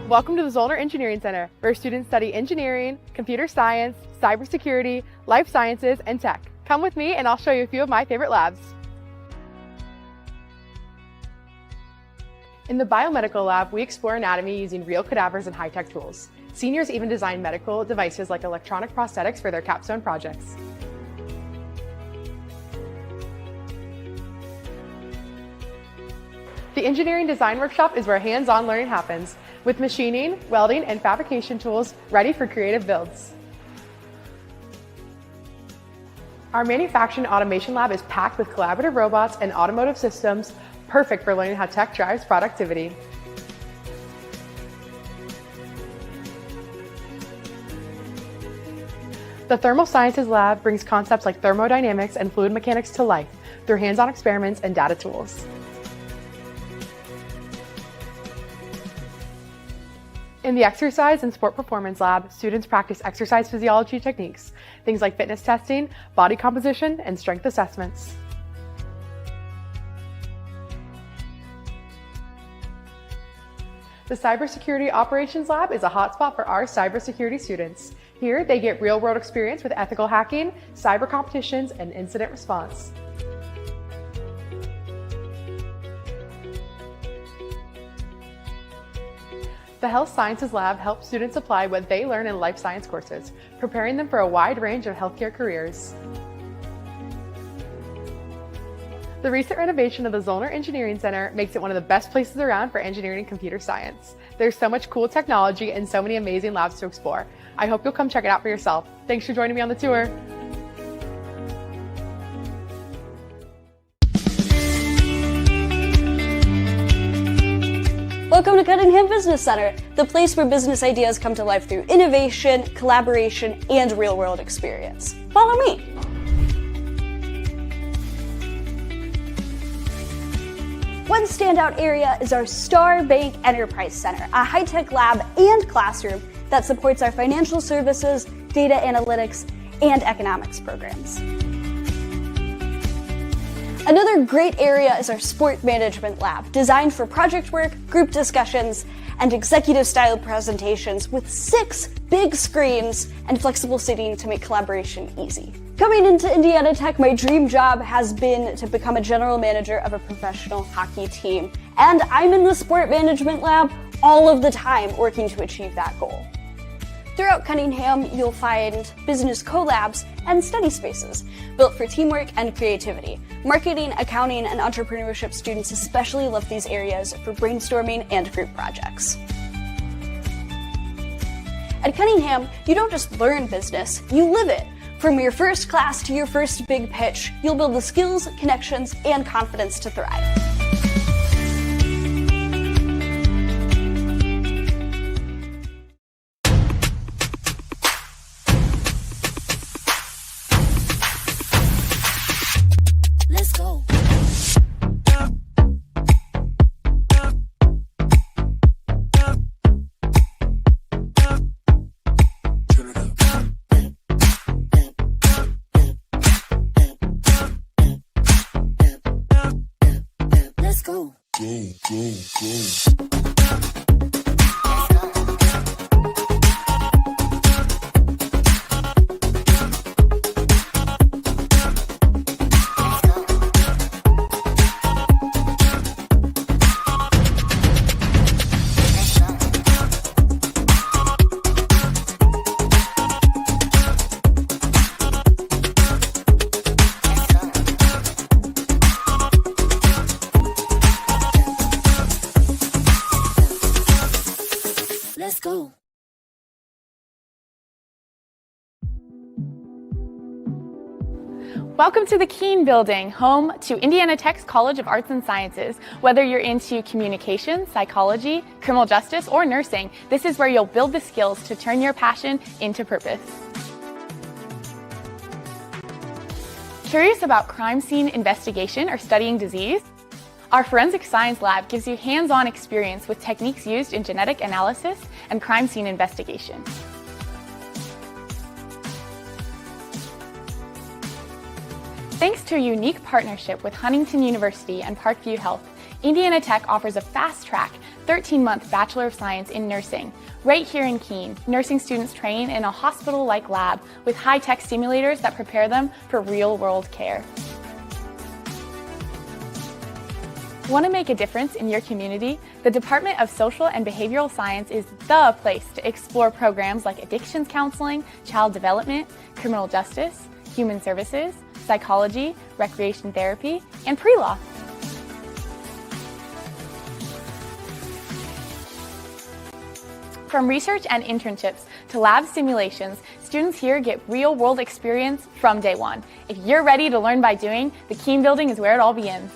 Welcome to the Zollner Engineering Center, where students study engineering, computer science, cybersecurity, life sciences, and tech. Come with me and I'll show you a few of my favorite labs. In the biomedical lab, we explore anatomy using real cadavers and high-tech tools. Seniors even design medical devices like electronic prosthetics for their capstone projects. The engineering design workshop is where hands-on learning happens, with machining, welding, and fabrication tools ready for creative builds. Our manufacturing automation lab is packed with collaborative robots and automotive systems, perfect for learning how tech drives productivity. The Thermal Sciences lab brings concepts like thermodynamics and fluid mechanics to life through hands-on experiments and data tools. In the Exercise and Sport Performance lab, students practice exercise physiology techniques, things like fitness testing, body composition, and strength assessments. The Cybersecurity Operations lab is a hotspot for our cybersecurity students. Here, they get real-world experience with ethical hacking, cyber competitions, and incident response. The Health Sciences lab helps students apply what they learn in life science courses, preparing them for a wide range of healthcare careers. The recent renovation of the Zollner Engineering Center makes it one of the best places around for engineering and computer science. There's so much cool technology and so many amazing labs to explore. I hope you'll come check it out for yourself. Thanks for joining me on the tour. Welcome to Cunningham Business Center, the place where business ideas come to life through innovation, collaboration, and real-world experience. Follow me. One standout area is our Star Bank Enterprise Center, a high-tech lab and classroom that supports our financial services, data analytics, and economics programs. Another great area is our Sport Management Lab, designed for project work, group discussions, and executive-style presentations with 6 big screens and flexible seating to make collaboration easy. Coming into Indiana Tech, my dream job has been to become a general manager of a professional hockey team, and I'm in the Sport Management Lab all of the time working to achieve that goal. Throughout Cunningham, you'll find business collabs and study spaces built for teamwork and creativity. Marketing, accounting, and entrepreneurship students especially love these areas for brainstorming and group projects. At Cunningham, you don't just learn business, you live it. From your first class to your first big pitch, you'll build the skills, connections, and confidence to thrive. Let's go. Welcome to the Keene Building, home to Indiana Tech's College of Arts and Sciences. Whether you're into communication, psychology, criminal justice, or nursing, this is where you'll build the skills to turn your passion into purpose. Curious about crime scene investigation or studying disease? Our Forensic Science Lab gives you hands-on experience with techniques used in genetic analysis and crime scene investigation. Thanks to a unique partnership with Huntington University and Parkview Health, Indiana Tech offers a fast track 13-month Bachelor of Science in Nursing. Right here in Keene, nursing students train in a hospital-like lab with high-tech simulators that prepare them for real-world care. Want to make a difference in your community? The Department of Social and Behavioral Science is the place to explore programs like addictions counseling, child development, criminal justice, human services, psychology, recreation therapy, and pre-law. From research and internships to lab simulations, students here get real-world experience from day one. If you're ready to learn by doing, the Keene Building is where it all begins.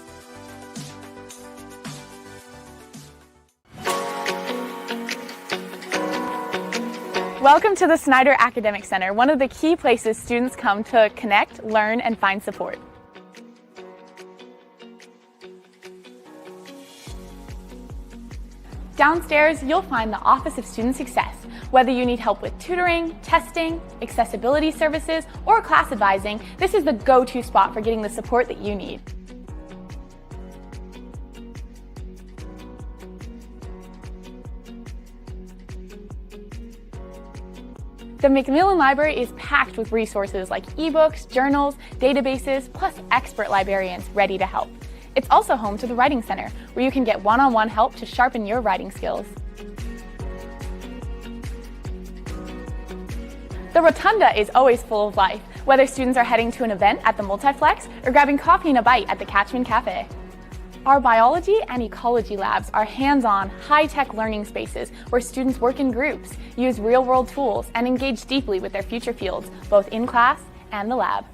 Welcome to the Snyder Academic Center, one of the key places students come to connect, learn, and find support. Downstairs, you'll find the Office of Student Success. Whether you need help with tutoring, testing, accessibility services, or class advising, this is the go-to spot for getting the support that you need. The Macmillan Library is packed with resources like ebooks, journals, databases, plus expert librarians ready to help. It's also home to the Writing Center, where you can get one-on-one help to sharpen your writing skills. The Rotunda is always full of life, whether students are heading to an event at the Multiplex or grabbing coffee and a bite at the Catchman Cafe. Our biology and ecology labs are hands-on, high-tech learning spaces where students work in groups, use real-world tools, and engage deeply with their future fields, both in class and the lab.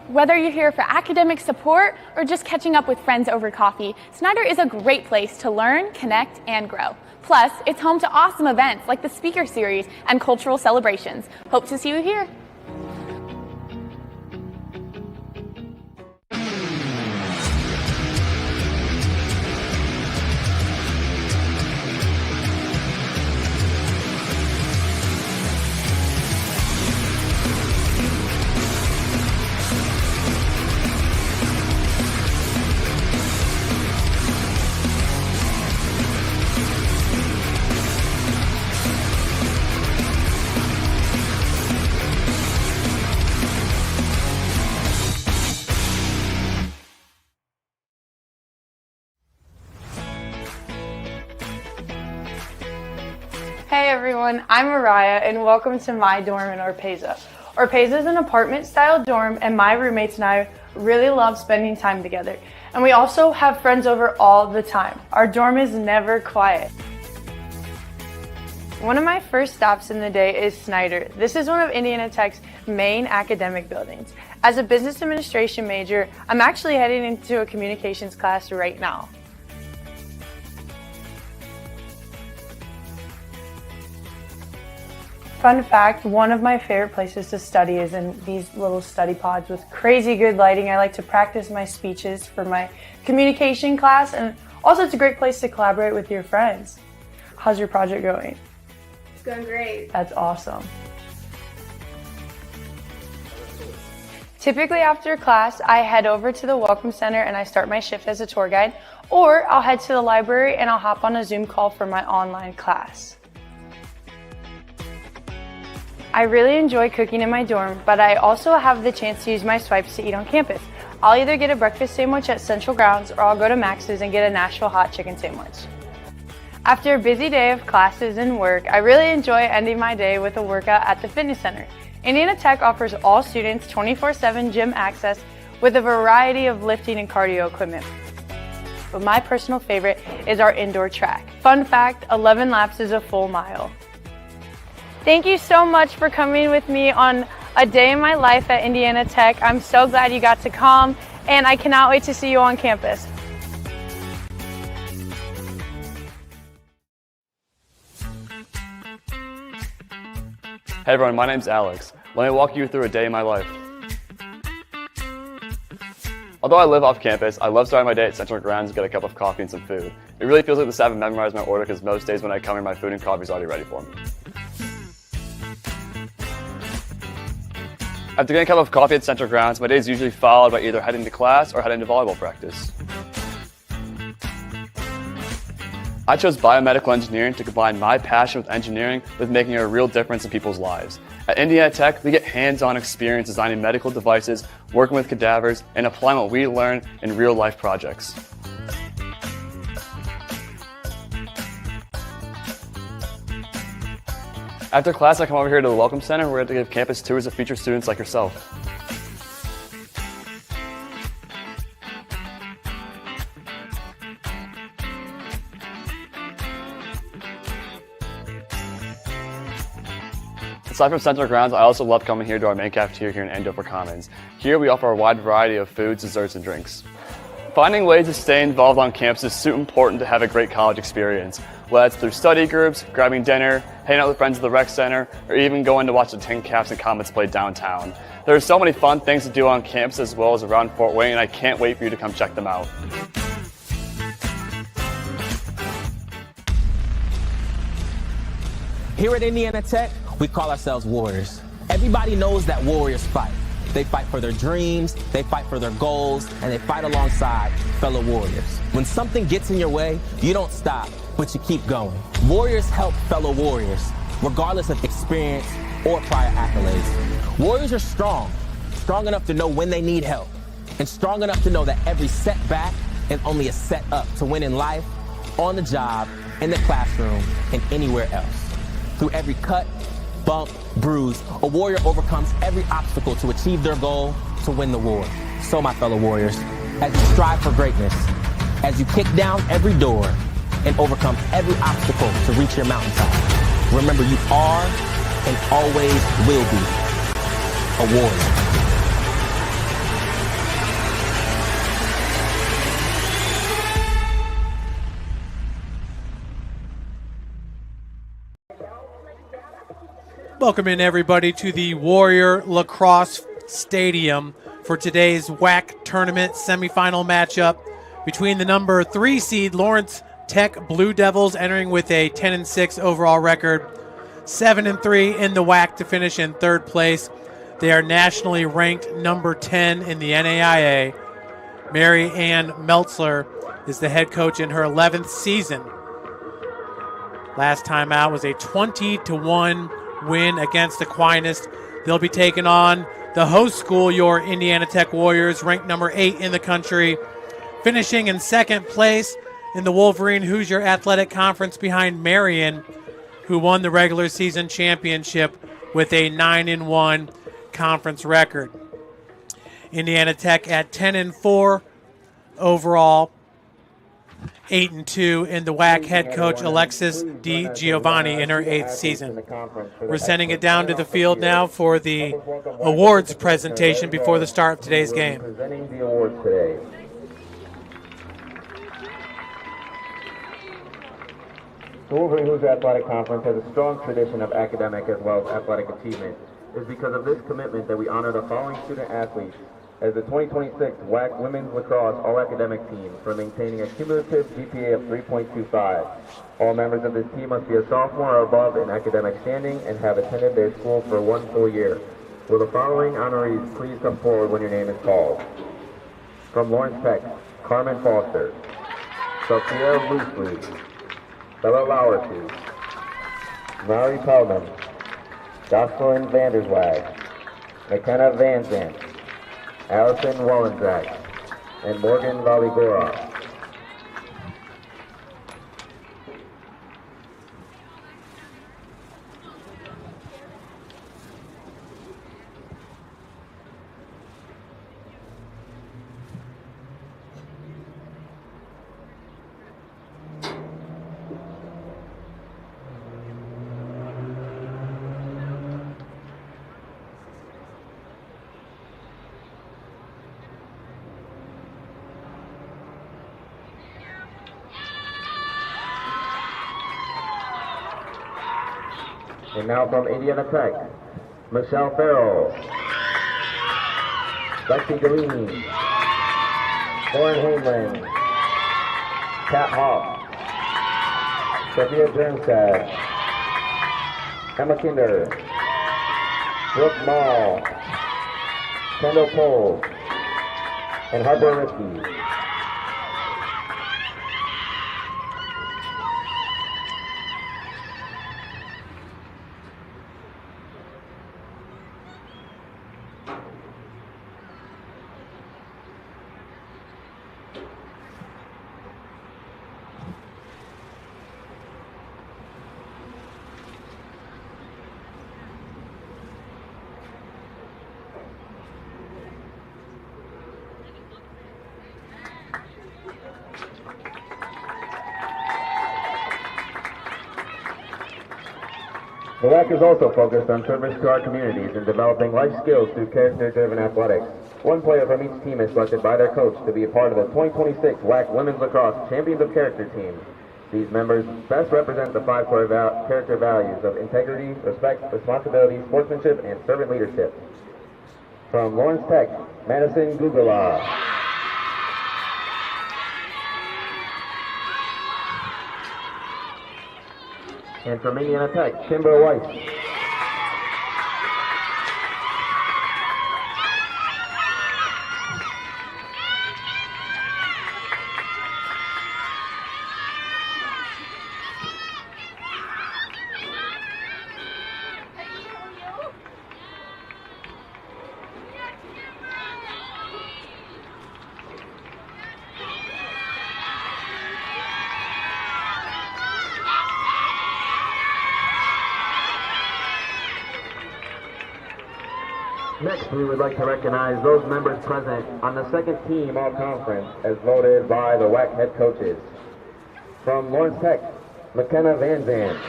Whether you're here for academic support or just catching up with friends over coffee, Snyder is a great place to learn, connect, and grow. Plus, it's home to awesome events like the Speaker Series and cultural celebrations. Hope to see you here. Hey everyone, I'm Mariah and welcome to my dorm in Orpeza. Orpeza is an apartment-style dorm and my roommates and I really love spending time together. And we also have friends over all the time. Our dorm is never quiet. One of my first stops in the day is Snyder. This is one of Indiana Tech's main academic buildings. As a business administration major, I'm actually heading into a communications class right now. Fun fact, one of my favorite places to study is in these little study pods with crazy good lighting. I like to practice my speeches for my communication class, and also it's a great place to collaborate with your friends. How's your project going? It's going great. That's awesome. Typically after class, I head over to the Welcome Center and I start my shift as a tour guide, or I'll head to the library and I'll hop on a Zoom call for my online class. I really enjoy cooking in my dorm, but I also have the chance to use my swipes to eat on campus. I'll either get a breakfast sandwich at Central Grounds or I'll go to Max's and get a Nashville hot chicken sandwich. After a busy day of classes and work, I really enjoy ending my day with a workout at the fitness center. Indiana Tech offers all students 24/7 gym access with a variety of lifting and cardio equipment. But my personal favorite is our indoor track. Fun fact, 11 laps is a full mile. Thank you so much for coming with me on a day in my life at Indiana Tech. I'm so glad you got to come, and I cannot wait to see you on campus. Hey everyone, my name's Alex. Let me walk you through a day in my life. Although I live off campus, I love starting my day at Central Grounds to get a cup of coffee and some food. It really feels like this to have memorized my order because most days when I come here, my food and coffee is already ready for me. After getting a cup of coffee at Central Grounds, my day is usually followed by either heading to class or heading to volleyball practice. I chose biomedical engineering to combine my passion with engineering with making a real difference in people's lives. At Indiana Tech, we get hands-on experience designing medical devices, working with cadavers, and applying what we learn in real-life projects. After class, I come over here to the Welcome Center where we have to give campus tours of future students like yourself. Aside from Central Grounds, I also love coming here to our main cafeteria here in Andover Commons. Here we offer a wide variety of foods, desserts, and drinks. Finding ways to stay involved on campus is super important to have a great college experience, whether it's through study groups, grabbing dinner, hanging out with friends at the rec center, or even going to watch the Tin Caps and Comets play downtown. There are so many fun things to do on campus as well as around Fort Wayne, and I can't wait for you to come check them out. Here at Indiana Tech, we call ourselves Warriors. Everybody knows that Warriors fight. They fight for their dreams, they fight for their goals, and they fight alongside fellow Warriors. When something gets in your way, you don't stop, but you keep going. Warriors help fellow Warriors, regardless of experience or prior accolades. Warriors are strong enough to know when they need help, and strong enough to know that every setback is only a set up to win in life, on the job, in the classroom, and anywhere else. Through every cut, bump, bruise, a warrior overcomes every obstacle to achieve their goal, to win the war. So my fellow Warriors, as you strive for greatness, as you kick down every door and overcome every obstacle to reach your mountaintop, remember you are and always will be a warrior. Welcome in everybody to the Warrior Lacrosse Stadium for today's WAC tournament semifinal matchup between the number 3 seed Lawrence Tech Blue Devils entering with a 10-6 overall record, 7-3 in the WAC to finish in third place. They are nationally ranked number 10 in the NAIA. Mary Ann Meltzler is the head coach in her 11th season. Last time out was a 20-1 win against Aquinas. They'll be taking on the host school, your Indiana Tech Warriors, ranked number 8 in the country, finishing in second place in the Wolverine Hoosier Athletic Conference behind Marion, who won the regular season championship with a 9-1 conference record. Indiana Tech at 10-4 overall, 8-2 in the WAC. Head coach Alexis Di Giovanni in her 8th season. We're sending it down to the field now for the awards presentation before the start of today's game. Presenting the awards today. The Wolverine Hoosier Athletic Conference has a strong tradition of academic as well as athletic achievement. It is because of this commitment that we honor the following student athletes as the 2026 WAC Women's Lacrosse All-Academic Team for maintaining a cumulative GPA of 3.25. All members of this team must be a sophomore or above in academic standing and have attended their school for 1 full year. Will the following honorees please come forward when your name is called? From Lawrence Tech, Carmen Foster, Sophia Loosely, Bella Lauerty, Mari Pelman, Jocelyn Vanderswag, McKenna Van Zandt, Allison Wallenzak, and Morgan Valigora. And now from Indiana Tech, Michelle Farrell, Lexi Galini, Lauren Hainland, Kat Hoff, Sophia Jernstad, Emma Kinder, Brooke Mall, Kendall Cole, and Harper Risky. The WAC is also focused on service to our communities and developing life skills through character-driven athletics. One player from each team is selected by their coach to be a part of the 2026 WAC Women's Lacrosse Champions of Character team. These members best represent the five core character values of integrity, respect, responsibility, sportsmanship, and servant leadership. From Lawrence Tech, Madison Gugula. And from Indiana Tech, Kimber Weiss. Next, we would like to recognize those members present on the second team all-conference as voted by the WAC head coaches. From Lawrence Tech, McKenna Van Zandt.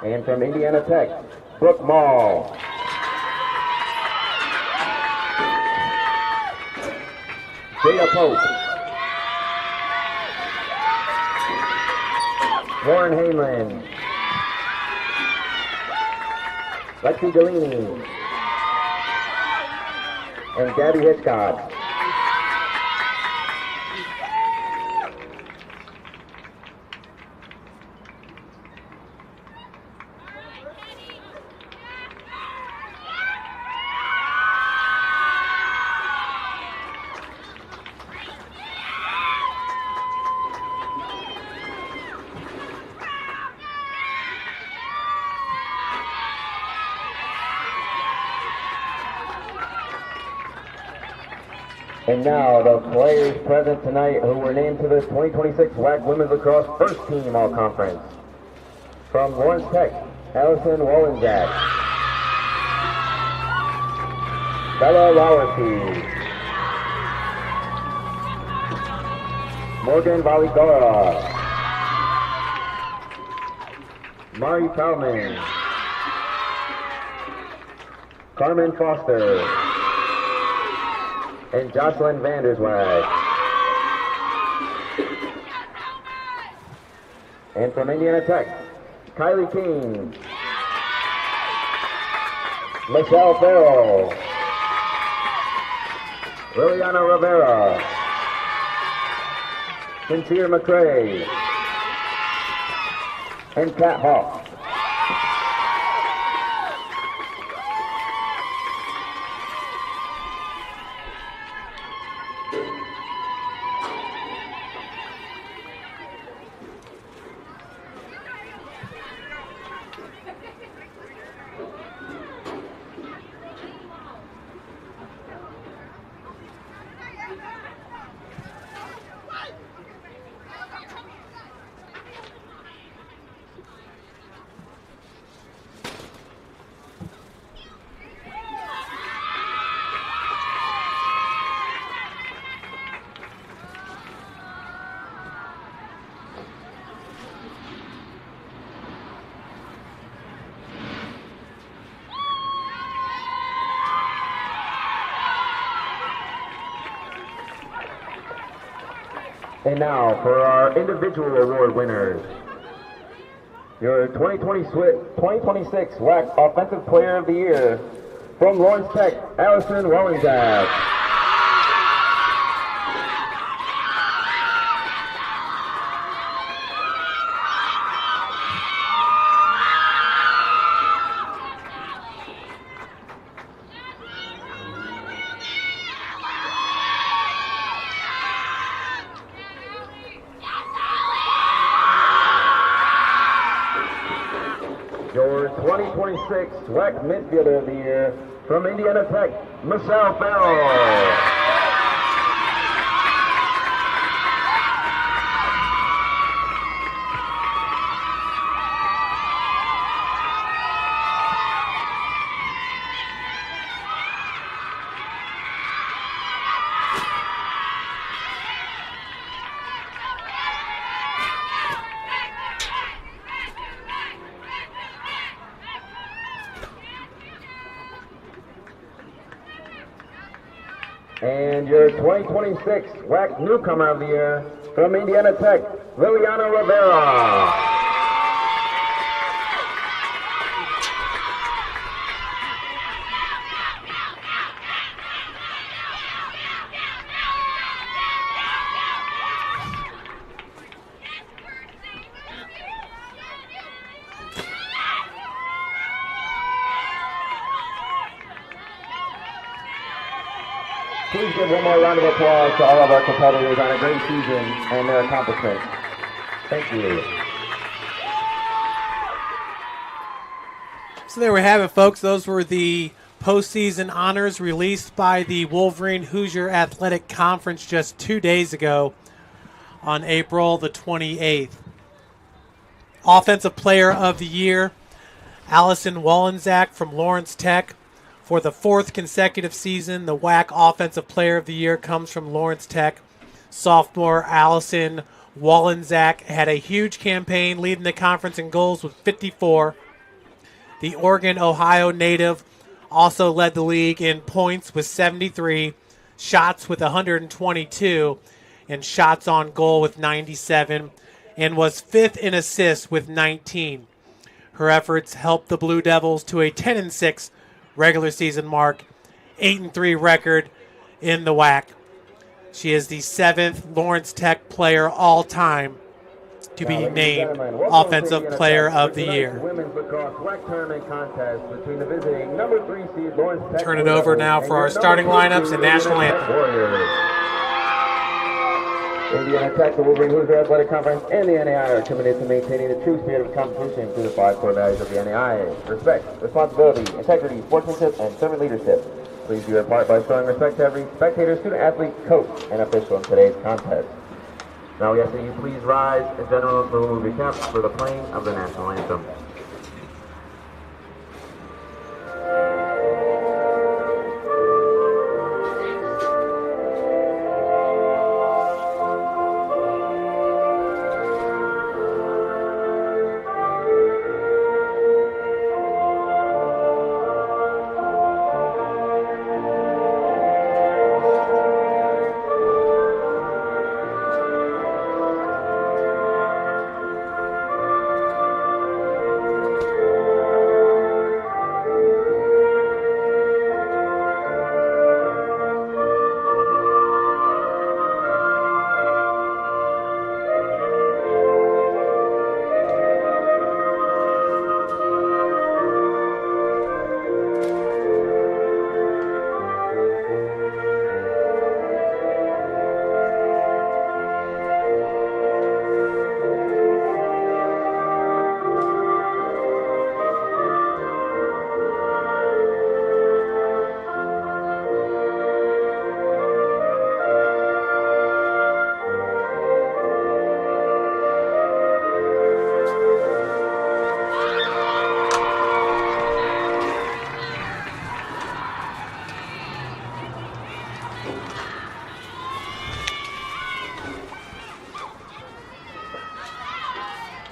And from Indiana Tech, Brooke Mall. Jada Pope. Warren Hainland, Lexi Galini, and Gabby Hitchcock. And now the players present tonight who were named to the 2026 WAC Women's Lacrosse First Team All-Conference. From Lawrence Tech, Allison Wollenzak, Bella Lowerty, Morgan Valigora, Mari Kalman, Carmen Foster, and Jocelyn Vanderswag. And from Indiana Tech, Kylie King, Michelle Farrell, Liliana Rivera, Sincere McCrae, and Kat Hawk. And now for our individual award winners. Your 2026 WAC Offensive Player of the Year from Lawrence Tech, Allison Wellington. Your 2026 WAC Midfielder of the Year from Indiana Tech, Michelle Farrell. your 2026 WAC Newcomer of the Year from Indiana Tech, Liliana Rivera. Please give one more round of applause to all of our competitors on a great season and their accomplishments. Thank you. So there we have it, folks. Those were the postseason honors released by the Wolverine Hoosier Athletic Conference just 2 days ago on April the 28th. Offensive Player of the Year, Allison Wallenczak from Lawrence Tech. For the fourth consecutive season, the WAC Offensive Player of the Year comes from Lawrence Tech. Sophomore Allison Wallenczak had a huge campaign leading the conference in goals with 54. The Oregon, Ohio native also led the league in points with 73, shots with 122, and shots on goal with 97, and was fifth in assists with 19. Her efforts helped the Blue Devils to a 10-6 regular season mark, 8-3 record in the WAC. She is the 7th Lawrence Tech player all time to be named Offensive Player of the Year. Women's lacrosse WAC tournament contest between the visiting number 3 seed Lawrence Tech. Turn it over now for our starting lineups and national anthem. Indiana Tech, the Wolverine Hoosier Athletic Conference, and the NAI are committed to maintaining the true spirit of competition through the 5 core values of the NAI: respect, responsibility, integrity, sportsmanship, and servant leadership. Please do your part by showing respect to every spectator, student, athlete, coach, and official in today's contest. Now we ask that you please rise as generals will remove your caps for the playing of the national anthem.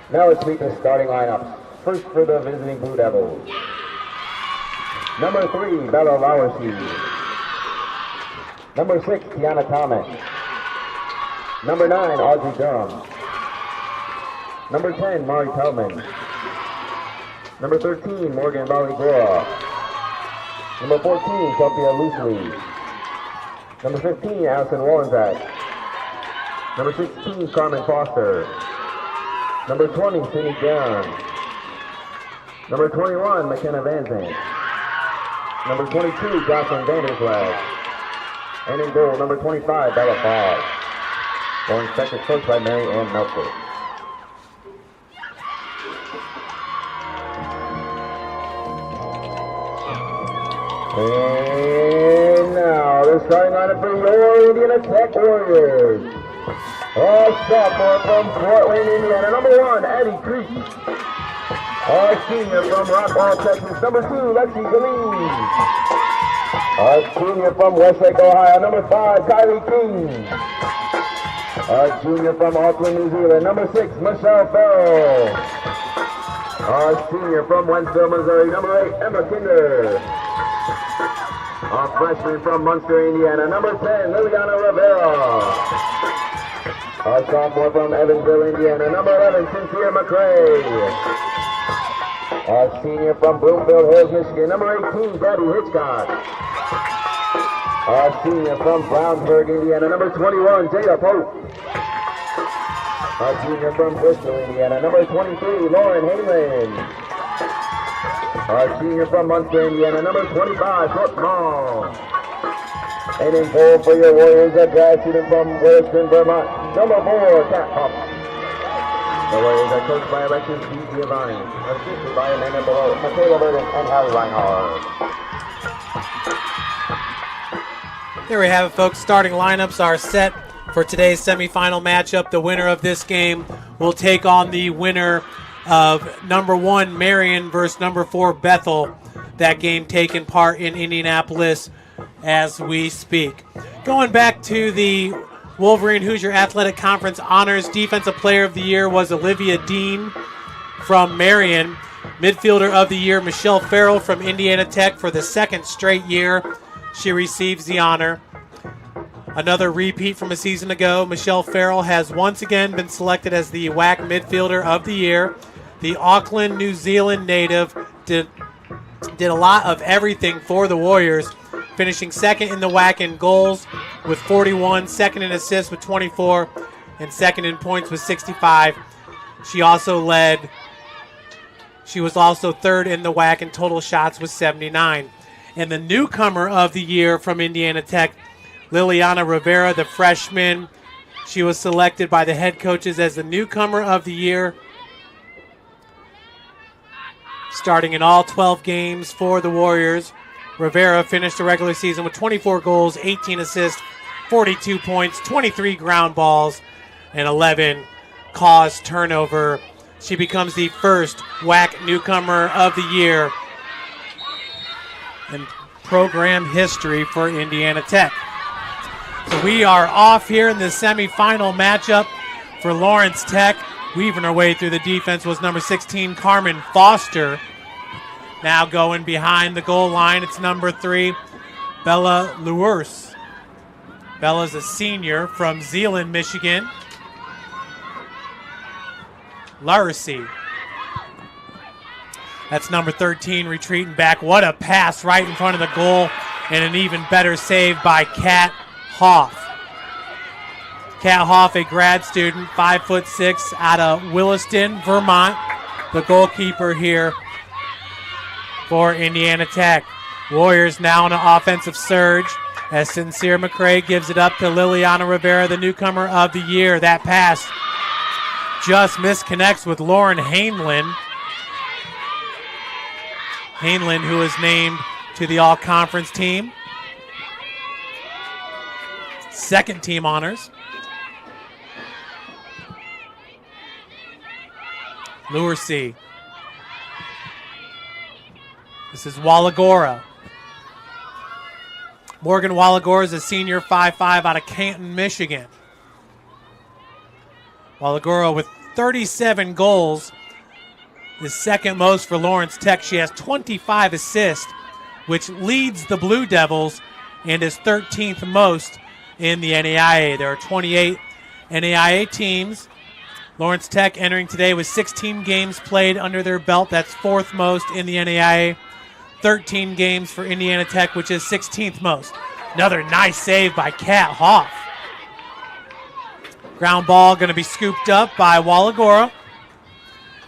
Now let's meet the starting lineup. First for the visiting Blue Devils. Number 3, Bella Lowerseed. Number 6, Tiana Thomas. Number 9, Audrey Durham. Number 10, Mari Pellman. Number 13, Morgan Valley-Gora. Number 14, Sophia Loosely. Number 15, Allison Wallenczak. Number 16, Carmen Foster. Number 20, Cindy John. Number 21, McKenna Van Zandt. Number 22, Jocelyn Vanderswag. And in goal, number 25, Bella Fogg. Going second coached by Mary Ann Meltzer. And now, the starting lineup for your Indiana Tech Warriors. Sophomore from Portland, Indiana. Number 1, Addie Creek. Senior from Rockwall, Texas. Number 2, Lexi Galeen. Junior from Westlake, Ohio. Number 5, Kylie King. Junior from Auckland, New Zealand. Number 6, Michelle Farrell. Senior from Wentzville, Missouri. Number 8, Emma Kinder. A freshman from Munster, Indiana, number 10, Liliana Rivera. A sophomore from Evansville, Indiana, number 11, Sincere McCray. A senior from Bloomfield Hills, Michigan, number 18, Debbie Hitchcock. A senior from Brownsburg, Indiana, number 21, Jada Pope. A senior from Bristol, Indiana, number 23, Lauren Halen. A senior from Munster, Indiana, number 25, Brooke Mall. And in goal for your Warriors, a grad student from Williston, Vermont, number 4, Kat Huff. The Warriors are coached by Alexis D. Giovanni, assisted by Amanda Below, Michaela Burton, and Harry Reinhardt. There we have it, folks. Starting lineups are set for today's semifinal matchup. The winner of this game will take on the winner of number 1 Marion versus number 4 Bethel. That game taking part in Indianapolis as we speak. Going back to the Wolverine Hoosier Athletic Conference Honors, Defensive Player of the Year was Olivia Dean from Marion. Midfielder of the Year, Michelle Farrell from Indiana Tech for the second straight year. She receives the honor. Another repeat from a season ago, Michelle Farrell has once again been selected as the WAC Midfielder of the Year. The Auckland, New Zealand native did a lot of everything for the Warriors, finishing second in the WAC in goals with 41, second in assists with 24, and second in points with 65. She was also third in the WAC in total shots with 79. And the newcomer of the year from Indiana Tech, Liliana Rivera, the freshman. She was selected by the head coaches as the newcomer of the year, starting in all 12 games for the Warriors. Rivera finished the regular season with 24 goals, 18 assists, 42 points, 23 ground balls, and 11 caused turnover. She becomes the first WAC newcomer of the year in program history for Indiana Tech. So we are off here in the semifinal matchup for Lawrence Tech. Weaving her way through the defense was number 16, Carmen Foster. Now going behind the goal line, it's number 3, Bella Luers. Bella's a senior from Zeeland, Michigan. Larcy. That's number 13 retreating back. What a pass right in front of the goal, and an even better save by Kat Hoff. Kat Hoff, a grad student, 5'6", out of Williston, Vermont. The goalkeeper here for Indiana Tech. Warriors now on an offensive surge as Sincere McCray gives it up to Liliana Rivera, the newcomer of the year. That pass just misconnects with Lauren Hainlin. Hainlin, who is named to the all-conference team. Second team honors. Luercy. This is Wallagora. Morgan Wallagora is a senior, 5'5", out of Canton, Michigan. Wallagora with 37 goals is second most for Lawrence Tech. She has 25 assists, which leads the Blue Devils and is 13th most in the NAIA. There are 28 NAIA teams. Lawrence Tech entering today with 16 games played under their belt. That's fourth most in the NAIA. 13 games for Indiana Tech, which is 16th most. Another nice save by Kat Hoff. Ground ball going to be scooped up by Wallagora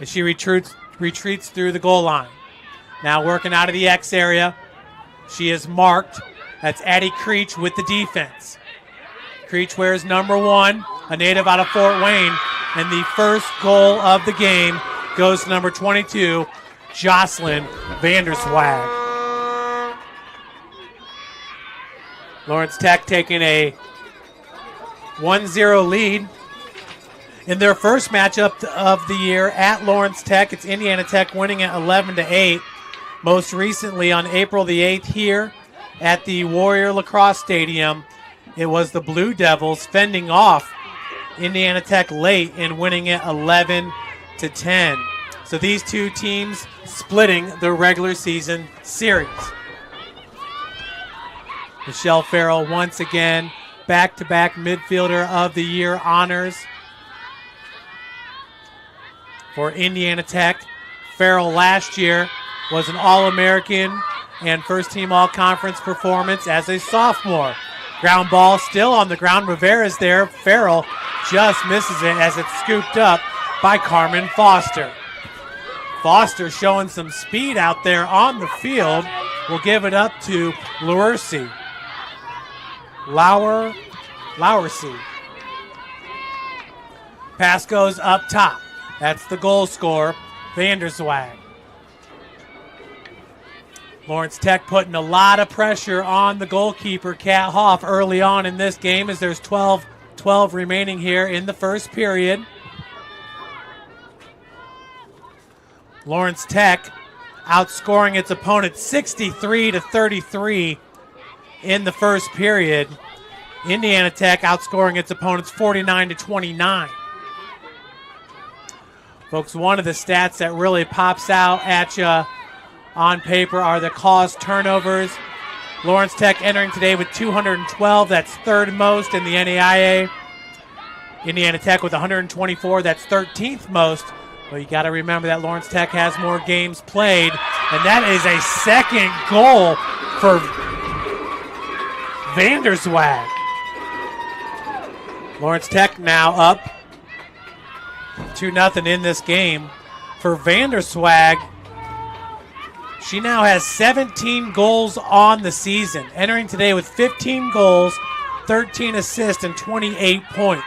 as she retreats through the goal line. Now working out of the X area. She is marked. That's Addie Creech with the defense. Creech wears number 1, a native out of Fort Wayne. And the first goal of the game goes to number 22, Jocelyn Vanderswag. Lawrence Tech taking a 1-0 lead in their first matchup of the year at Lawrence Tech. It's Indiana Tech winning at 11-8. Most recently on April the 8th here at the Warrior Lacrosse Stadium, it was the Blue Devils fending off Indiana Tech late and winning it 11-10. So these two teams splitting the regular season series. Michelle Farrell once again, back-to-back midfielder of the year honors for Indiana Tech. Farrell last year was an All-American and first-team All-Conference performance as a sophomore. Ground ball still on the ground. Rivera's there. Farrell just misses it as it's scooped up by Carmen Foster. Foster showing some speed out there on the field. We'll give it up to Lowercy. Lowercy. Pass goes up top. That's the goal scorer, Vanderswag. Lawrence Tech putting a lot of pressure on the goalkeeper, Kat Hoff, early on in this game as there's 12 remaining here in the first period. Lawrence Tech outscoring its opponent 63-33 in the first period. Indiana Tech outscoring its opponents 49-29. Folks, one of the stats that really pops out at you on paper are the caused turnovers. Lawrence Tech entering today with 212. That's third most in the NAIA. Indiana Tech with 124. That's 13th most. Well, you got to remember that Lawrence Tech has more games played, and that is a second goal for Vanderswag. Lawrence Tech now up 2-0 in this game. For Vanderswag, she now has 17 goals on the season, entering today with 15 goals, 13 assists, and 28 points.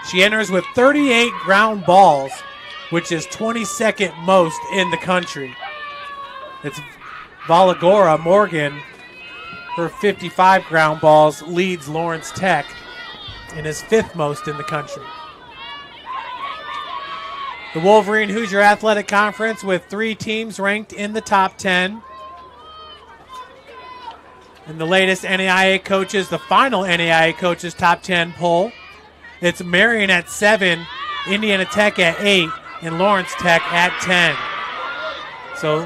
She enters with 38 ground balls, which is 22nd most in the country. It's Valagora Morgan, her 55 ground balls, leads Lawrence Tech and is 5th most in the country. The Wolverine Hoosier Athletic Conference with 3 teams ranked in the top 10. And the latest NAIA coaches, the final NAIA coaches top 10 poll. It's Marion at 7, Indiana Tech at 8, and Lawrence Tech at 10. So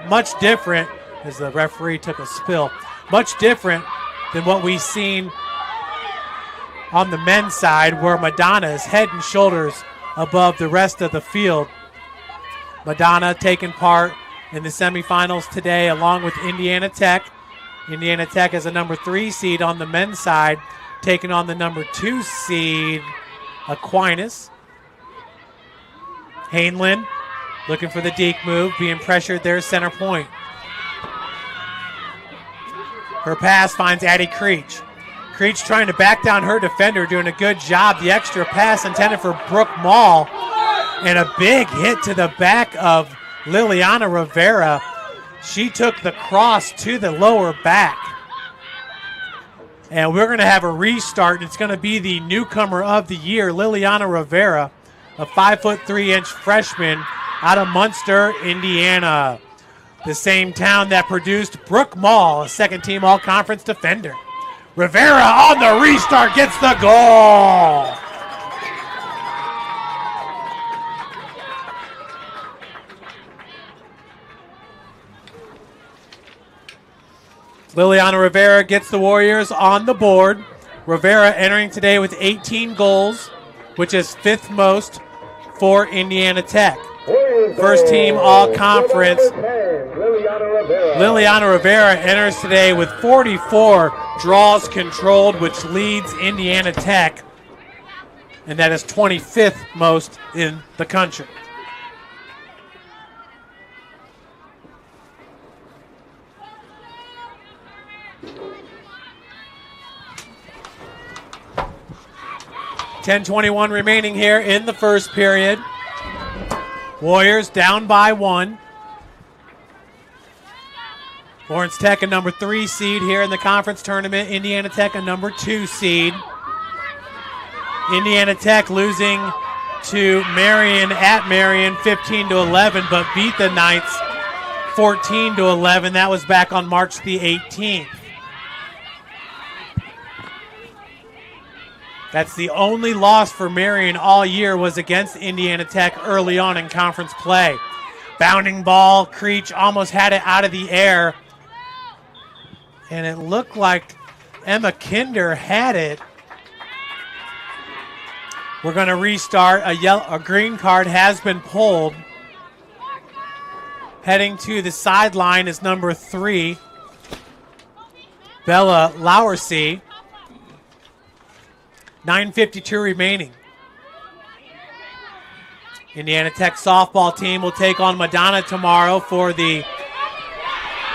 much different, as the referee took a spill, much different than what we've seen on the men's side, where Madonna is head and shoulders above the rest of the field. Madonna taking part in the semifinals today along with Indiana Tech. Indiana Tech is a number 3 seed on the men's side, taking on the number 2 seed, Aquinas. Hainlin looking for the deke move, being pressured there center point. Her pass finds Addie Creech. Creech trying to back down her defender, doing a good job. The extra pass intended for Brooke Mall, and a big hit to the back of Liliana Rivera. She took the cross to the lower back. And we're going to have a restart. It's going to be the newcomer of the year, Liliana Rivera, a 5'3" freshman out of Munster, Indiana. The same town that produced Brooke Mall, a second-team all-conference defender. Rivera on the restart gets the goal. Liliana Rivera gets the Warriors on the board. Rivera entering today with 18 goals, which is 5th most for Indiana Tech. First team all-conference. Liliana Rivera enters today with 44 draws controlled, which leads Indiana Tech, and that is 25th most in the country. .21 remaining here in the first period. Warriors down by 1. Lawrence Tech a number 3 seed here in the conference tournament. Indiana Tech a number 2 seed. Indiana Tech losing to Marion at Marion 15-11, but beat the Knights 14-11. That was back on March the 18th. That's the only loss for Marion all year, was against Indiana Tech early on in conference play. Bounding ball, Creech almost had it out of the air. And it looked like Emma Kinder had it. We're going to restart. A green card has been pulled. Heading to the sideline is number 3, Bella Lowersey. 9:52 remaining. Indiana Tech softball team will take on Madonna tomorrow for the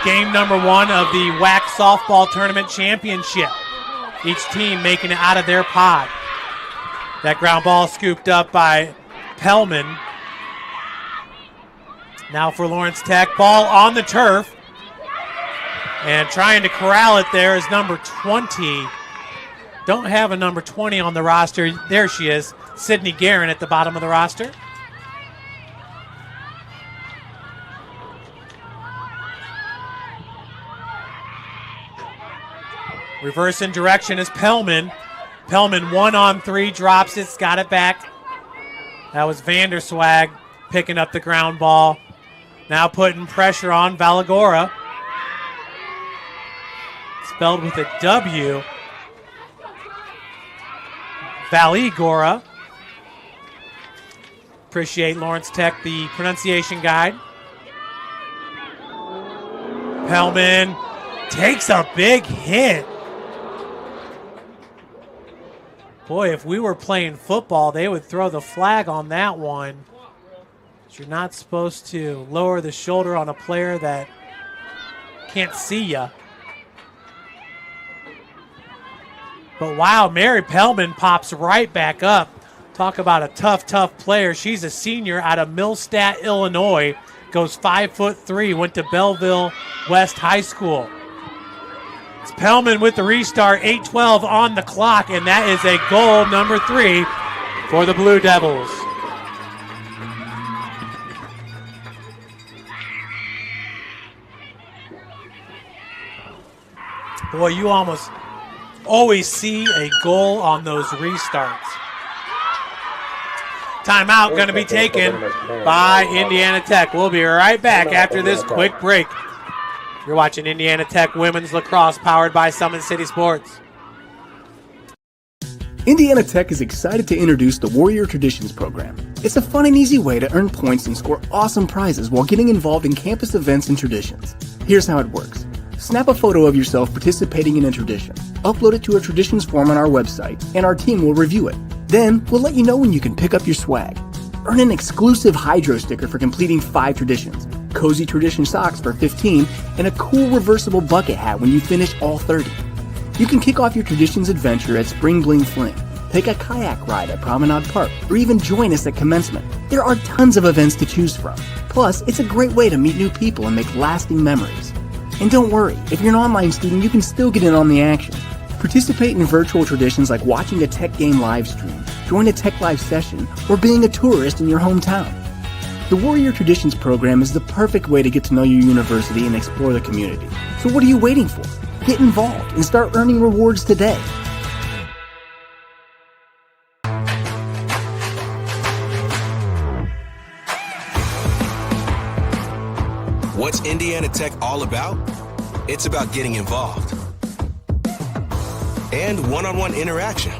game number 1 of the WAC softball tournament championship. Each team making it out of their pod. That ground ball scooped up by Pellman. Now for Lawrence Tech, ball on the turf. And trying to corral it there is number 20. Don't have a number 20 on the roster. There she is, Sydney Guerin at the bottom of the roster. Reverse in direction is Pellman. Pellman 1-on-3, drops it, got it back. That was Vanderswag picking up the ground ball. Now putting pressure on Valagora. Spelled with a W. Valigora. Appreciate Lawrence Tech, the pronunciation guide. Pellman takes a big hit. Boy, if we were playing football, they would throw the flag on that one. But you're not supposed to lower the shoulder on a player that can't see you. But wow, Mary Pellman pops right back up. Talk about a tough player. She's a senior out of Millstadt, Illinois. Goes 5'3", went to Belleville West High School. It's Pellman with the restart, 8:12 on the clock, and that is a goal number 3 for the Blue Devils. Boy, you almost always see a goal on those restarts. Timeout going to be taken by Indiana Tech. We'll be right back after this quick break. You're watching Indiana Tech Women's Lacrosse powered by Summit City Sports. Indiana Tech is excited to introduce the Warrior Traditions program. It's a fun and easy way to earn points and score awesome prizes while getting involved in campus events and traditions. Here's how it works. Snap a photo of yourself participating in a tradition. Upload it to a traditions form on our website, and our team will review it. Then, we'll let you know when you can pick up your swag. Earn an exclusive Hydro sticker for completing 5 traditions, cozy tradition socks for 15, and a cool reversible bucket hat when you finish all 30. You can kick off your traditions adventure at Spring Bling Fling, take a kayak ride at Promenade Park, or even join us at commencement. There are tons of events to choose from. Plus, it's a great way to meet new people and make lasting memories. And don't worry, if you're an online student, you can still get in on the action. Participate in virtual traditions like watching a Tech game live stream, join a Tech Live session, or being a tourist in your hometown. The Warrior Traditions program is the perfect way to get to know your university and explore the community. So what are you waiting for? Get involved and start earning rewards today. What's Indiana Tech all about? It's about getting involved and one-on-one interaction.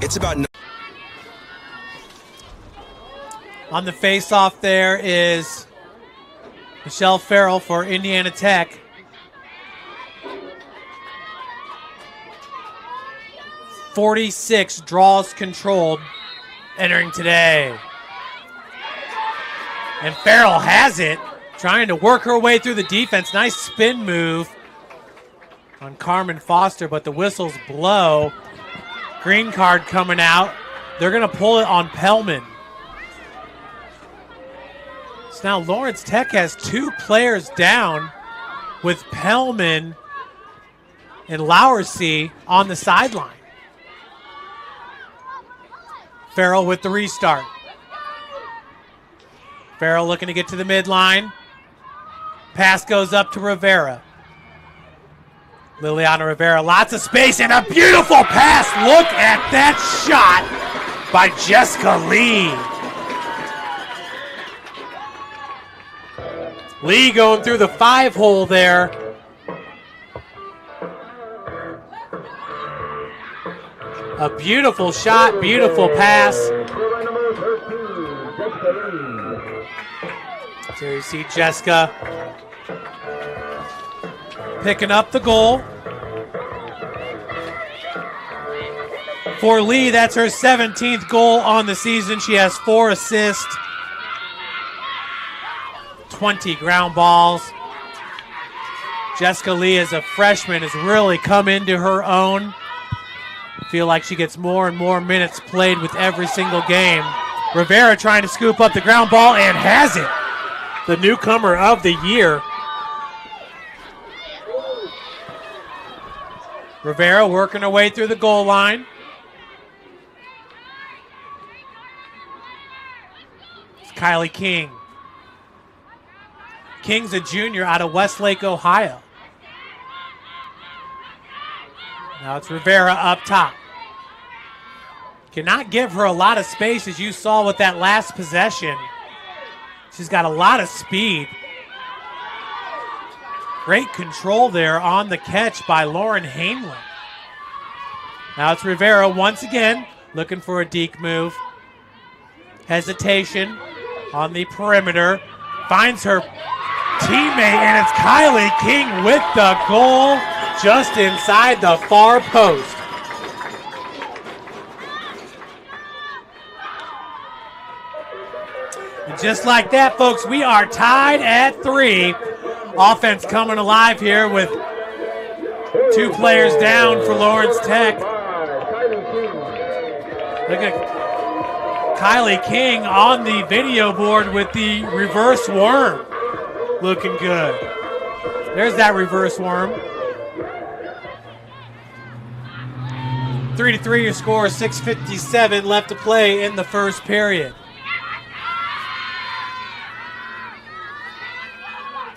It's about... On the face-off there is Michelle Farrell for Indiana Tech. .46 draws controlled entering today. And Farrell has it, trying to work her way through the defense. Nice spin move on Carmen Foster, but the whistles blow. Green card coming out. They're going to pull it on Pellman. So now Lawrence Tech has 2 players down with Pellman and Lowersey on the sideline. Farrell with the restart. Farrell looking to get to the midline. Pass goes up to Rivera. Liliana Rivera, lots of space and a beautiful pass. Look at that shot by Jessica Lee. Lee going through the 5-hole there. A beautiful shot, beautiful pass. There you see Jessica picking up the goal. For Lee, that's her 17th goal on the season. She has 4 assists, 20 ground balls. Jessica Lee, as a freshman, has really come into her own. Feel like she gets more and more minutes played with every single game. Rivera trying to scoop up the ground ball and has it. The newcomer of the year. Rivera working her way through the goal line. It's Kylie King. King's a junior out of Westlake, Ohio. Now it's Rivera up top. Cannot give her a lot of space, as you saw with that last possession. She's got a lot of speed. Great control there on the catch by Lauren Hamelin. Now it's Rivera once again looking for a deke move. Hesitation on the perimeter. Finds her teammate, and it's Kylie King with the goal just inside the far post. And just like that, folks, we are tied at 3. Offense coming alive here with 2 players down for Lawrence Tech. Look at Kylie King on the video board with the reverse worm. Looking good. There's that reverse worm. 3-3 your score, 6:57 left to play in the first period.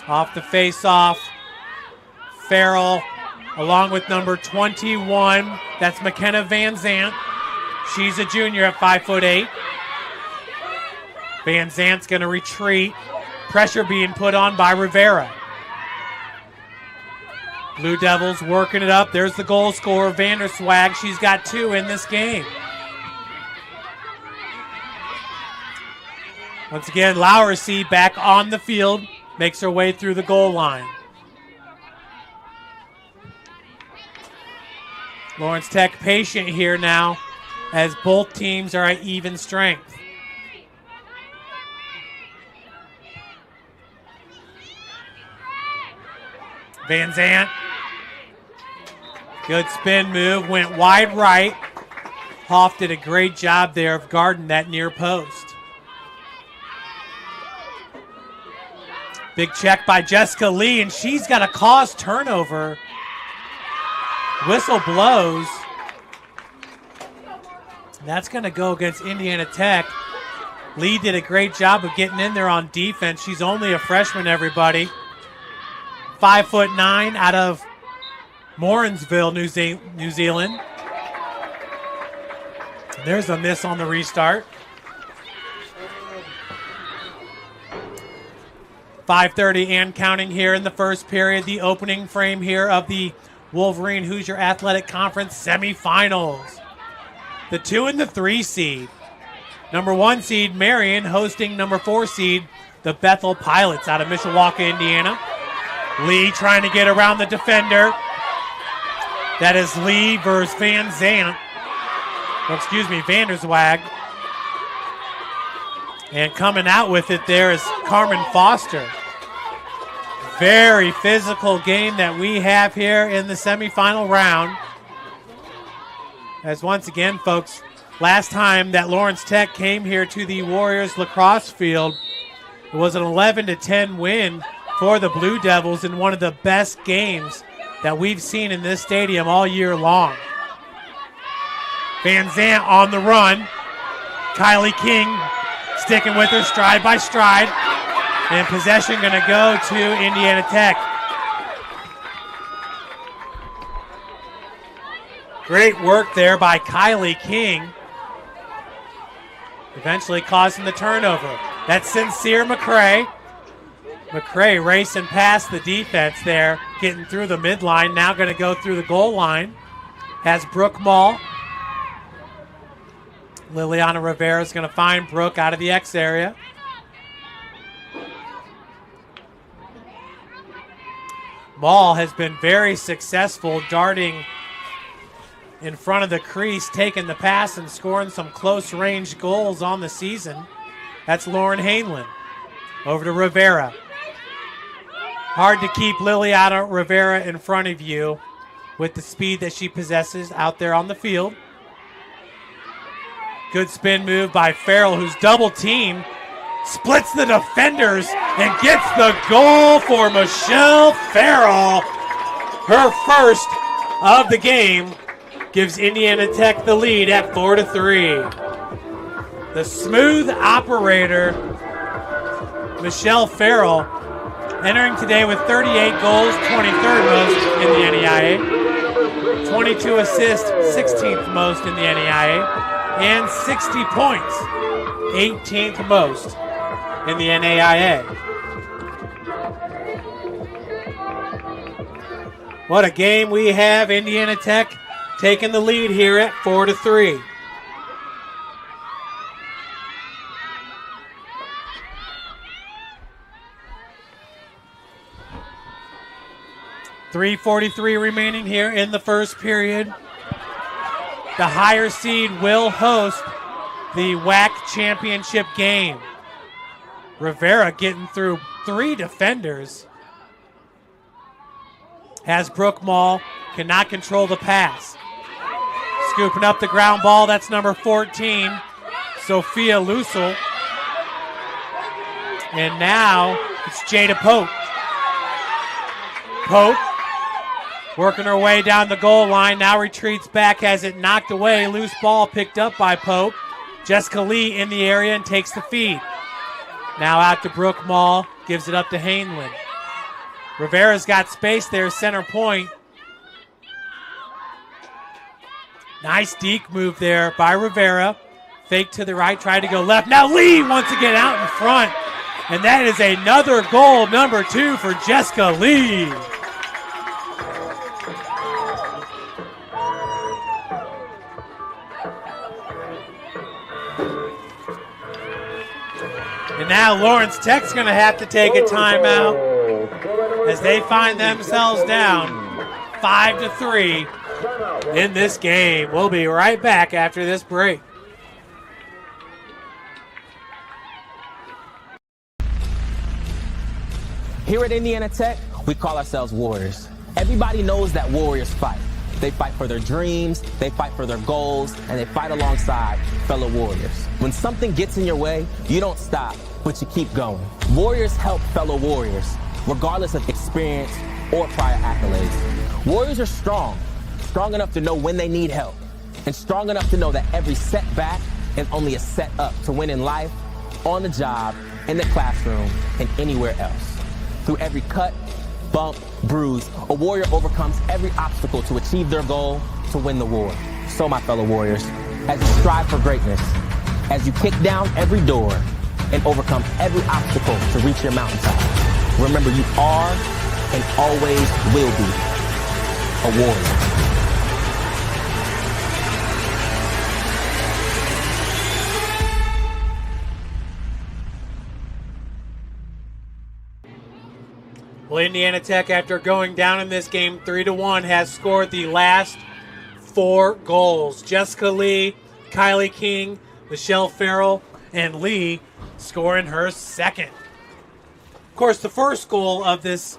Off the face-off, Farrell along with number 21. That's McKenna Van Zant. She's a junior at 5'8". Van Zant's going to retreat. Pressure being put on by Rivera. Blue Devils working it up. There's the goal scorer, Vanderswag. She's got 2 in this game. Once again, Lowersy back on the field. Makes her way through the goal line. Lawrence Tech patient here now as both teams are at even strength. Van Zant. Good spin move, went wide right. Hoff did a great job there of guarding that near post. Big check by Jessica Lee, and she's got a caused turnover. Whistle blows. That's going to go against Indiana Tech. Lee did a great job of getting in there on defense. She's only a freshman, everybody. 5'9" out of Morrinsville, New Zealand. There's a miss on the restart. 5:30 and counting here in the first period. The opening frame here of the Wolverine Hoosier Athletic Conference semifinals. The 2 and the 3 seed. Number 1 seed Marion hosting number 4 seed the Bethel Pilots out of Mishawaka, Indiana. Lee trying to get around the defender. That is Lee versus Van Zant. Vanderswag. And coming out with it there is Carmen Foster. Very physical game that we have here in the semifinal round. As once again, folks, last time that Lawrence Tech came here to the Warriors lacrosse field, it was an 11-10 win for the Blue Devils in one of the best games that we've seen in this stadium all year long. Van Zant on the run. Kylie King sticking with her stride by stride. And possession going to go to Indiana Tech. Great work there by Kylie King. Eventually causing the turnover. That's Sincere McCrae. McCrae racing past the defense there, getting through the midline. Now going to go through the goal line. Has Brooke Mall Liliana Rivera is going to find Brooke out of the X area. Maul has been very successful darting in front of the crease, taking the pass and scoring some close-range goals on the season. That's Lauren Hainlin. Over to Rivera. Hard to keep Liliana Rivera in front of you with the speed that she possesses out there on the field. Good spin move by Farrell, who's double-teamed, splits the defenders, and gets the goal for Michelle Farrell. Her first of the game gives Indiana Tech the lead at 4-3. The smooth operator, Michelle Farrell, entering today with 38 goals, 23rd most in the NEIA, 22 assists, 16th most in the NEIA, and 60 points, 18th most in the NAIA. What a game we have. Indiana Tech taking the lead here at 4-3. .343 remaining here in the first period. The higher seed will host the WAC championship game. Rivera getting through 3 defenders. Has Brooke Mall, cannot control the pass. Scooping up the ground ball, that's number 14, Sophia Lusel. And now it's Jada Pope. Pope working her way down the goal line, now retreats back, has it knocked away. Loose ball picked up by Pope. Jessica Lee in the area and takes the feed. Now out to Brooke Mall, gives it up to Hainlin. Rivera's got space there, center point. Nice deke move there by Rivera. Fake to the right, tried to go left. Now Lee wants to get out in front. And that is another goal, number 2 for Jessica Lee. And now Lawrence Tech's going to have to take a timeout as they find themselves down 5-3 in this game. We'll be right back after this break. Here at Indiana Tech, we call ourselves Warriors. Everybody knows that Warriors fight. They fight for their dreams, they fight for their goals, and they fight alongside fellow Warriors. When something gets in your way, you don't stop, but you keep going. Warriors help fellow Warriors, regardless of experience or prior accolades. Warriors are strong enough to know when they need help, and strong enough to know that every setback is only a set up to win in life, on the job, in the classroom, and anywhere else. Through every cut, bump, bruise, a warrior overcomes every obstacle to achieve their goal, to win the war. So my fellow Warriors, as you strive for greatness, as you kick down every door and overcome every obstacle to reach your mountaintop, remember you are and always will be a warrior. Well, Indiana Tech, after going down in this game 3-1, has scored the last 4 goals. Jessica Lee, Kylie King, Michelle Farrell, and Lee scoring her second. Of course, the first goal of this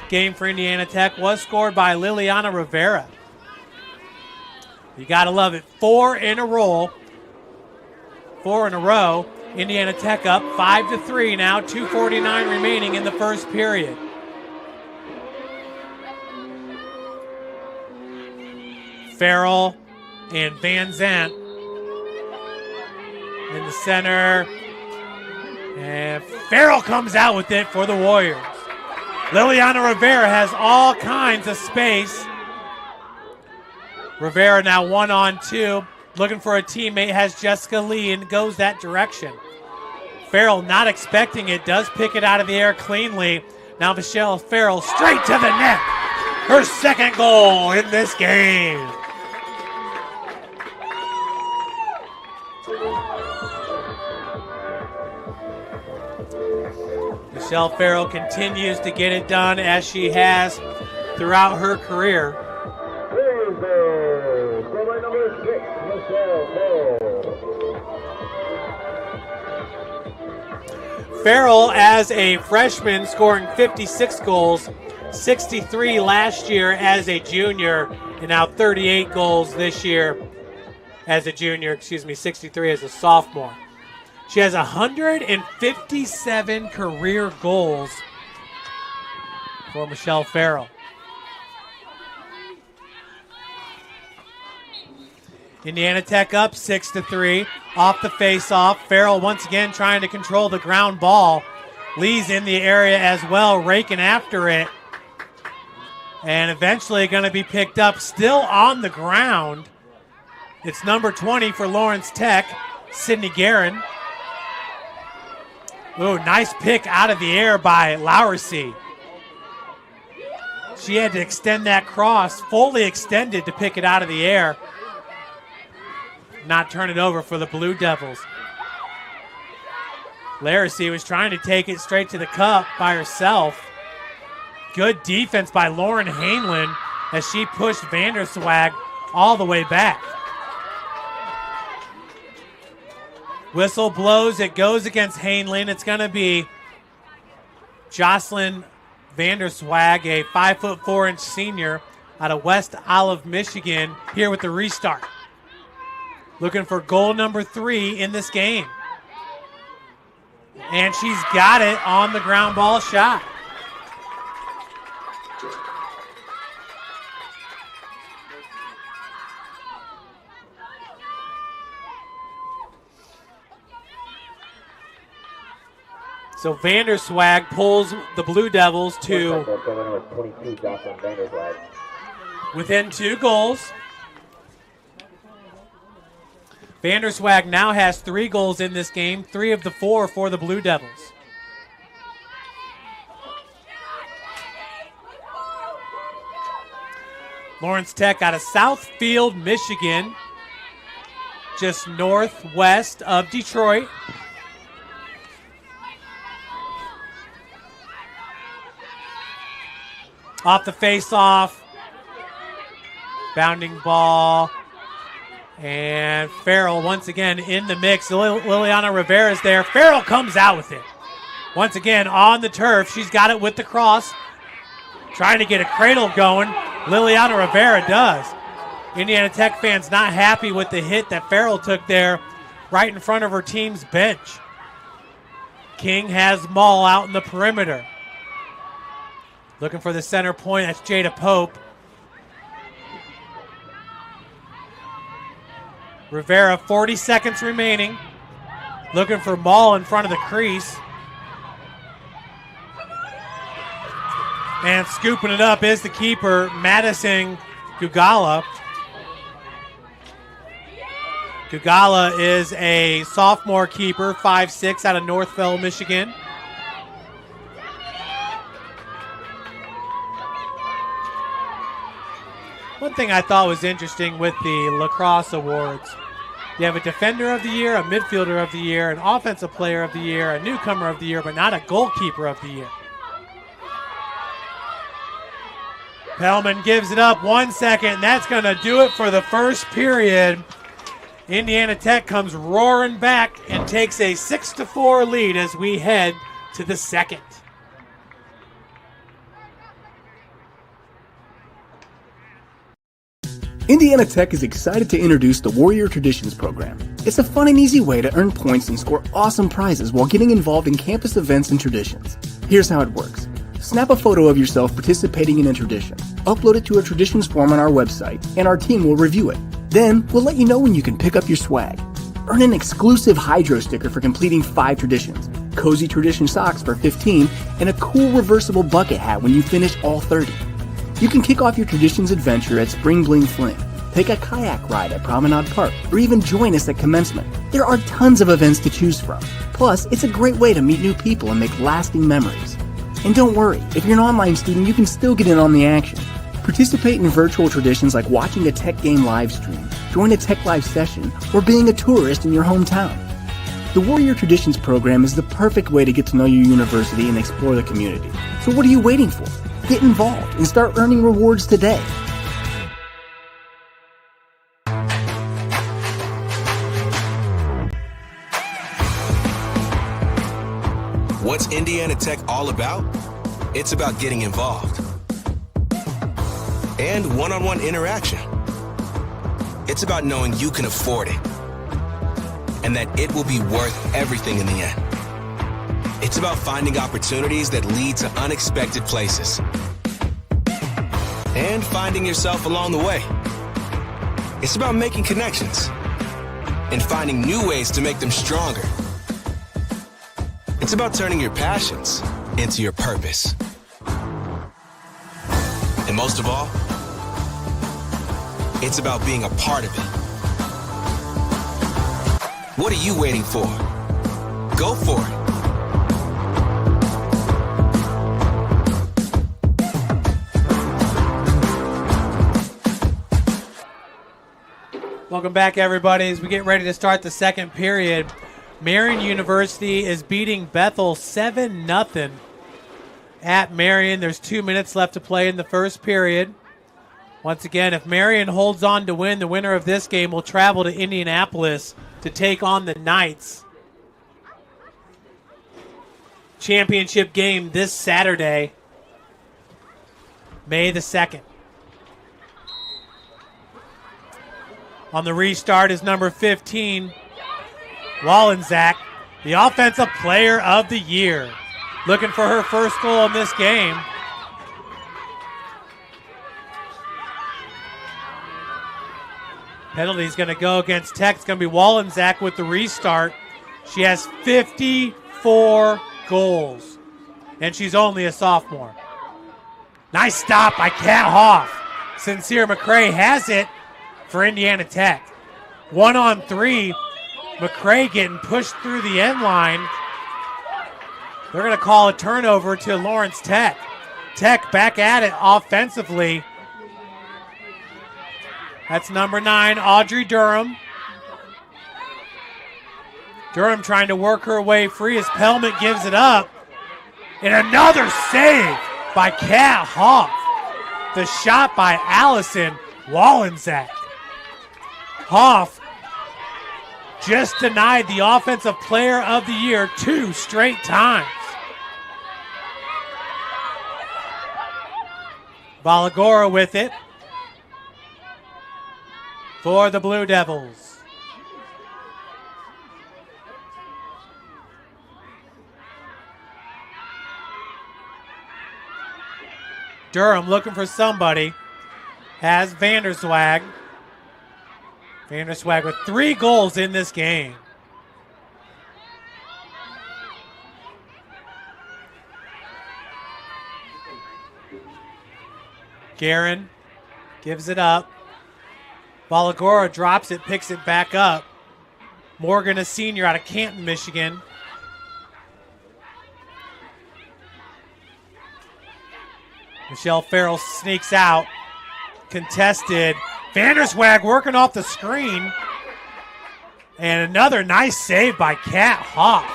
game for Indiana Tech was scored by Liliana Rivera. You got to love it. 4 in a row. Indiana Tech up 5-3 now, 2:49 remaining in the first period. Farrell and Van Zandt in the center. And Farrell comes out with it for the Warriors. Liliana Rivera has all kinds of space. Rivera now 1-on-2. Looking for a teammate, has Jessica Lee and goes that direction. Farrell not expecting it, does pick it out of the air cleanly. Now Michelle Farrell straight to the net. Her second goal in this game. Michelle Farrell continues to get it done as she has throughout her career. Number 6, Michelle Farrell. Farrell, as a freshman, scoring 56 goals, 63 last year as a junior, and now 38 goals this year as a junior, 63 as a sophomore. She has 157 career goals for Michelle Farrell. Indiana Tech up 6-3 off the face-off. Farrell once again trying to control the ground ball. Lee's in the area as well, raking after it. And eventually going to be picked up still on the ground. It's number 20 for Lawrence Tech, Sydney Guerin. Ooh, nice pick out of the air by Lowersey. She had to extend that cross, fully extended to pick it out of the air. Not turn it over for the Blue Devils. Lowersey was trying to take it straight to the cup by herself. Good defense by Lauren Hainlin as she pushed Vanderswag all the way back. Whistle blows. It goes against Hainlin. It's going to be Jocelyn Vanderswag, a 5'4" senior out of West Olive, Michigan, here with the restart. Looking for goal number 3 in this game. And she's got it on the ground ball shot. So Vanderswag pulls the Blue Devils to within 2 goals. Vanderswag now has 3 goals in this game, 3 of the 4 for the Blue Devils. Lawrence Tech out of Southfield, Michigan, just northwest of Detroit. Off the face-off, bounding ball, and Farrell once again in the mix. Liliana Rivera's there. Farrell comes out with it. Once again on the turf. She's got it with the cross. Trying to get a cradle going. Liliana Rivera does. Indiana Tech fans not happy with the hit that Farrell took there right in front of her team's bench. King has Maul out in the perimeter. Looking for the center point. That's Jada Pope. Rivera, 40 seconds remaining. Looking for Maul in front of the crease. And scooping it up is the keeper, Madison Gugala. Gugala is a sophomore keeper, 5'6", out of Northville, Michigan. One thing I thought was interesting with the Lacrosse Awards, you have a Defender of the Year, a Midfielder of the Year, an Offensive Player of the Year, a Newcomer of the Year, but not a Goalkeeper of the Year. Pellman gives it up 1 second, and that's going to do it for the first period. Indiana Tech comes roaring back and takes a 6-4 lead as we head to the second. Indiana Tech is excited to introduce the Warrior Traditions program. It's a fun and easy way to earn points and score awesome prizes while getting involved in campus events and traditions. Here's how it works. Snap a photo of yourself participating in a tradition, upload it to a traditions form on our website, and our team will review it. Then, we'll let you know when you can pick up your swag. Earn an exclusive Hydro sticker for completing 5 traditions, cozy tradition socks for 15, and a cool reversible bucket hat when you finish all 30. You can kick off your traditions adventure at Spring Bling Fling, take a kayak ride at Promenade Park, or even join us at commencement. There are tons of events to choose from. Plus, it's a great way to meet new people and make lasting memories. And don't worry, if you're an online student, you can still get in on the action. Participate in virtual traditions like watching a Tech game live stream, join a Tech Live session, or being a tourist in your hometown. The Warrior Traditions program is the perfect way to get to know your university and explore the community. So what are you waiting for? Get involved and start earning rewards today. What's Indiana Tech all about? It's about getting involved and one-on-one interaction. It's about knowing you can afford it and that it will be worth everything in the end. It's about finding opportunities that lead to unexpected places and finding yourself along the way. It's about making connections and finding new ways to make them stronger. It's about turning your passions into your purpose. And most of all, it's about being a part of it. What are you waiting for? Go for it. Welcome back, everybody. As we get ready to start the second period, Marion University is beating Bethel 7-0 at Marion. There's 2 minutes left to play in the first period. Once again, if Marion holds on to win, the winner of this game will travel to Indianapolis to take on the Knights. Championship game this Saturday, May the 2nd. On the restart is number 15, Wallenczak, the Offensive Player of the Year, looking for her first goal in this game. Penalty's going to go against Tech. It's going to be Wallenczak with the restart. She has 54 goals, and she's only a sophomore. Nice stop by Kat Hoff. Sincere McCray has it for Indiana Tech. 1-on-3. McCray getting pushed through the end line. They're going to call a turnover to Lawrence Tech. Tech back at it offensively. That's number 9, Audrey Durham. Durham trying to work her way free as Pellman gives it up. And another save by Kat Hoff. The shot by Allison Wallenczak. Hoff just denied the Offensive Player of the Year 2 straight times. Balagora with it for the Blue Devils. Durham looking for somebody. Has Vanderswag. Vanderswag with 3 goals in this game. Guerin gives it up. Balagora drops it, picks it back up. Morgan, a senior out of Canton, Michigan. Michelle Farrell sneaks out. Contested. Vanderswag working off the screen. And another nice save by Kat Hoff.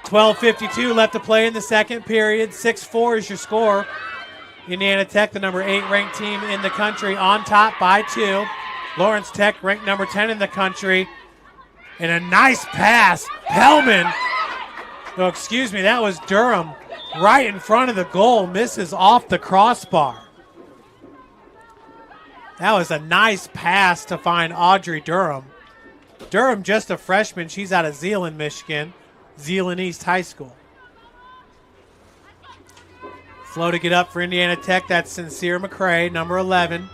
12:52 left to play in the second period. 6-4 is your score. Indiana Tech, the number 8 ranked team in the country, on top by 2. Lawrence Tech ranked number 10 in the country. And a nice pass. Pellman. No, excuse me, that was Durham. Right in front of the goal. Misses off the crossbar. That was a nice pass to find Audrey Durham. Durham, just a freshman. She's out of Zeeland, Michigan. Zeeland East High School. Floating it up for Indiana Tech. That's Sincere McCray, number 11.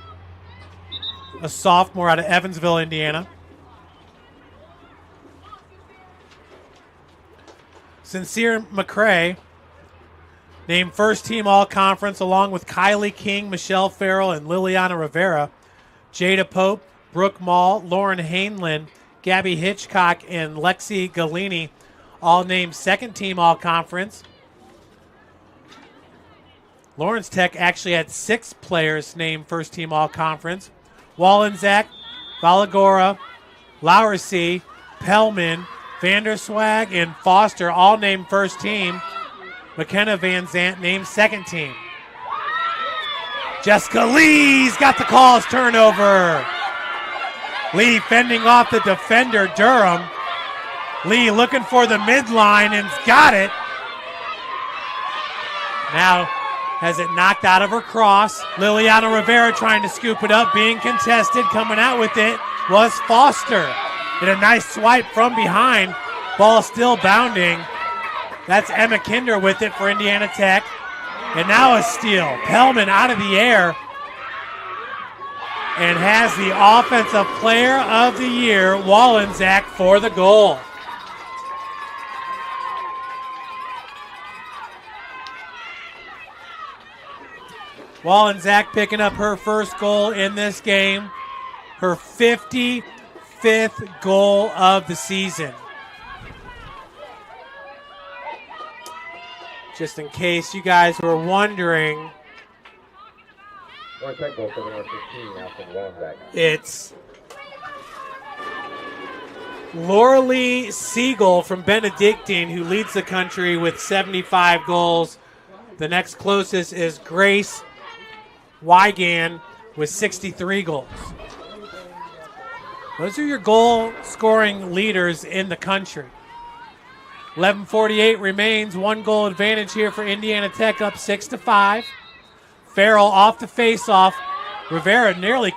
A sophomore out of Evansville, Indiana. Sincere McCray named first team all-conference along with Kylie King, Michelle Farrell, and Liliana Rivera. Jada Pope, Brooke Mall, Lauren Hainland, Gabby Hitchcock, and Lexi Galini all named second team all-conference. Lawrence Tech actually had 6 players named first team all-conference. Wallenczak, Balagora, Lowersey, Pellman, Vanderswag, and Foster all named first team. McKenna Van Zant named second team. Jessica Lee's got the cause turnover. Lee fending off the defender, Durham. Lee looking for the midline and got it. Now has it knocked out of her cross. Liliana Rivera trying to scoop it up, being contested. Coming out with it was Foster. And a nice swipe from behind. Ball still bounding. That's Emma Kinder with it for Indiana Tech. And now a steal. Pellman out of the air and has the Offensive Player of the Year, Wallenczak, for the goal. Wallenczak picking up her first goal in this game, her 55th goal of the season. Just in case you guys were wondering, it's Laura-Lee Siegel from Benedictine who leads the country with 75 goals. The next closest is Grace Wygan with 63 goals. Those are your goal scoring leaders in the country. 11:48 remains, 1 goal advantage here for Indiana Tech, up 6-5. Farrell off the face-off. Rivera nearly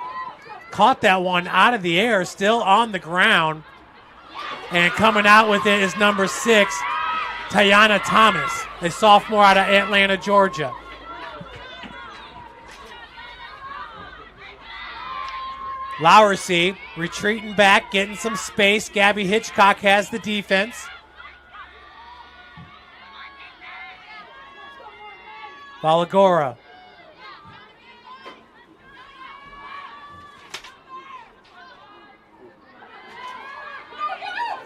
caught that one out of the air, still on the ground. And coming out with it is number 6, Tayana Thomas, a sophomore out of Atlanta, Georgia. Lowersey retreating back, getting some space. Gabby Hitchcock has the defense. Balagora.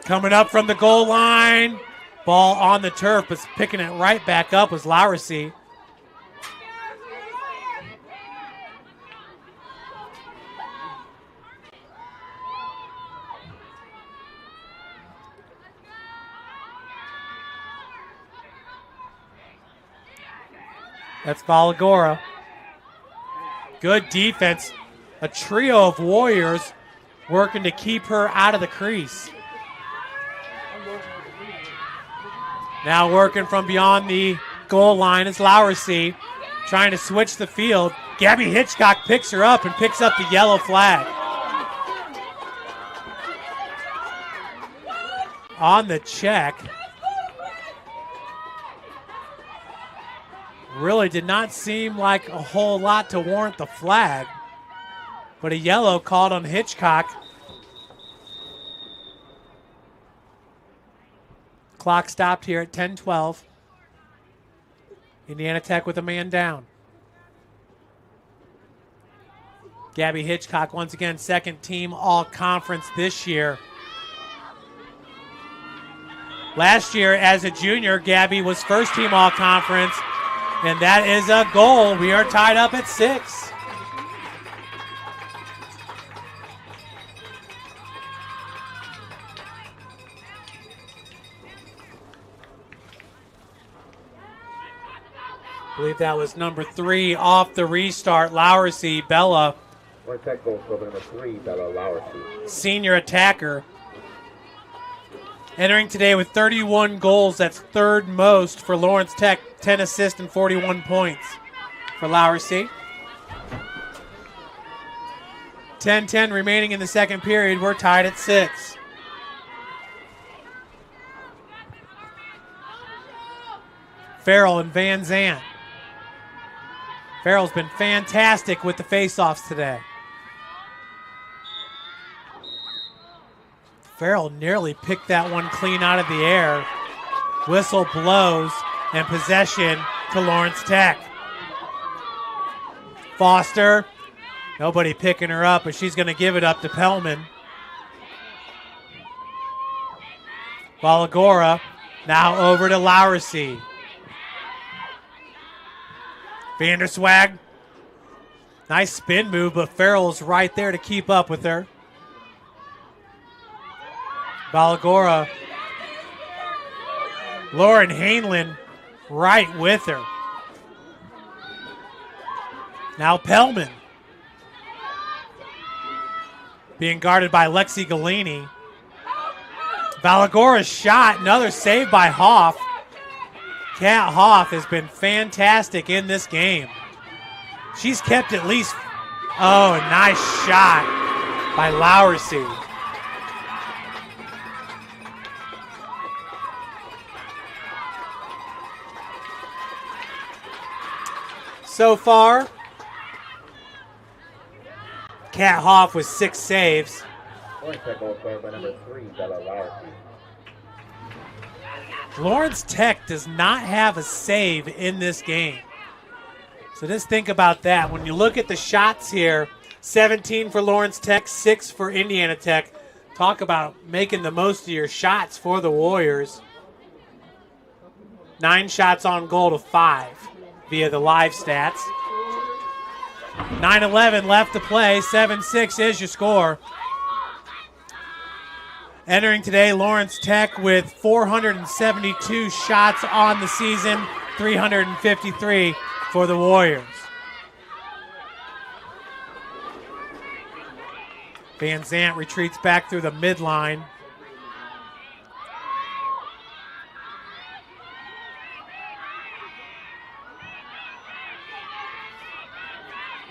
Coming up from the goal line. Ball on the turf, but picking it right back up was Lowersey. That's Balagora. Good defense. A trio of Warriors working to keep her out of the crease. Now working from beyond the goal line is Lowersey, trying to switch the field. Gabby Hitchcock picks her up and picks up the yellow flag. On the check. Really did not seem like a whole lot to warrant the flag, but a yellow called on Hitchcock. Clock stopped here at 10:12. Indiana Tech with a man down. Gabby Hitchcock, once again, second team all-conference this year. Last year, as a junior, Gabby was first team all-conference, and that is a goal. We are tied up at 6. I believe that was number 3 off the restart. Lowersey, Bella. Tech goal for number 3, Bella Lowersey. Senior attacker. Entering today with 31 goals. That's third most for Lawrence Tech. 10 assists and 41 points for Lowersey. 10-10 remaining in the second period. We're tied at 6. Farrell and Van Zant. Farrell's been fantastic with the faceoffs today. Farrell nearly picked that one clean out of the air. Whistle blows and possession to Lawrence Tech. Foster, nobody picking her up, but she's going to give it up to Pellman. Balagora now over to Lowersey. Vanderswag. Nice spin move, but Farrell's right there to keep up with her. Balagora. Lauren Hainlin right with her. Now Pellman. Being guarded by Lexi Galini. Balagora's shot, another save by Hoff. Kat Hoff has been fantastic in this game. She's kept at least, oh, a nice shot by Lowersy. So far, Kat Hoff with 6 saves. Lawrence Tech does not have a save in this game. So just think about that. When you look at the shots here, 17 for Lawrence Tech, 6 for Indiana Tech. Talk about making the most of your shots for the Warriors. 9 shots on goal to 5 via the live stats. 9:11 left to play. 7-6 is your score. Entering today, Lawrence Tech with 472 shots on the season, 353 for the Warriors. Van Zant retreats back through the midline.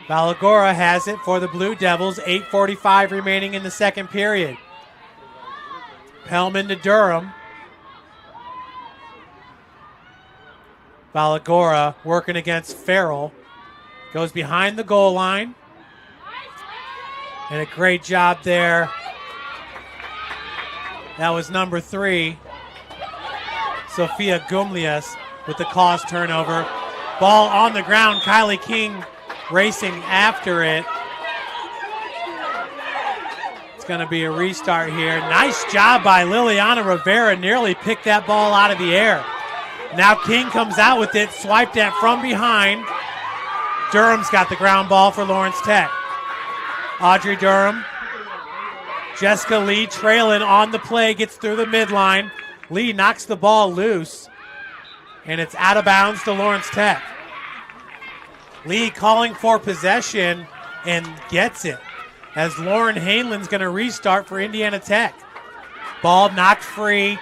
Balagora has it for the Blue Devils. 8:45 remaining in the second period. Pellman to Durham. Balagora working against Farrell. Goes behind the goal line. And a great job there. That was number 3. Sophia Gumlias with the cause turnover. Ball on the ground. Kylie King racing after it. It's going to be a restart here. Nice job by Liliana Rivera. Nearly picked that ball out of the air. Now King comes out with it. Swiped at from behind. Durham's got the ground ball for Lawrence Tech. Audrey Durham. Jessica Lee trailing on the play. Gets through the midline. Lee knocks the ball loose. And it's out of bounds to Lawrence Tech. Lee calling for possession and gets it as Lauren Hainlin's going to restart for Indiana Tech. Ball knocked free.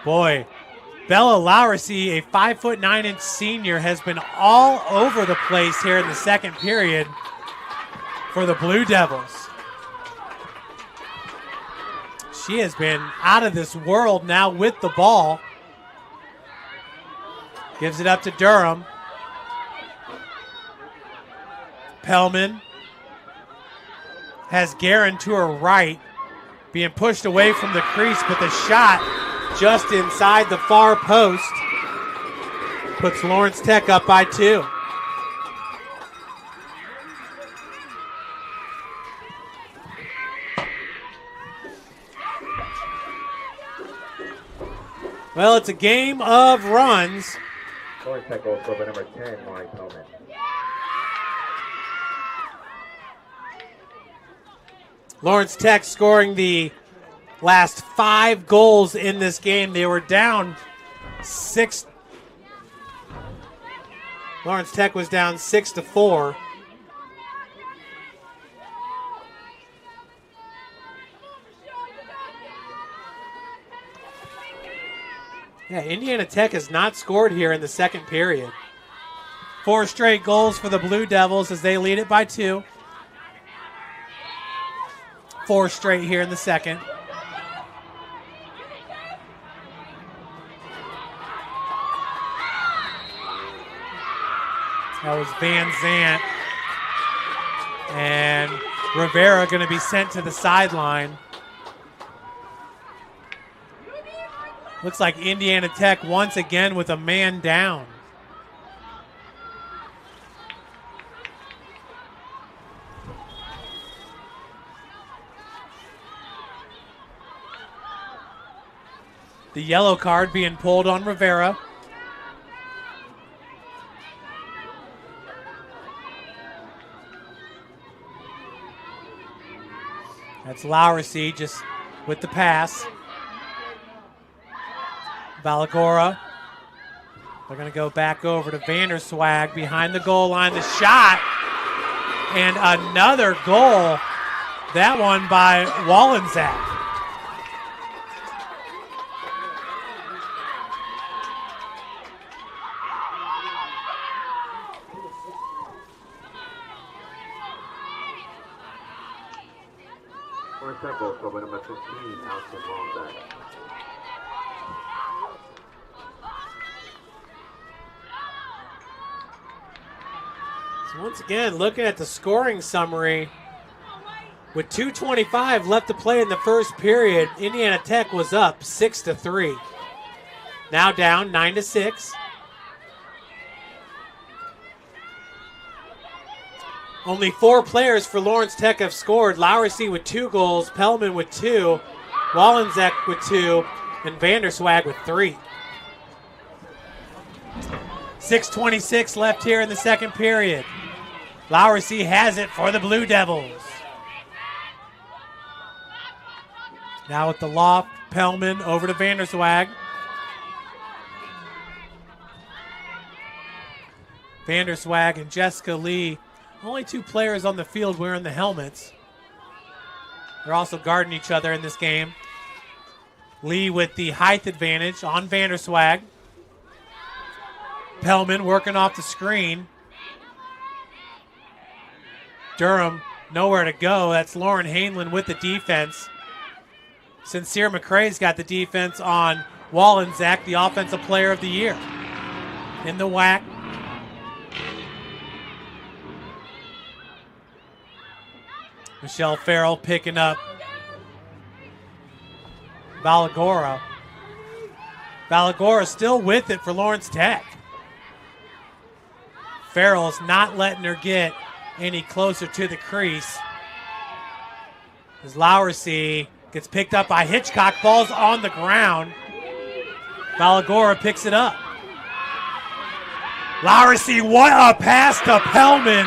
Boy, Bella Lowersy, a 5'9" senior, has been all over the place here in the second period for the Blue Devils. She has been out of this world now with the ball. Gives it up to Durham. Pellman has Guerin to her right, being pushed away from the crease, but the shot just inside the far post puts Lawrence Tech up by 2. Well, it's a game of runs. Lawrence Tech goal scorer number 10, Mari Pellman. Lawrence Tech scoring the last 5 goals in this game. They were down 6. Lawrence Tech was down 6-4. Yeah, Indiana Tech has not scored here in the second period. 4 straight goals for the Blue Devils as they lead it by 2. 4 straight here in the second. That was Van Zant. And Rivera going to be sent to the sideline. Looks like Indiana Tech once again with a man down. The yellow card being pulled on Rivera. That's Lowersy just with the pass. Balagora. They're going to go back over to Vanderswag behind the goal line. The shot. And another goal. That one by Wallensack. First set goal for number 15, Alison Wallensack. So once again, looking at the scoring summary, with 2:25 left to play in the first period, Indiana Tech was up 6-3. Now down 9-6. Only 4 players for Lawrence Tech have scored. Lowersy with 2 goals, Pellman with 2, Wallensack with 2, and Vanderswag with 3. 6:26 left here in the second period. Lowersy has it for the Blue Devils. Now with the loft, Pellman over to Vanderswag. Vanderswag and Jessica Lee, only 2 players on the field wearing the helmets. They're also guarding each other in this game. Lee with the height advantage on Vanderswag. Pellman working off the screen. Durham nowhere to go. That's Lauren Hainlin with the defense. Sincere McCrae's got the defense on Wallensack, the offensive player of the year. In the whack. Michelle Farrell picking up Balagora. Balagora still with it for Lawrence Tech. Farrell's not letting her get any closer to the crease. As Lowersy gets picked up by Hitchcock, falls on the ground. Balagora picks it up. Lowersy, what a pass to Pellman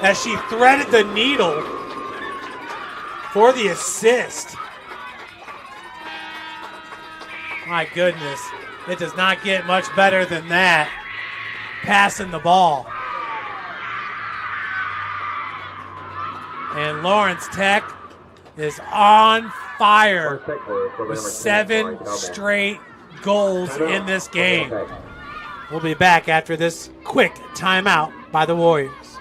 as she threaded the needle for the assist. My goodness, it does not get much better than that. Passing the ball. And Lawrence Tech is on fire with 7 straight goals in this game. We'll be back after this quick timeout by the Warriors.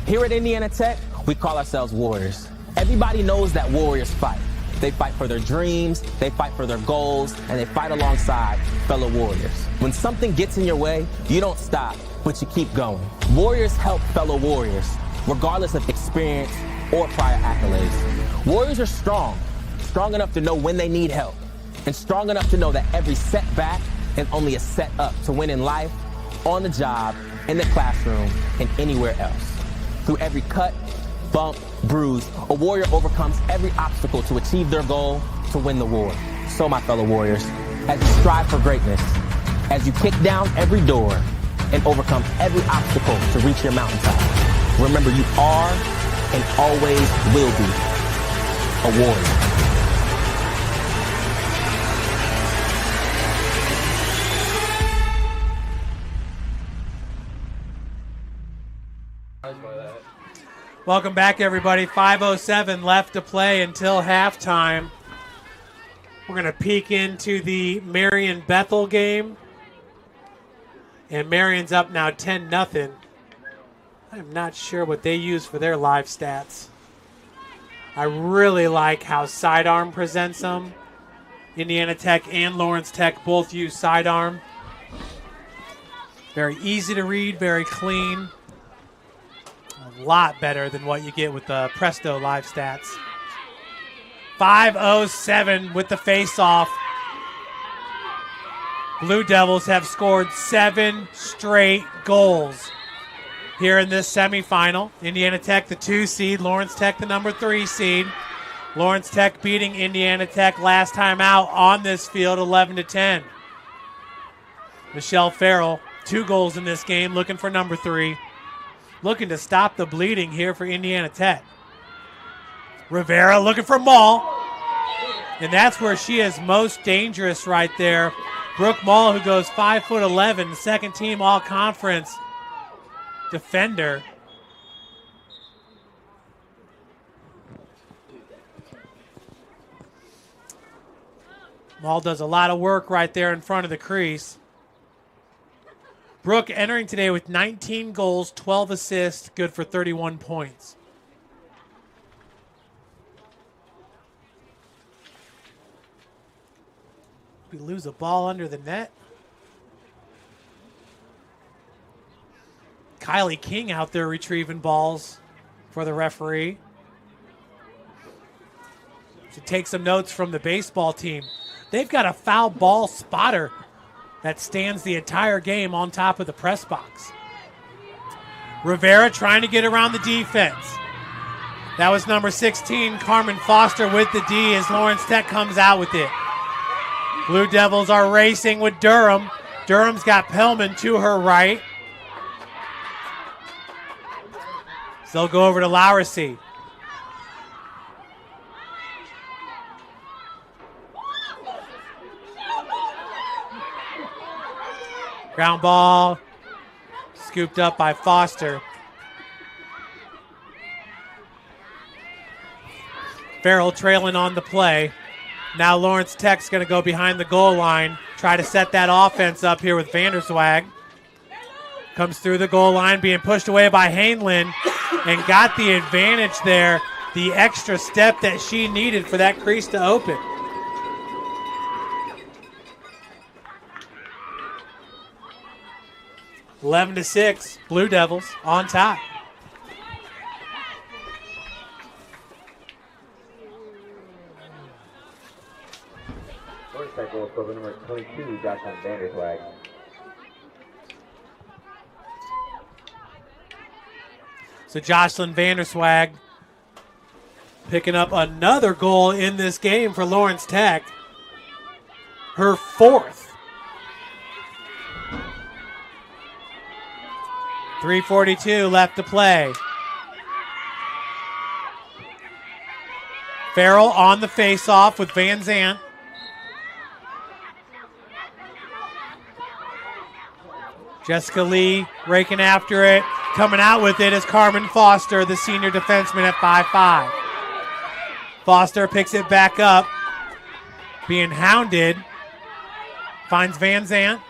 Here at Indiana Tech, we call ourselves Warriors. Everybody knows that Warriors fight. They fight for their dreams, they fight for their goals, and they fight alongside fellow Warriors. When something gets in your way, you don't stop, but you keep going. Warriors help fellow Warriors, regardless of experience or prior accolades. Warriors are strong enough to know when they need help, and strong enough to know that every setback is only a set up to win in life, on the job, in the classroom, and anywhere else. Through every cut, bump, bruise, a warrior overcomes every obstacle to achieve their goal, to win the war. So, my fellow Warriors, as you strive for greatness, as you kick down every door and overcome every obstacle to reach your mountaintop, remember you are and always will be a warrior. Welcome back, everybody. 5:07 left to play until halftime. We're going to peek into the Marion-Bethel game. And Marion's up now 10-0. I'm not sure what they use for their live stats. I really like how Sidearm presents them. Indiana Tech and Lawrence Tech both use Sidearm. Very easy to read, very clean. A lot better than what you get with the Presto live stats. 5:07 with the face-off. Blue Devils have scored 7 straight goals here in this semifinal. Indiana Tech, the 2 seed. Lawrence Tech, the number 3 seed. Lawrence Tech beating Indiana Tech last time out on this field, 11-10. Michelle Farrell, 2 goals in this game, looking for number 3. looking to stop the bleeding here for Indiana Tech. Rivera looking for Mall. And that's where she is most dangerous right there. Brooke Mall, who goes 5'11", second team all-conference defender. Mall does a lot of work right there in front of the crease. Brooke entering today with 19 goals, 12 assists, good for 31 points. We lose a ball under the net. Kylie King out there retrieving balls for the referee. To take some notes from the baseball team. They've got a foul ball spotter that stands the entire game on top of the press box. Rivera trying to get around the defense. That was number 16, Carmen Foster with the D as Lawrence Tech comes out with it. Blue Devils are racing with Durham. Durham's got Pellman to her right. So they'll go over to Lowersey. Ground ball, scooped up by Foster. Farrell trailing on the play. Now Lawrence Tech's going to go behind the goal line, try to set that offense up here with Vanderswag. Comes through the goal line, being pushed away by Hainlin, and got the advantage there, the extra step that she needed for that crease to open. (11-6), Blue Devils on top. First that goal for number 22, Jocelyn Vanderswag. So Jocelyn Vanderswag picking up another goal in this game for Lawrence Tech. Her fourth. 3:42 left to play. Farrell on the face-off with Van Zandt. Jessica Lee raking after it. Coming out with it is Carmen Foster, the senior defenseman at 5'5". Foster picks it back up. Being hounded. Finds Van Zandt.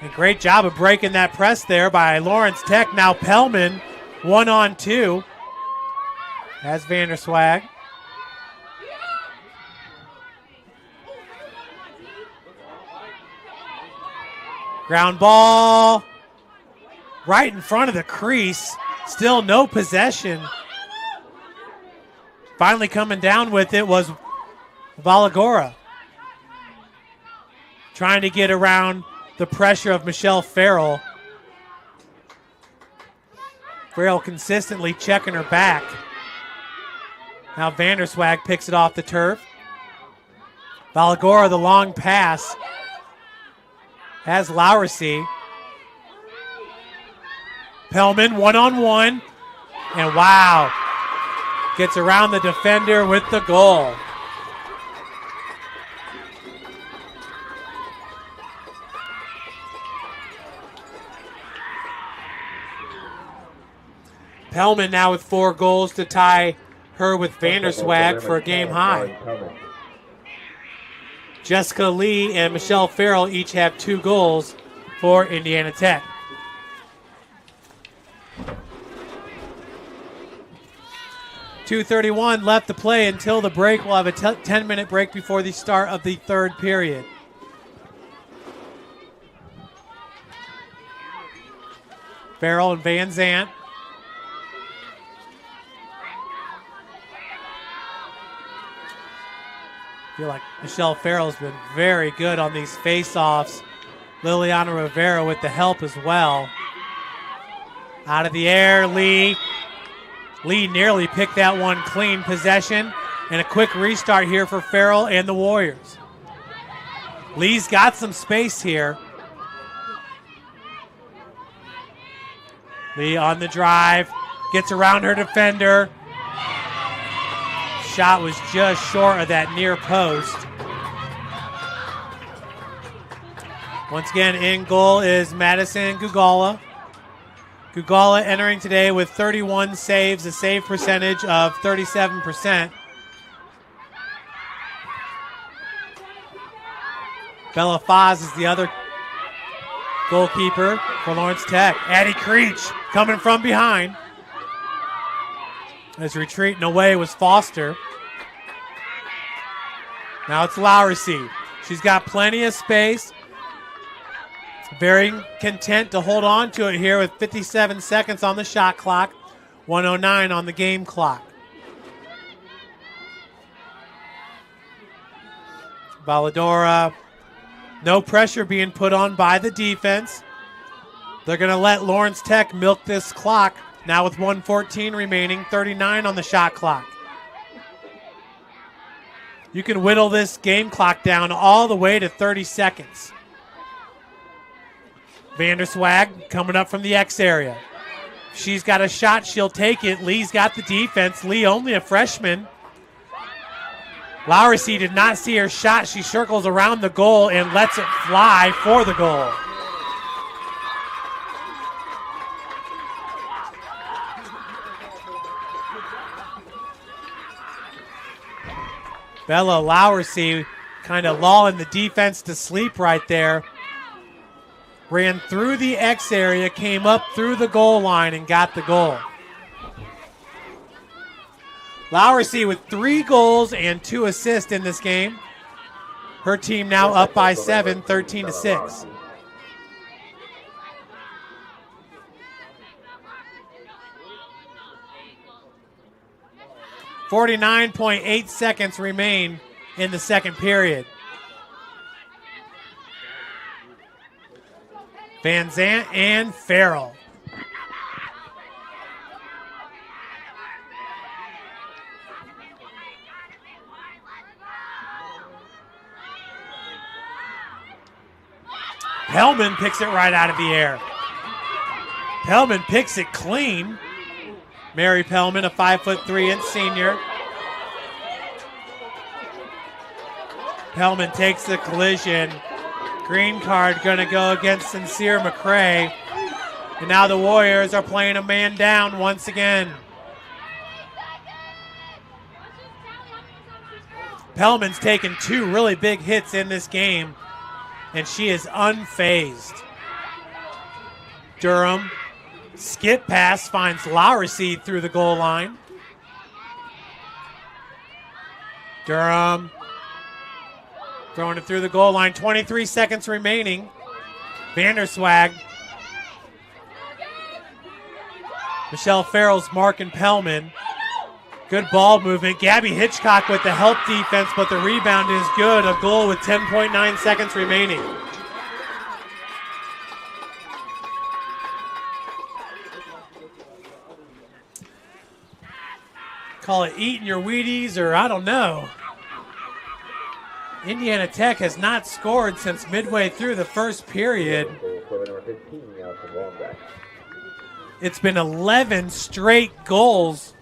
A great job of breaking that press there by Lawrence Tech. Now Pellman, 1-on-2. Has Vanderswag. Ground ball. Right in front of the crease. Still no possession. Finally coming down with it was Valagora. Trying to get around the pressure of Michelle Farrell. Farrell consistently checking her back. Now Vanderswag picks it off the turf. Valagora, the long pass. Has Lowersey. Pellman, 1-on-1. And wow, gets around the defender with the goal. Pellman now with 4 goals to tie her with Vanderswag for a game high. Jessica Lee and Michelle Farrell each have 2 goals for Indiana Tech. .231 left to play until the break. We'll have a 10-minute break before the start of the third period. Farrell and Van Zandt. I feel like Michelle Farrell's been very good on these face-offs. Liliana Rivera with the help as well. Out of the air, Lee. Lee nearly picked that one clean. Possession and a quick restart here for Farrell and the Warriors. Lee's got some space here. Lee on the drive, gets around her defender. Shot was just short of that near post. Once again, in goal is Madison Gugala. Gugala entering today with 31 saves, a save percentage of 37%. Bella Foz is the other goalkeeper for Lawrence Tech. Addie Creech coming from behind. As retreating away was Foster. Now it's Lowersy. She's got plenty of space. Very content to hold on to it here with 57 seconds on the shot clock, 1:09 on the game clock. Valadora, no pressure being put on by the defense. They're going to let Lawrence Tech milk this clock now with 1:14 remaining, 39 on the shot clock. You can whittle this game clock down all the way to 30 seconds. Vanderswag coming up from the X area. She's got a shot, she'll take it. Lee's got the defense. Lee only a freshman. Lowersy did not see her shot. She circles around the goal and lets it fly for the goal. Bella Lowersy kind of lulling the defense to sleep right there. Ran through the X area, came up through the goal line and got the goal. Lowersy with 3 goals and 2 assists in this game. Her team now up by 7, 13-6. .8 seconds remain in the second period. Van Zant and Farrell. Pellman picks it right out of the air. Pellman picks it clean. Mary Pellman, a 5'3" senior. Pellman takes the collision. Green card going to go against Sincere McCray. And now the Warriors are playing a man down once again. Pellman's taken 2 really big hits in this game, and she is unfazed. Durham, skip pass, finds Lowersy through the goal line. Durham throwing it through the goal line. 23 seconds remaining. Vanderswag. Michelle Farrell's marking Pellman. Good ball movement. Gabby Hitchcock with the help defense, but the rebound is good. A goal with 10.9 seconds remaining. Call it eating your Wheaties, or I don't know. Indiana Tech has not scored since midway through the first period. It's been 11 straight goals.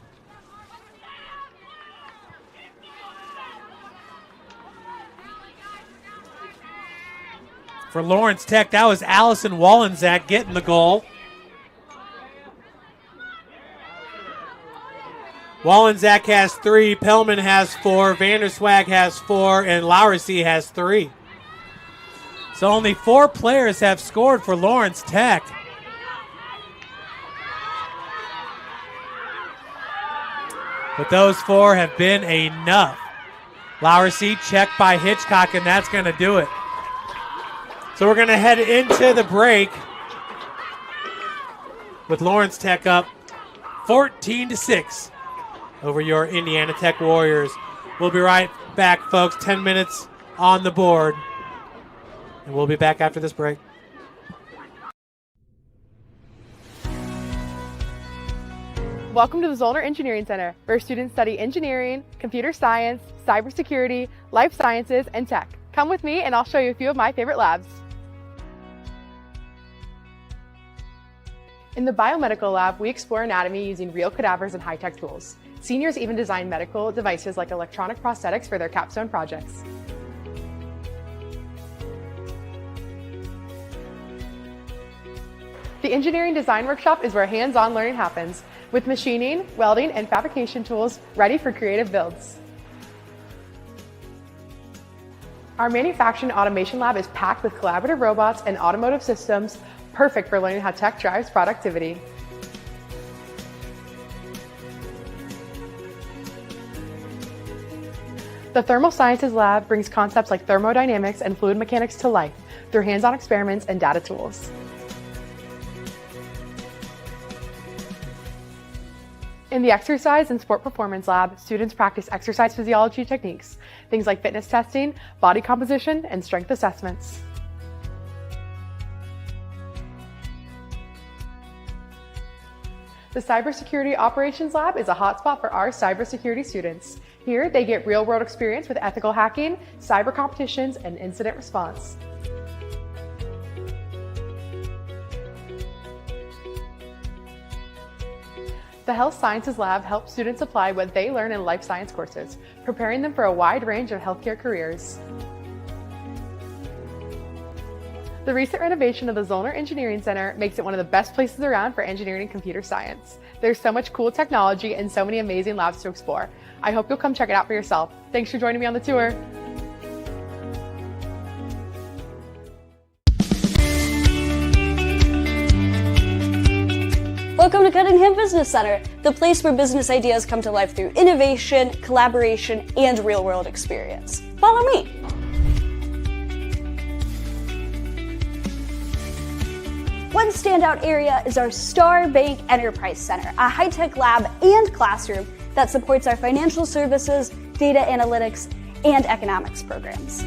For Lawrence Tech, that was Allison Wallensack getting the goal. Wallensack has 3, Pellman has 4, Vanderswag has 4, and Lowersy has 3. So only 4 players have scored for Lawrence Tech. But those 4 have been enough. Lowersy checked by Hitchcock, and that's going to do it. So we're going to head into the break with Lawrence Tech up 14-6 over your Indiana Tech Warriors. We'll be right back, folks. 10 minutes on the board. And we'll be back after this break. Welcome to the Zollner Engineering Center, where students study engineering, computer science, cybersecurity, life sciences, and tech. Come with me and I'll show you a few of my favorite labs. In the biomedical lab, we explore anatomy using real cadavers and high-tech tools. Seniors even design medical devices like electronic prosthetics for their capstone projects. The engineering design workshop is where hands-on learning happens, with machining, welding, and fabrication tools ready for creative builds. Our manufacturing automation lab is packed with collaborative robots and automotive systems, perfect for learning how tech drives productivity. The Thermal Sciences lab brings concepts like thermodynamics and fluid mechanics to life through hands-on experiments and data tools. In the Exercise and Sport Performance Lab, students practice exercise physiology techniques, things like fitness testing, body composition, and strength assessments. The Cybersecurity Operations Lab is a hotspot for our cybersecurity students. Here, they get real-world experience with ethical hacking, cyber competitions, and incident response. The Health Sciences Lab helps students apply what they learn in life science courses, preparing them for a wide range of healthcare careers. The recent renovation of the Zollner Engineering Center makes it one of the best places around for engineering and computer science. There's so much cool technology and so many amazing labs to explore. I hope you'll come check it out for yourself. Thanks for joining me on the tour. Welcome to Cunningham Business Center, the place where business ideas come to life through innovation, collaboration, and real-world experience. Follow me. One standout area is our Star Bank Enterprise Center, a high-tech lab and classroom that supports our financial services, data analytics, and economics programs.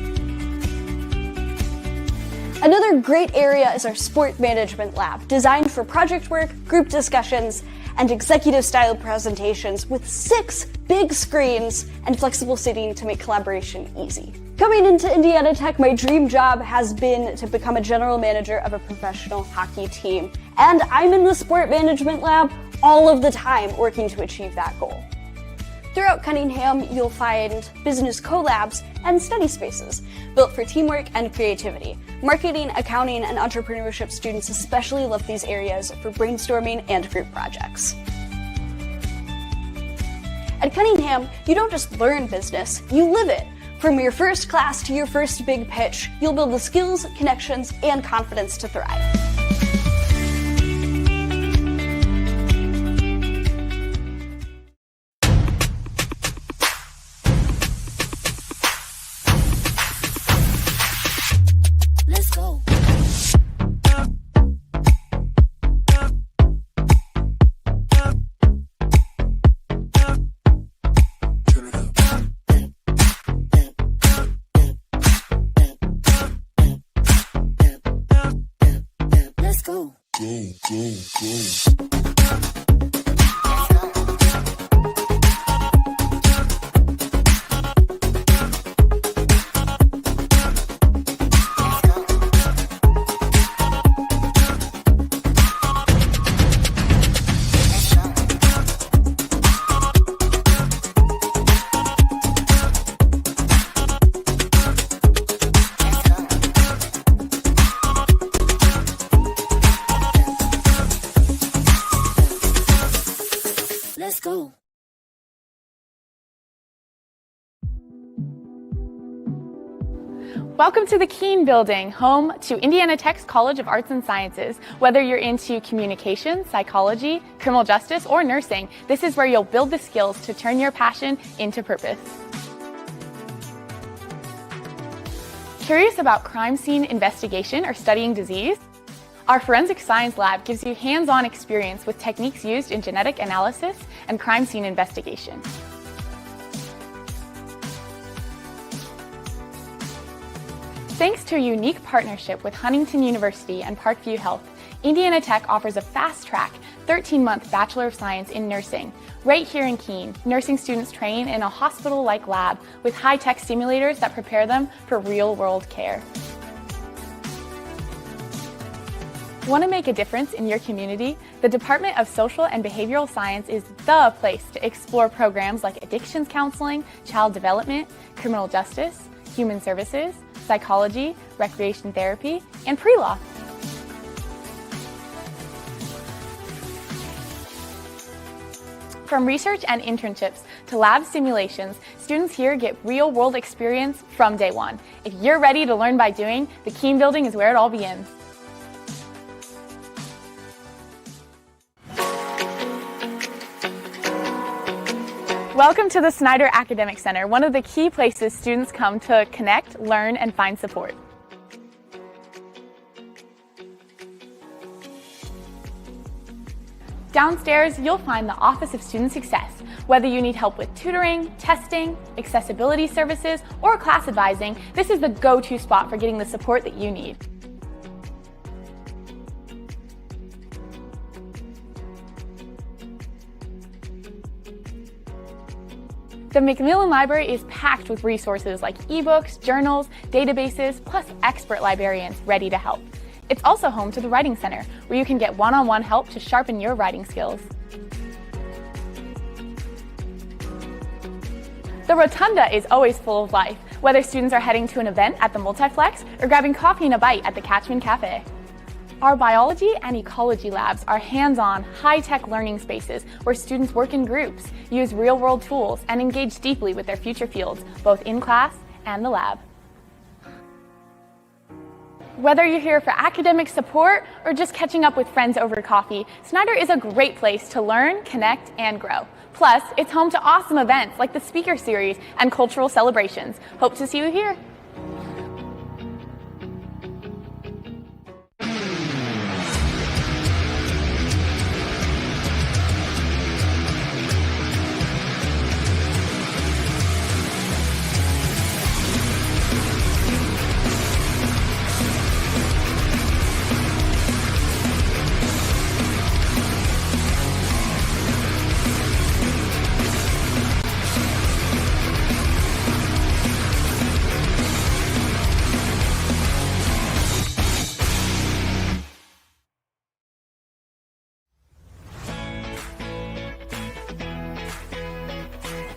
Another great area is our sport management lab, designed for project work, group discussions, and executive-style presentations with 6 big screens and flexible seating to make collaboration easy. Coming into Indiana Tech, my dream job has been to become a general manager of a professional hockey team, and I'm in the sport management lab all of the time working to achieve that goal. Throughout Cunningham, you'll find business collabs and study spaces built for teamwork and creativity. Marketing, accounting, and entrepreneurship students especially love these areas for brainstorming and group projects. At Cunningham, you don't just learn business, you live it. From your first class to your first big pitch, you'll build the skills, connections, and confidence to thrive. Let's go. Welcome to the Keene Building, home to Indiana Tech's College of Arts and Sciences. Whether you're into communication, psychology, criminal justice, or nursing, this is where you'll build the skills to turn your passion into purpose. Curious about crime scene investigation or studying disease? Our Forensic Science Lab gives you hands-on experience with techniques used in genetic analysis and crime scene investigation. Thanks to a unique partnership with Huntington University and Parkview Health, Indiana Tech offers a fast-track 13-month Bachelor of Science in Nursing. Right here in Keene, nursing students train in a hospital-like lab with high-tech simulators that prepare them for real-world care. Want to make a difference in your community? The Department of Social and Behavioral Science is the place to explore programs like addictions counseling, child development, criminal justice, human services, psychology, recreation therapy, and pre-law. From research and internships to lab simulations, students here get real-world experience from day one. If you're ready to learn by doing, the Keene Building is where it all begins. Welcome to the Snyder Academic Center, one of the key places students come to connect, learn, and find support. Downstairs, you'll find the Office of Student Success. Whether you need help with tutoring, testing, accessibility services, or class advising, this is the go-to spot for getting the support that you need. The Macmillan Library is packed with resources like ebooks, journals, databases, plus expert librarians ready to help. It's also home to the Writing Center, where you can get one-on-one help to sharpen your writing skills. The Rotunda is always full of life, whether students are heading to an event at the Multiplex or grabbing coffee and a bite at the Catchman Cafe. Our biology and ecology labs are hands-on, high-tech learning spaces where students work in groups, use real-world tools, and engage deeply with their future fields, both in class and the lab. Whether you're here for academic support or just catching up with friends over coffee, Snyder is a great place to learn, connect, and grow. Plus, it's home to awesome events like the Speaker Series and cultural celebrations. Hope to see you here.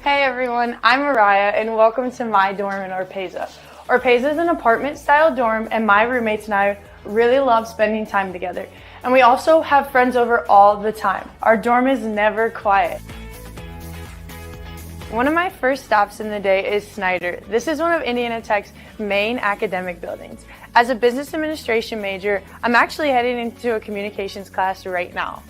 Hey everyone, I'm Mariah and welcome to my dorm in Orpeza. Orpeza is an apartment-style dorm and my roommates and I really love spending time together. And we also have friends over all the time. Our dorm is never quiet. One of my first stops in the day is Snyder. This is one of Indiana Tech's main academic buildings. As a business administration major, I'm actually heading into a communications class right now.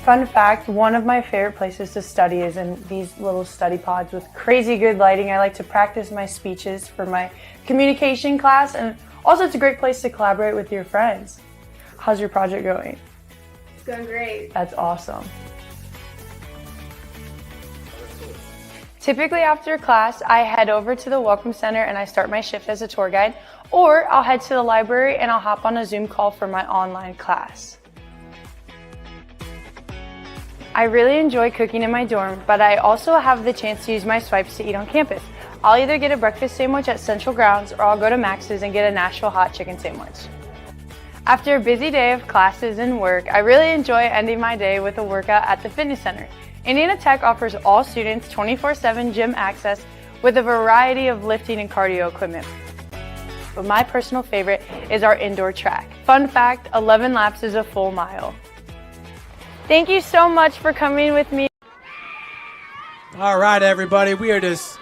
Fun fact, one of my favorite places to study is in these little study pods with crazy good lighting. I like to practice my speeches for my communication class, and also it's a great place to collaborate with your friends. How's your project going? It's going great. That's awesome. Typically after class, I head over to the Welcome Center and I start my shift as a tour guide, or I'll head to the library and I'll hop on a Zoom call for my online class. I really enjoy cooking in my dorm, but I also have the chance to use my swipes to eat on campus. I'll either get a breakfast sandwich at Central Grounds or I'll go to Max's and get a Nashville hot chicken sandwich. After a busy day of classes and work, I really enjoy ending my day with a workout at the fitness center. Indiana Tech offers all students 24/7 gym access with a variety of lifting and cardio equipment. But my personal favorite is our indoor track. Fun fact, 11 laps is a full mile. Thank you so much for coming with me. All right, everybody, we are just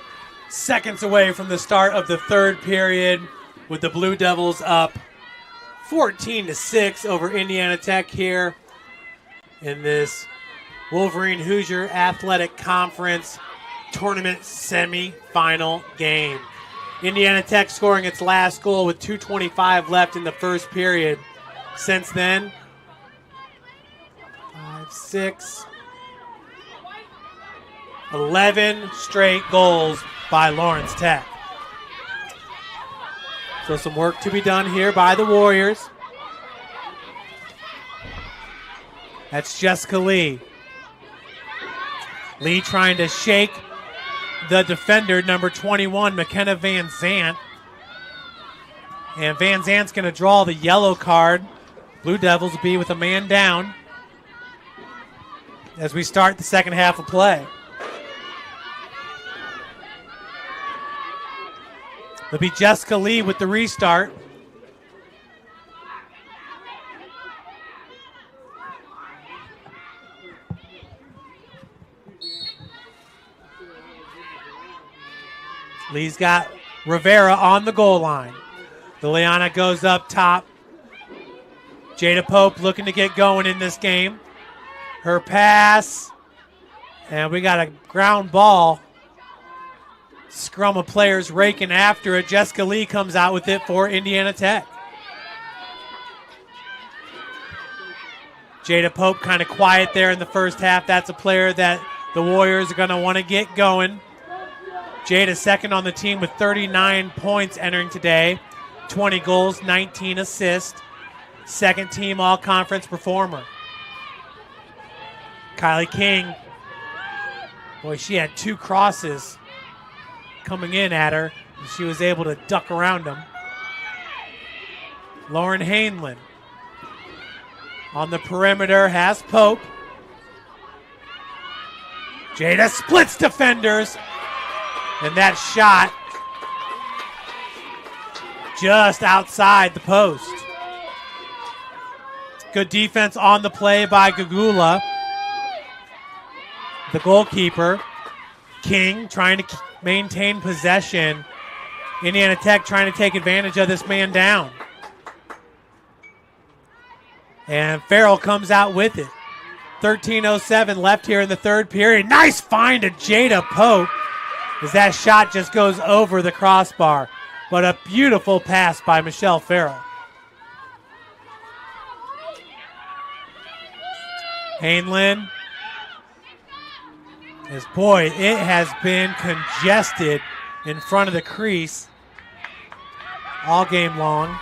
seconds away from the start of the third period with the Blue Devils up 14-6 over Indiana Tech here in this Wolverine Hoosier Athletic Conference tournament semifinal game. Indiana Tech scoring its last goal with 2:25 left in the first period. Since then, 6, 11 straight goals by Lawrence Tech. So some work to be done here by the Warriors. That's Jessica Lee. Lee trying to shake the defender, number 21, McKenna Van Zant. And Van Zant's going to draw the yellow card. Blue Devils will be with a man down as we start the second half of play. It'll be Jessica Lee with the restart. Lee's got Rivera on the goal line. Liliana goes up top. Jada Pope looking to get going in this game. Her pass. And we got a ground ball. Scrum of players raking after it. Jessica Lee comes out with it for Indiana Tech. Jada Pope kind of quiet there in the first half. That's a player that the Warriors are going to want to get going. Jada second on the team with 39 points entering today. 20 goals, 19 assists. Second team all-conference performer. Kylie King. Boy, she had 2 crosses coming in at her, and she was able to duck around them. Lauren Hainlin on the perimeter has Pope. Jada splits defenders, and that shot just outside the post. Good defense on the play by Gagula, the goalkeeper. King trying to maintain possession. Indiana Tech trying to take advantage of this man down. And Farrell comes out with it. 13:07 left here in the third period. Nice find of Jada Pope as that shot just goes over the crossbar. But a beautiful pass by Michelle Farrell. Hainlin. As boy, it has been congested in front of the crease all game long.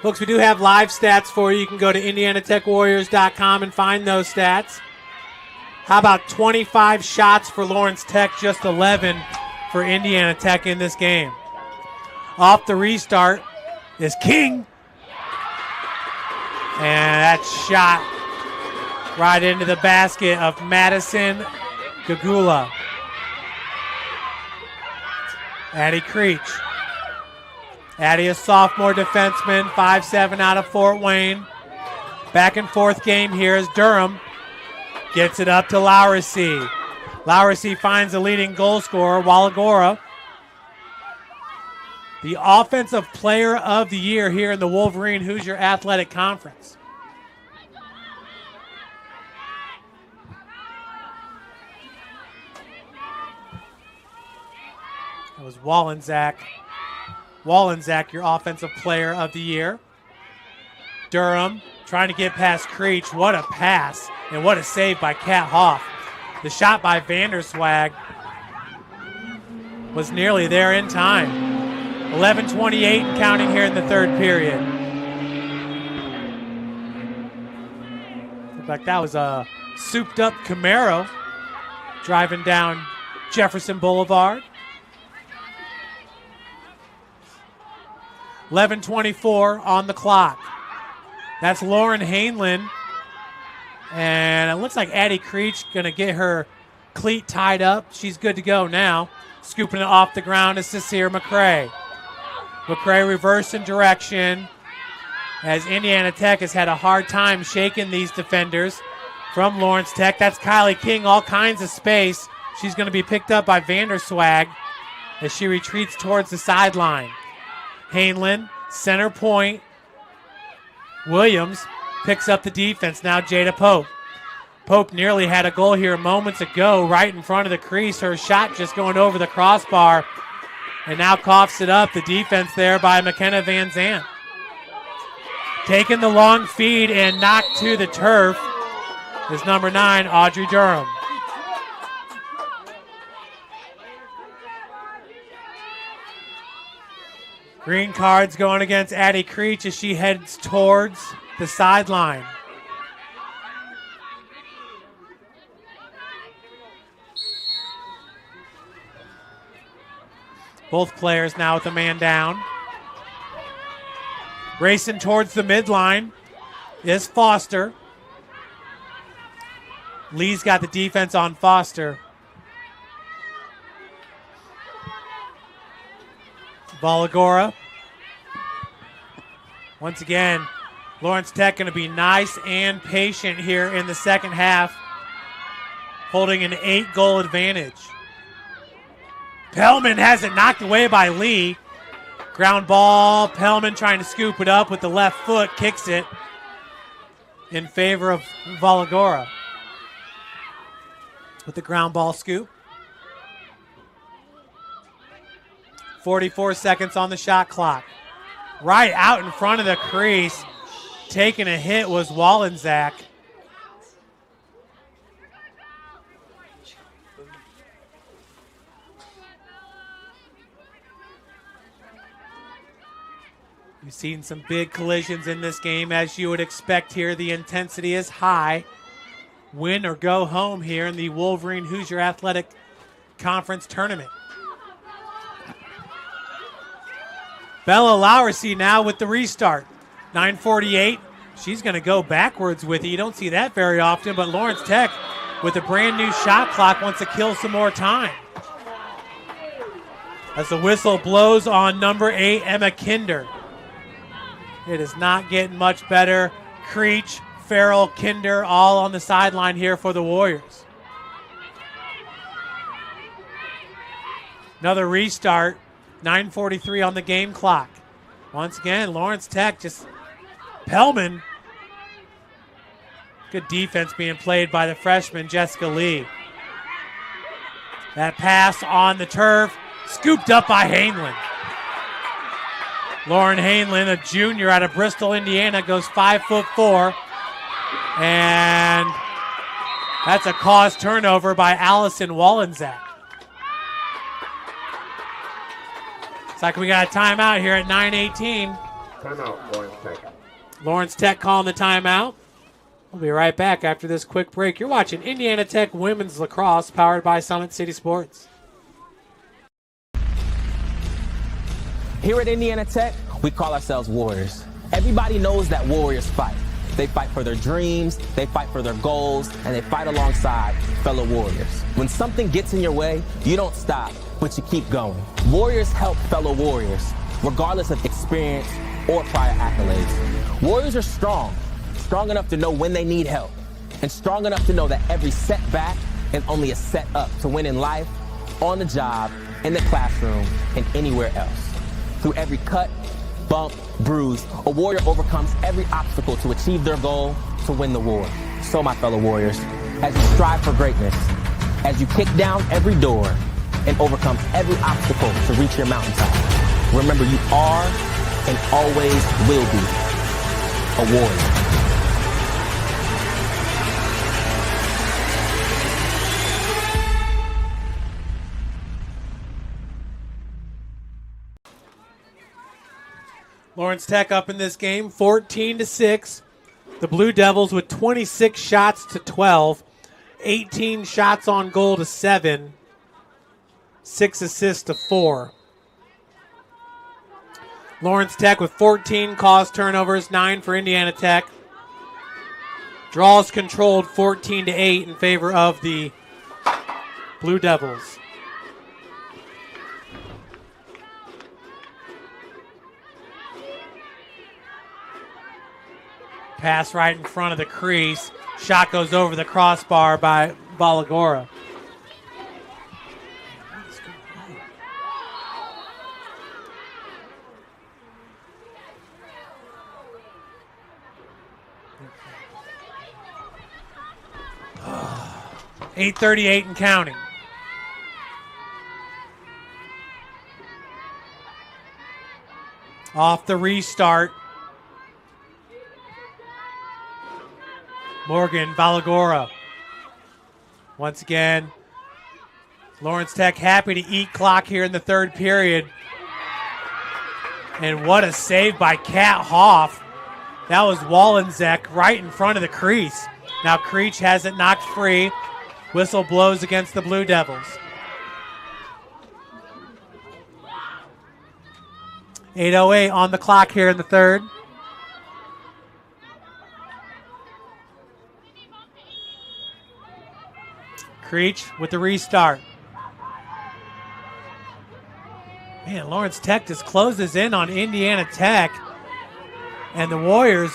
Folks, we do have live stats for you. You can go to IndianaTechWarriors.com and find those stats. How about 25 shots for Lawrence Tech, just 11 for Indiana Tech in this game. Off the restart is King. And that shot right into the basket of Madison Gagula. Addie Creech. Addie, a sophomore defenseman, 5'7" out of Fort Wayne. Back and forth game here as Durham gets it up to Lowersey. Lowersey finds the leading goal scorer, Walagora. The offensive player of the year here in the Wolverine Hoosier Athletic Conference. That was Wallenczak. Wallenczak, your offensive player of the year. Durham trying to get past Creech. What a pass and what a save by Kat Hoff. The shot by Vanderswag was nearly there in time. 11:28 and counting here in the third period. Looked like that was a souped up Camaro driving down Jefferson Boulevard. 11:24 on the clock. That's Lauren Hainlin. And it looks like Addie Creech going to get her cleat tied up. She's good to go now. Scooping it off the ground is Cecile McCray. McCray reversing direction as Indiana Tech has had a hard time shaking these defenders from Lawrence Tech. That's Kylie King, all kinds of space. She's going to be picked up by Vanderswag as she retreats towards the sideline. Hainlin, center point. Williams picks up the defense. Now Jada Pope. Pope nearly had a goal here moments ago right in front of the crease. Her shot just going over the crossbar and now coughs it up. The defense there by McKenna Van Zant. Taking the long feed and knocked to the turf is number 9, Audrey Durham. Green cards going against Addie Creech as she heads towards the sideline. Both players now with the man down. Racing towards the midline is Foster. Lee's got the defense on Foster. Valagora. Once again, Lawrence Tech going to be nice and patient here in the second half, holding an 8-goal advantage. Pellman has it knocked away by Lee. Ground ball, Pellman trying to scoop it up with the left foot, kicks it in favor of Valagora. With the ground ball scoop. 44 seconds on the shot clock. Right out in front of the crease, taking a hit was Wallenczak. You've seen some big collisions in this game, as you would expect here. The intensity is high. Win or go home here in the Wolverine Hoosier Athletic Conference Tournament. Bella Lowersey now with the restart. 9:48. She's going to go backwards with it. You don't see that very often, but Lawrence Tech with a brand new shot clock wants to kill some more time. As the whistle blows on number 8, Emma Kinder. It is not getting much better. Creech, Farrell, Kinder all on the sideline here for the Warriors. Another restart. 9:43 on the game clock. Once again, Lawrence Tech just Pellman. Good defense being played by the freshman, Jessica Lee. That pass on the turf, scooped up by Hainland. Lauren Hainland, a junior out of Bristol, Indiana, goes 5'4", and that's a caused turnover by Allison Wallenczak. It's like we got a timeout here at 9:18. Timeout, Lawrence Tech. Lawrence Tech calling the timeout. We'll be right back after this quick break. You're watching Indiana Tech Women's Lacrosse, powered by Summit City Sports. Here at Indiana Tech, we call ourselves Warriors. Everybody knows that Warriors fight. They fight for their dreams, they fight for their goals, and they fight alongside fellow Warriors. When something gets in your way, you don't stop, but you keep going. Warriors help fellow Warriors, regardless of experience or prior accolades. Warriors are strong enough to know when they need help, and strong enough to know that every setback is only a set up to win in life, on the job, in the classroom, and anywhere else. Through every cut, bump, bruise, a Warrior overcomes every obstacle to achieve their goal, to win the war. So, my fellow Warriors, as you strive for greatness, as you kick down every door and overcome every obstacle to reach your mountaintop, remember you are and always will be a Warrior. Lawrence Tech up in this game, 14-6. The Blue Devils with 26 shots to 12, 18 shots on goal to 7, 6 assists to 4. Lawrence Tech with 14 caused turnovers, 9 for Indiana Tech. Draws controlled 14-8 in favor of the Blue Devils. Pass right in front of the crease. Shot goes over the crossbar by Valagora. .838 and counting. Off the restart. Morgan Valagora. Once again, Lawrence Tech happy to eat clock here in the third period. And what a save by Kat Hoff. That was Wallenczak right in front of the crease. Now Creech has it knocked free. Whistle blows against the Blue Devils. 8:08 on the clock here in the third. Creech with the restart. Man, Lawrence Tech just closes in on Indiana Tech. And the Warriors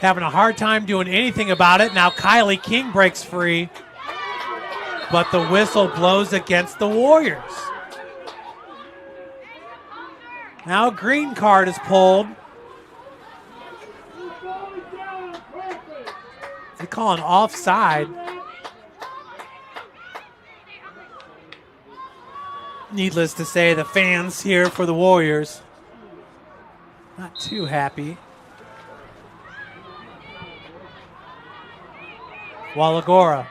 having a hard time doing anything about it. Now Kylie King breaks free. But the whistle blows against the Warriors. Now a green card is pulled. They call an offside. Needless to say, the fans here for the Warriors not too happy. Wallagora.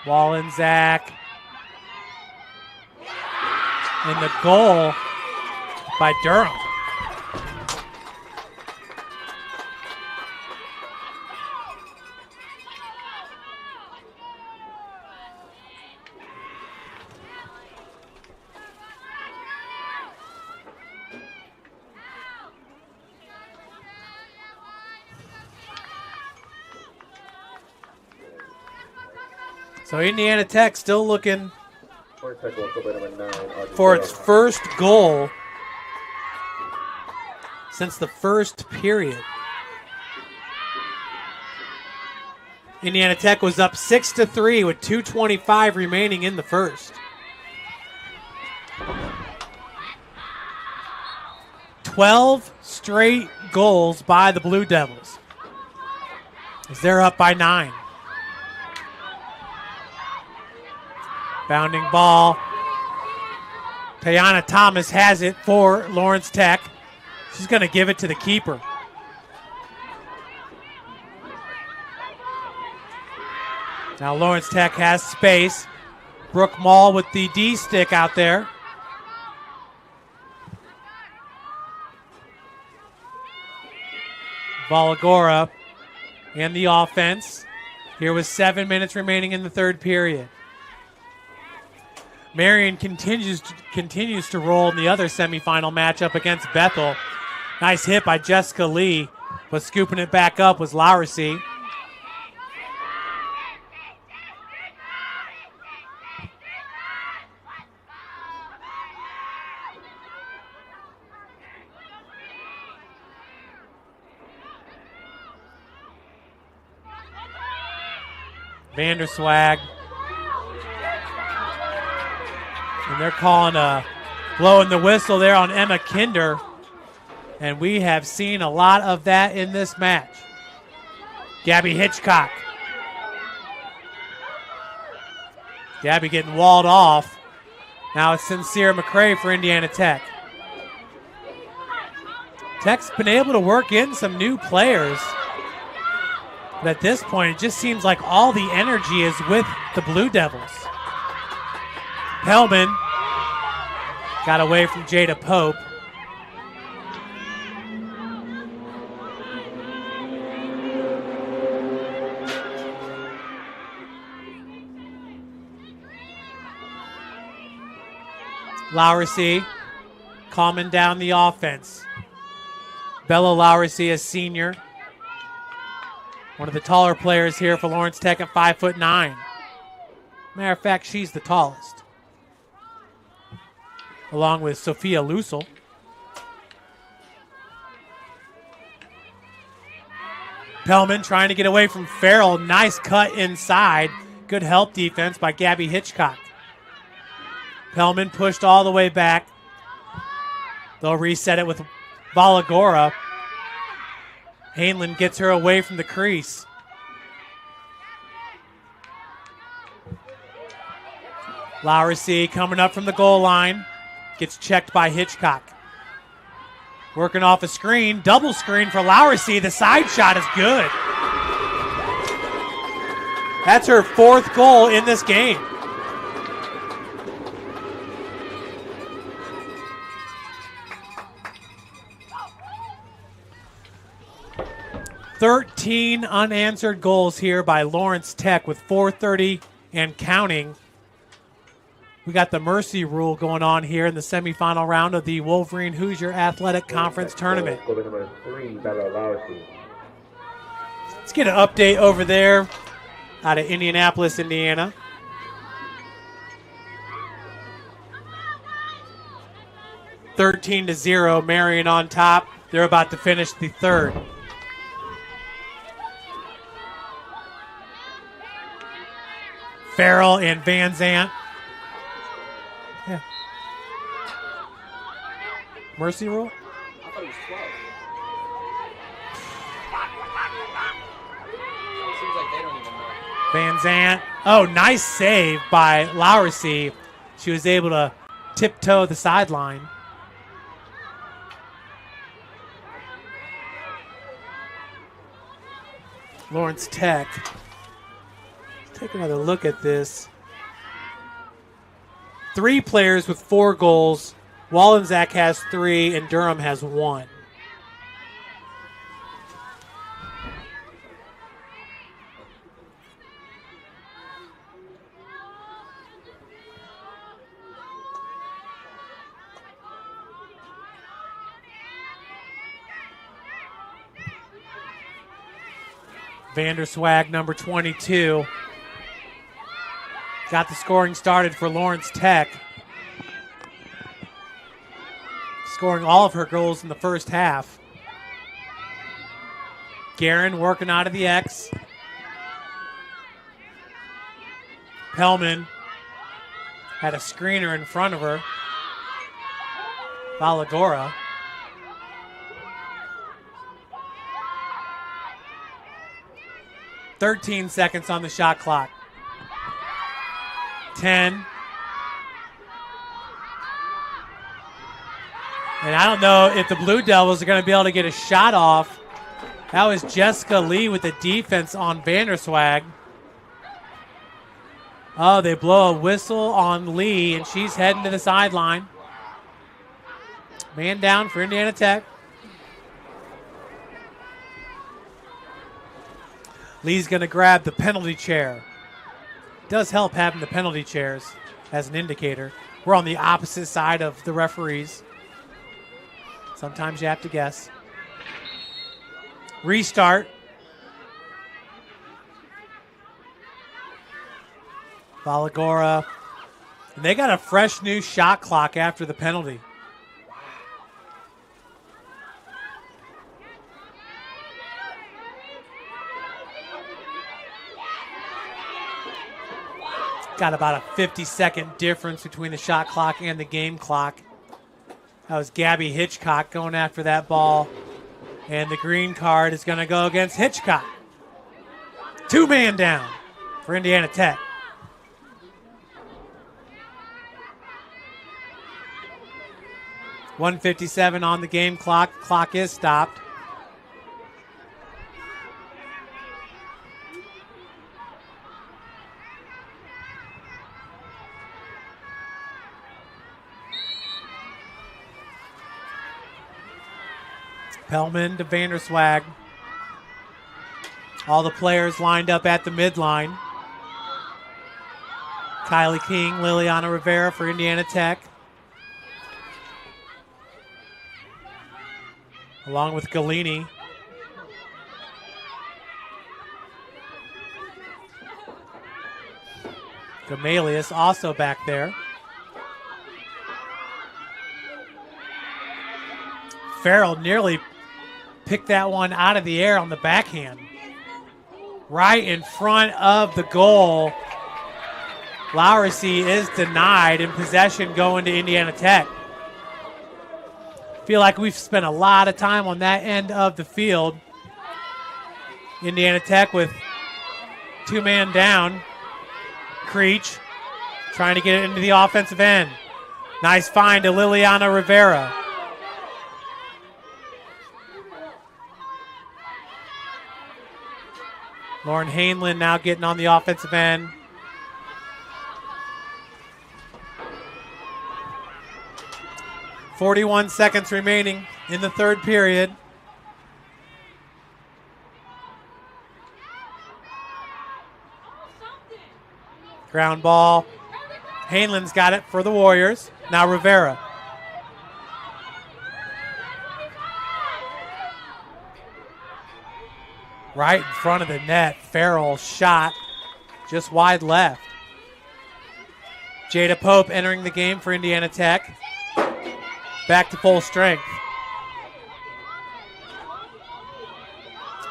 Wallenczak. And the goal by Durham. So Indiana Tech still looking for its first goal since the first period. Indiana Tech was up 6-3 with 2:25 remaining in the first. 12 straight goals by the Blue Devils as they're up by 9. Bounding ball. Tayana Thomas has it for Lawrence Tech. She's going to give it to the keeper. Now Lawrence Tech has space. Brooke Mall with the D stick out there. Valagora and the offense. Here with 7 minutes remaining in the third period. Marion continues to roll in the other semifinal matchup against Bethel. Nice hit by Jessica Lee, but scooping it back up was Lowersey. Vanderswag. And they're calling blowing the whistle there on Emma Kinder. And we have seen a lot of that in this match. Gabby Hitchcock. Gabby getting walled off. Now it's Sincere McCray for Indiana Tech. Tech's been able to work in some new players. But at this point, it just seems like all the energy is with the Blue Devils. Hellman got away from Jada Pope. Lowersey calming down the offense. Bella Lowersey, a senior. One of the taller players here for Lawrence Tech at 5'9". Matter of fact, she's the tallest. Along with Sophia Lusel. Pellman trying to get away from Farrell. Nice cut inside. Good help defense by Gabby Hitchcock. Pellman pushed all the way back. They'll reset it with Valagora. Hainland gets her away from the crease. Lowersey coming up from the goal line. Gets checked by Hitchcock. Working off a screen. Double screen for Lowersey. The side shot is good. That's her fourth goal in this game. "13 unanswered goals here by Lawrence Tech with 4:30 and counting We got the mercy rule going on here in the semifinal round of the Wolverine Hoosier Athletic Conference Tournament. Number 3, Bella Lowry. Let's get an update over there out of Indianapolis, Indiana. (13-0), Marion on top. They're about to finish the third. Farrell and Van Zant. Yeah. Mercy rule? I thought it was 12. Seems like they don't even know. Van Zant. Oh, nice save by Lowry. She was able to tiptoe the sideline. Lawrence Tech. Let's take another look at this. 3 players with 4 goals. Wallensack has 3 and Durham has 1. Vanderswag, number 22. Got the scoring started for Lawrence Tech. Scoring all of her goals in the first half. Guerin working out of the X. Pellman had a screener in front of her. Valagora. (13 seconds on the shot clock. 10. And I don't know if the Blue Devils are going to be able to get a shot off. That was Jessica Lee with the defense on Vanderswag. Oh, they blow a whistle on Lee, and she's heading to the sideline. Man down for Indiana Tech. Lee's going to grab the penalty chair. It does help having the penalty chairs as an indicator. We're on the opposite side of the referees. Sometimes you have to guess. Restart. Valagora. And they got a fresh new shot clock after the penalty. Got about a 50-second difference between the shot clock and the game clock. That was Gabby Hitchcock going after that ball. And the green card is going to go against Hitchcock. 2-man down for Indiana Tech. .157 on the game clock. Clock is stopped. Pellman to Vanderswag. All the players lined up at the midline. Kylie King, Liliana Rivera for Indiana Tech. Along with Galini. Gamalius also back there. Farrell nearly picked that one out of the air on the backhand. Right in front of the goal. Lowry is denied and possession going to Indiana Tech. Feel like we've spent a lot of time on that end of the field. Indiana Tech with 2-man down. Creech trying to get it into the offensive end. Nice find to Liliana Rivera. Lauren Hainlin now getting on the offensive end. .41 seconds remaining in the third period. Ground ball Hanelin's got it for the Warriors. Now Rivera. Right in front of the net. Farrell shot just wide left. Jada Pope entering the game for Indiana Tech. Back to full strength.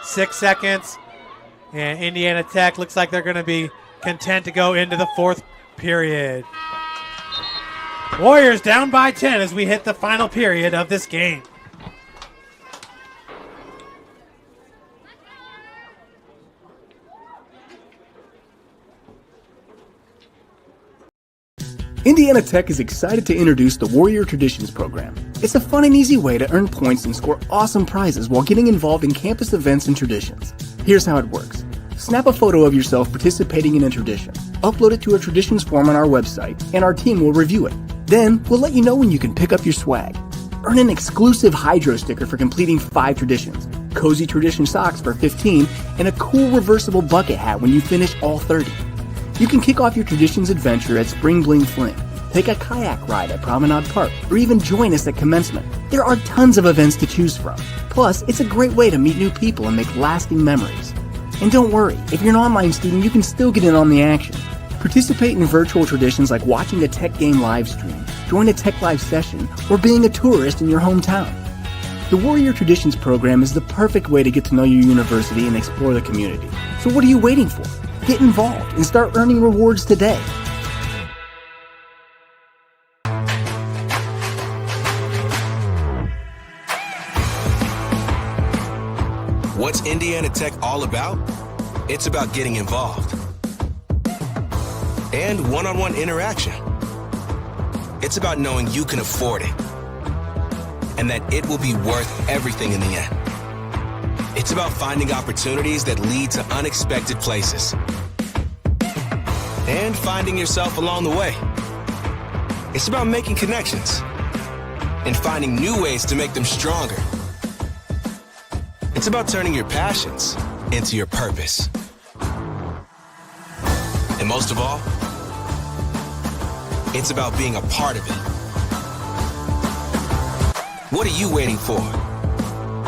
6 seconds. And Indiana Tech looks like they're going to be content to go into the fourth period. Warriors down by 10 as we hit the final period of this game. Indiana Tech is excited to introduce the Warrior Traditions program. It's a fun and easy way to earn points and score awesome prizes while getting involved in campus events and traditions. Here's how it works. Snap a photo of yourself participating in a tradition, upload it to a traditions form on our website, and our team will review it. Then, we'll let you know when you can pick up your swag. Earn an exclusive Hydro sticker for completing 5 traditions, cozy tradition socks for 15, and a cool reversible bucket hat when you finish all 30. You can kick off your traditions adventure at Spring Bling Fling, take a kayak ride at Promenade Park, or even join us at commencement. There are tons of events to choose from. Plus, it's a great way to meet new people and make lasting memories. And don't worry, if you're an online student, you can still get in on the action. Participate in virtual traditions like watching a Tech game live stream, join a Tech Live session, or being a tourist in your hometown. The Warrior Traditions program is the perfect way to get to know your university and explore the community. So what are you waiting for? Get involved and start earning rewards today. What's Indiana Tech all about? It's about getting involved and one-on-one interaction. It's about knowing you can afford it and that it will be worth everything in the end. It's about finding opportunities that lead to unexpected places and finding yourself along the way. It's about making connections and finding new ways to make them stronger. It's about turning your passions into your purpose. And most of all, it's about being a part of it. What are you waiting for?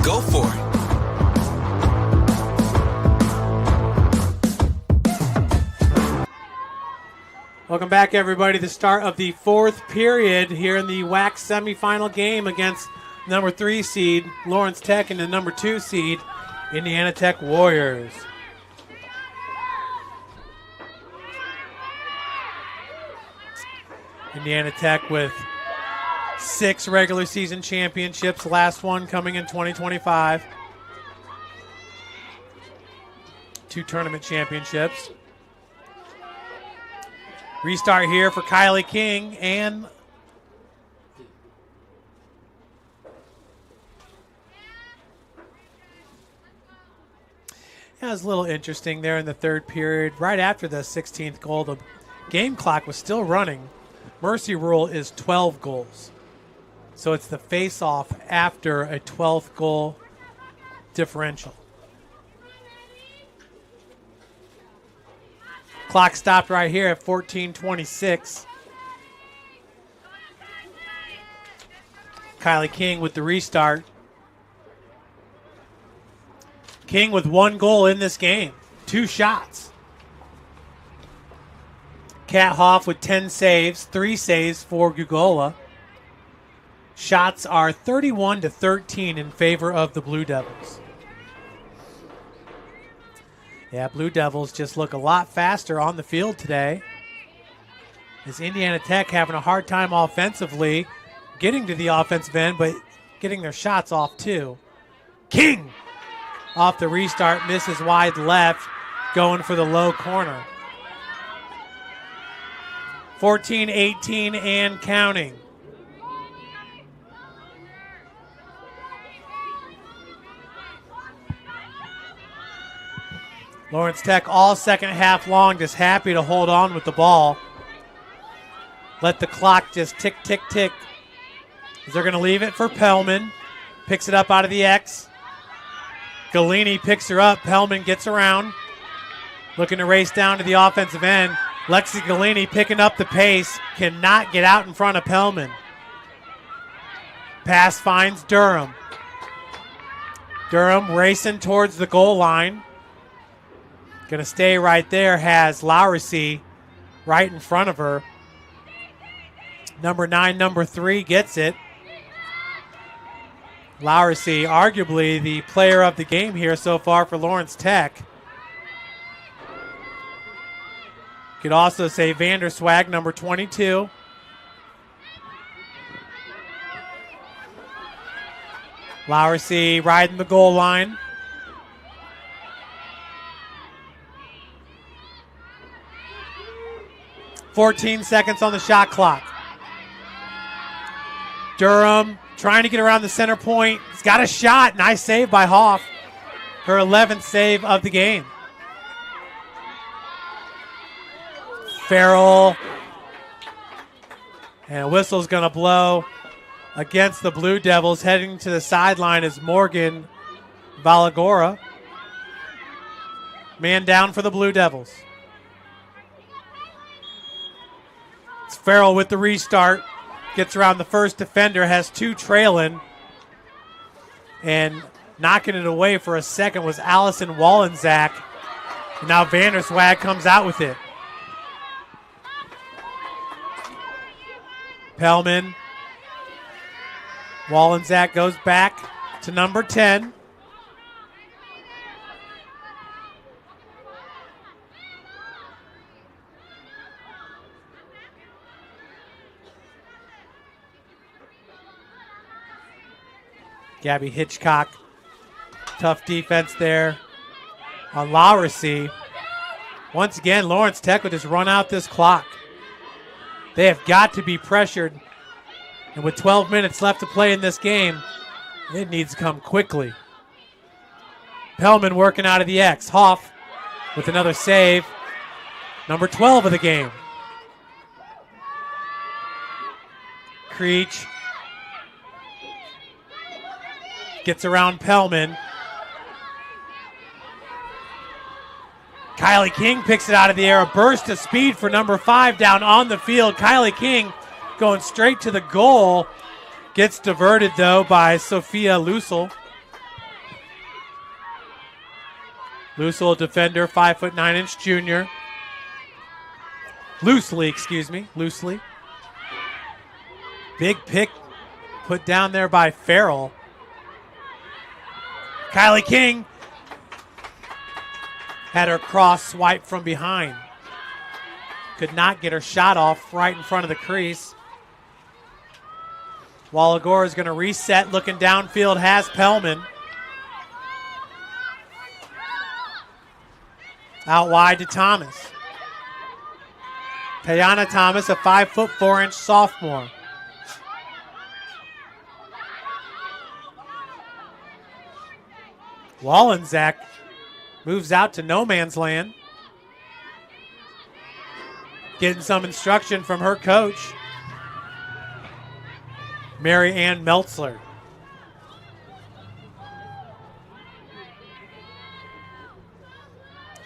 Go for it. Welcome back, everybody. The start of the fourth period here in the WAC semifinal game against number 3 seed Lawrence Tech and the number 2 seed Indiana Tech Warriors. Indiana Tech with 6 regular season championships, last one coming in 2025. 2 tournament championships. Restart here for Kylie King and it was a little interesting there in the third period. Right after the 16th goal, the game clock was still running. Mercy rule is 12 goals. So it's the face-off after a 12th goal differential. Clock stopped right here at 14:26. Kylie King with the restart. King with 1 goal in this game, 2 shots. Kat Hoff with 10 saves, 3 saves for Gugola. Shots are 31-13 in favor of the Blue Devils. Yeah, Blue Devils just look a lot faster on the field today. As Indiana Tech having a hard time offensively, getting to the offensive end, but getting their shots off too. King off the restart, misses wide left, going for the low corner. 14-18 and counting. Lawrence Tech all second half long, just happy to hold on with the ball. Let the clock just tick, tick, tick. As they're going to leave it for Pellman. Picks it up out of the X. Galini picks her up. Pellman gets around. Looking to race down to the offensive end. Lexi Galini picking up the pace, cannot get out in front of Pellman. Pass finds Durham. Durham racing towards the goal line. Going to stay right there, has Lowery right in front of her. Number 9, number 3 gets it. Lowery, arguably the player of the game here so far for Lawrence Tech. Could also say Vanderswag, number 22. Lowery riding the goal line. "14 seconds on the shot clock. Durham trying to get around the center point. He's got a shot. Nice save by Hoff. Her 11th save of the game. Farrell. And a whistle's going to blow against the Blue Devils. Heading to the sideline is Morgan Valagora. Man down for the Blue Devils. It's Farrell with the restart. Gets around the first defender, has 2 trailing. And knocking it away for a second was Allison Wallenczak. And now Vanderswag comes out with it. Pellman. Wallenczak goes back to number 10. Gabby Hitchcock. Tough defense there on Lowery. Once again, Lawrence Tech will just run out this clock. They have got to be pressured. And with 12 minutes left to play in this game, it needs to come quickly. Pellman working out of the X. Hoff with another save. Number 12 of the game. Creech gets around Pellman. Kylie King picks it out of the air. A burst of speed for number 5 down on the field. Kylie King going straight to the goal. Gets diverted, though, by Sophia Lusel. Lusel, a defender, 5'9" junior. Loosely. Big pick put down there by Farrell. Kylie King had her cross swipe from behind. Could not get her shot off right in front of the crease. Walagora is going to reset, looking downfield, has Pellman. Out wide to Thomas. Tayana Thomas, a 5'4" sophomore. Wallenczak moves out to no man's land. Getting some instruction from her coach, Mary Ann Meltzler.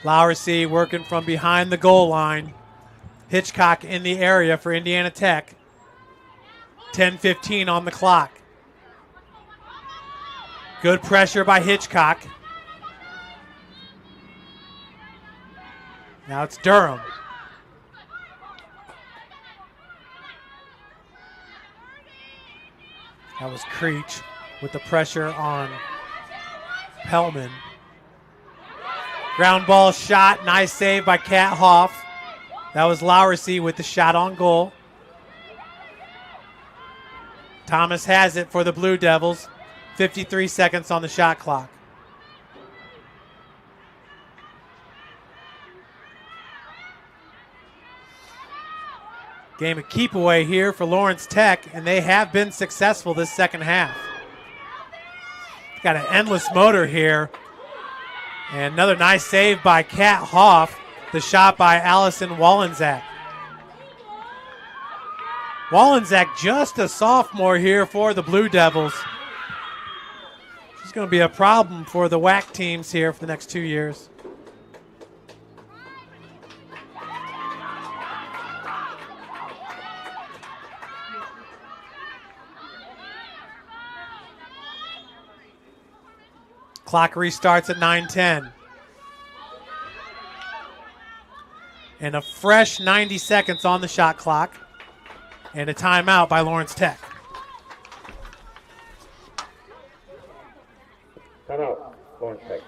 Lowery working from behind the goal line. Hitchcock in the area for Indiana Tech. 10:15 on the clock. Good pressure by Hitchcock. Now it's Durham. That was Creech with the pressure on Pellman. Ground ball shot. Nice save by Kat Hoff. That was Lowery with the shot on goal. Thomas has it for the Blue Devils. 53 seconds on the shot clock. Game of keep away here for Lawrence Tech, and they have been successful this second half. Got an endless motor here. And another nice save by Kat Hoff. The shot by Allison Wallenczak. Wallenczak just a sophomore here for the Blue Devils. She's going to be a problem for the WAC teams here for the next 2 years. Clock restarts at 9:10. And a fresh 90 seconds on the shot clock. And a timeout by Lawrence Tech. Timeout, Lawrence Tech.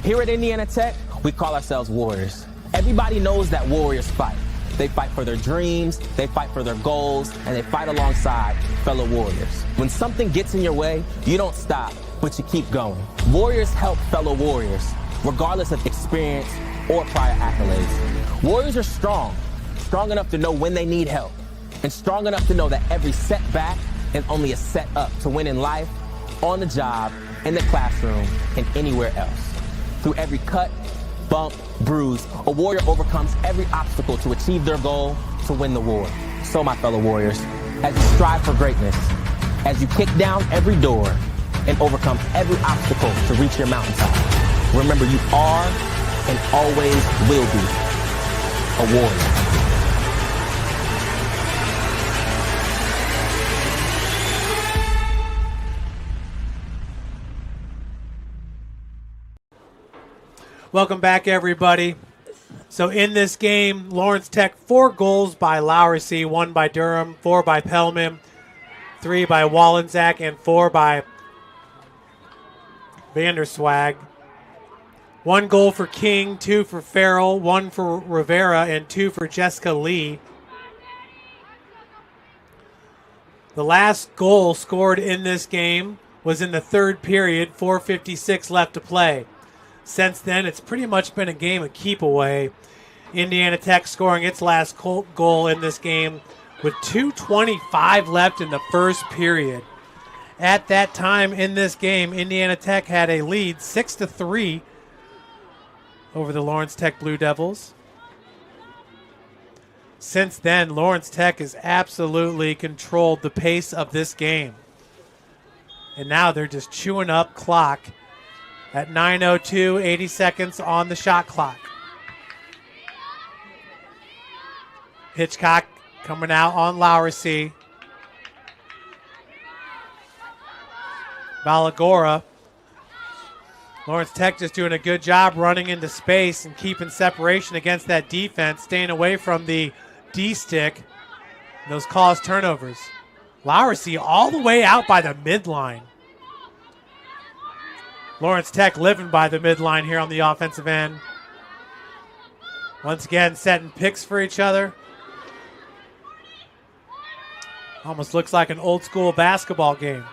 Here at Indiana Tech, we call ourselves Warriors. Everybody knows that Warriors fight. They fight for their dreams, they fight for their goals, and they fight alongside fellow Warriors. When something gets in your way, you don't stop, but you keep going. Warriors help fellow Warriors, regardless of experience or prior accolades. Warriors are strong enough to know when they need help, and strong enough to know that every setback is only a set up to win in life, on the job, in the classroom, and anywhere else. Through every cut, bump, bruise, a warrior overcomes every obstacle to achieve their goal, to win the war. So, my fellow Warriors, as you strive for greatness, as you kick down every door and overcome every obstacle to reach your mountaintop, remember you are and always will be a warrior. Welcome back, everybody. So in this game, Lawrence Tech, 4 goals by Lowersey, 1 by Durham, 4 by Pellman, 3 by Wallensack, and 4 by Vanderswag. 1 goal for King, 2 for Farrell, 1 for Rivera, and 2 for Jessica Lee. The last goal scored in this game was in the 3rd period, 4:56 left to play. Since then, it's pretty much been a game of keep away. Indiana Tech scoring its last goal in this game with 2:25 left in the 1st period. At that time in this game, Indiana Tech had a lead 6-3 over the Lawrence Tech Blue Devils. Since then, Lawrence Tech has absolutely controlled the pace of this game. And now they're just chewing up clock at 9:02, 80 seconds on the shot clock. Hitchcock coming out on Lowersey. Balagora. Lawrence Tech just doing a good job running into space and keeping separation against that defense, staying away from the D-stick. Those cause turnovers. Lowersey all the way out by the midline. Lawrence Tech living by the midline here on the offensive end. Once again, setting picks for each other. Almost looks like an old school basketball game.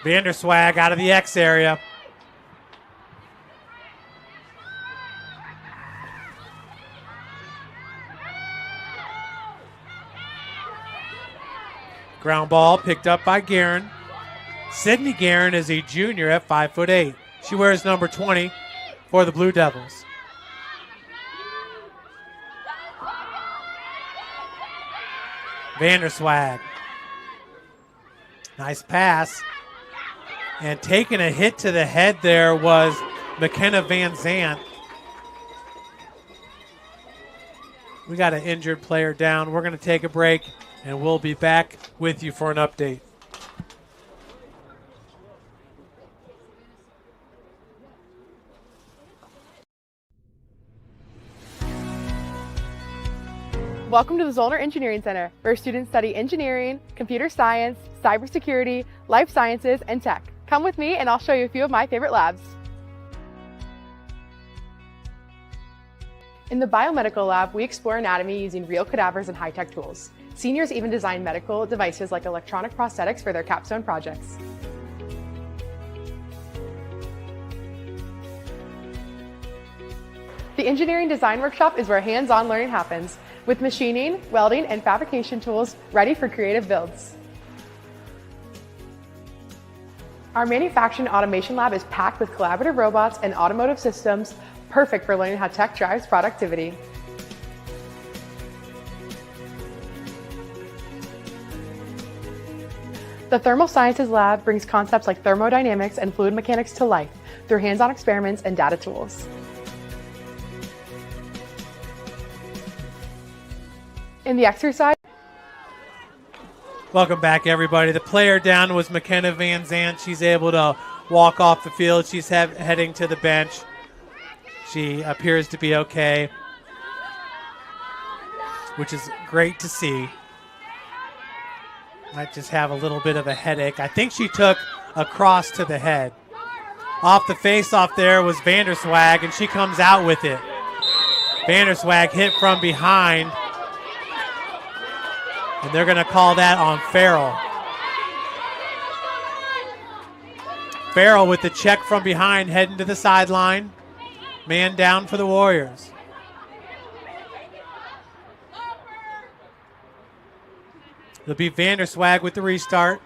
Vanderswag out of the X area. Ground ball picked up by Guerin. Sydney Guerin is a junior at 5'8". She wears number 20 for the Blue Devils. Vanderswag. Nice pass. And taking a hit to the head there was McKenna Van Zandt. We got an injured player down. We're going to take a break, and we'll be back with you for an update. Welcome to the Zollner Engineering Center, where students study engineering, computer science, cybersecurity, life sciences, and tech. Come with me and I'll show you a few of my favorite labs. In the biomedical lab, we explore anatomy using real cadavers and high-tech tools. Seniors even design medical devices like electronic prosthetics for their capstone projects. The engineering design workshop is where hands-on learning happens, with machining, welding, and fabrication tools ready for creative builds. Our manufacturing automation lab is packed with collaborative robots and automotive systems, perfect for learning how tech drives productivity. The Thermal Sciences lab brings concepts like thermodynamics and fluid mechanics to life through hands-on experiments and data tools. In the exercise, Welcome back, everybody. The player down was McKenna Van Zandt. She's able to walk off the field. She's heading to the bench. She appears to be okay, which is great to see. Might just have a little bit of a headache. I think she took a cross to the head. Off the face-off there was Vanderswag, and she comes out with it. Vanderswag hit from behind, and they're going to call that on Farrell. Farrell with the check from behind, heading to the sideline. Man down for the Warriors. It'll be Vanderswag with the restart.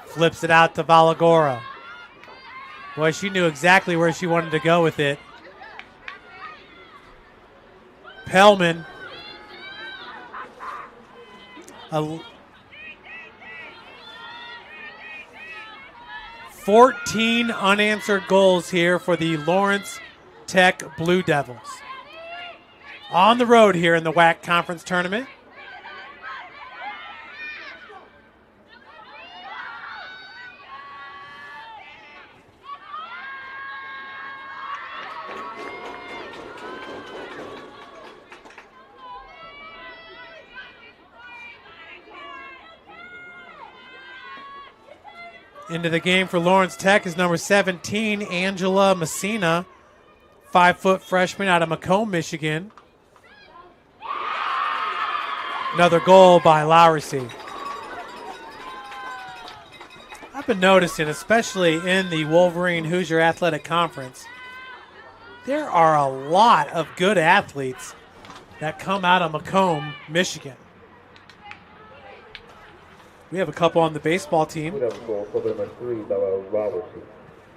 Flips it out to Valagora. Boy, she knew exactly where she wanted to go with it. Pellman. 14 unanswered goals here for the Lawrence Tech Blue Devils. On the road here in the WAC Conference Tournament. Into the game for Lawrence Tech is number 17, Angela Messina, 5-foot freshman out of Macomb, Michigan. Another goal by Lowersey. I've been noticing, especially in the Wolverine Hoosier Athletic Conference, there are a lot of good athletes that come out of Macomb, Michigan. We have a couple on the baseball team.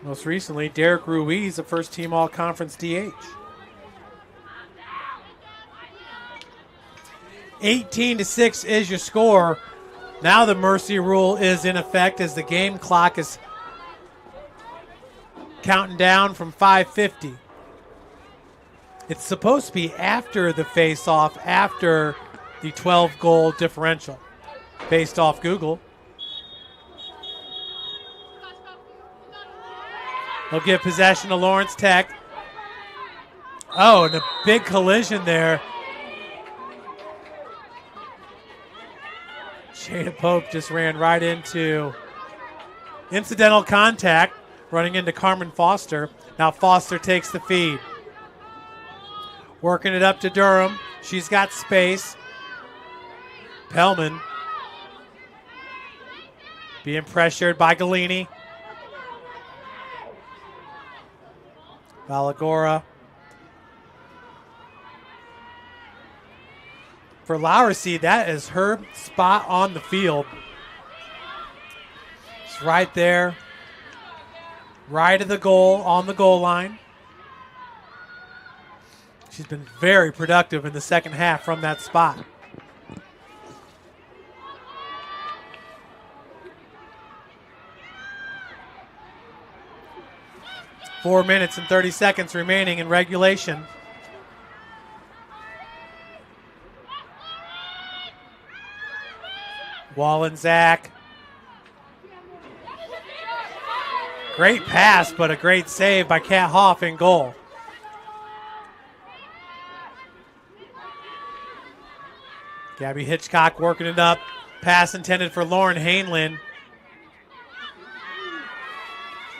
Most recently, Derek Ruiz, a first-team All-Conference DH. 18-6 is your score. Now the mercy rule is in effect as the game clock is counting down from 5:50. It's supposed to be after the face-off, after the 12-goal differential, based off Google. They'll give possession to Lawrence Tech. Oh, and a big collision there. Jada Pope just ran right into incidental contact, running into Carmen Foster. Now Foster takes the feed. Working it up to Durham. She's got space. Pellman being pressured by Galini. Valagora. For Lowersey, that is her spot on the field. It's right there. Right of the goal, on the goal line. She's been very productive in the second half from that spot. Four minutes and 30 seconds remaining in regulation. Wallensack. Great pass, but a great save by Kat Hoff in goal. Gabby Hitchcock working it up. Pass intended for Lauren Hainlin.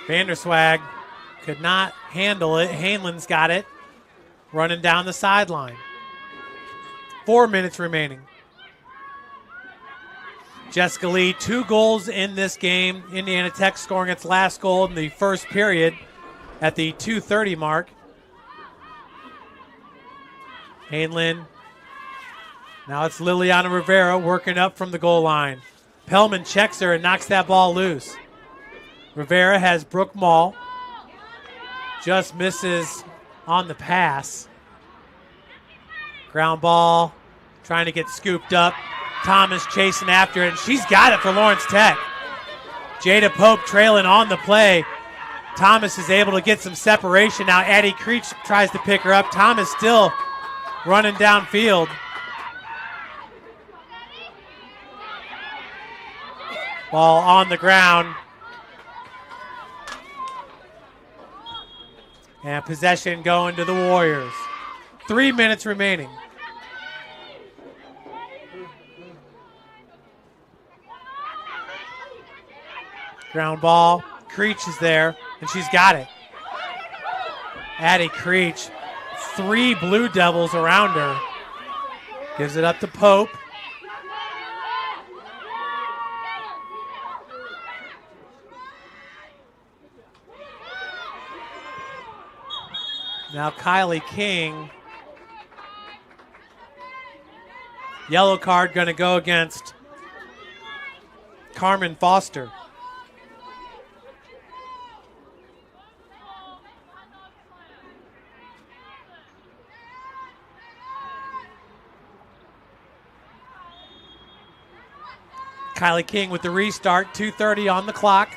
Vanderswag could not handle it. Hainlin's got it. Running down the sideline. 4 minutes remaining. Jessica Lee, 2 goals in this game. Indiana Tech scoring its last goal in the first period at the 2:30 mark. Hainlin. Now it's Liliana Rivera working up from the goal line. Pellman checks her and knocks that ball loose. Rivera has Brooke Mall. Just misses on the pass. Ground ball, trying to get scooped up. Thomas chasing after it, and she's got it for Lawrence Tech. Jada Pope trailing on the play. Thomas is able to get some separation. Now Addie Creech tries to pick her up. Thomas still running downfield. Ball on the ground. And possession going to the Warriors. 3 minutes remaining. Ground ball. Creech is there, and she's got it. Addie Creech. 3 Blue Devils around her. Gives it up to Pope. Now Kylie King. Yellow card going to go against Carmen Foster. Kylie King with the restart, 2:30 on the clock.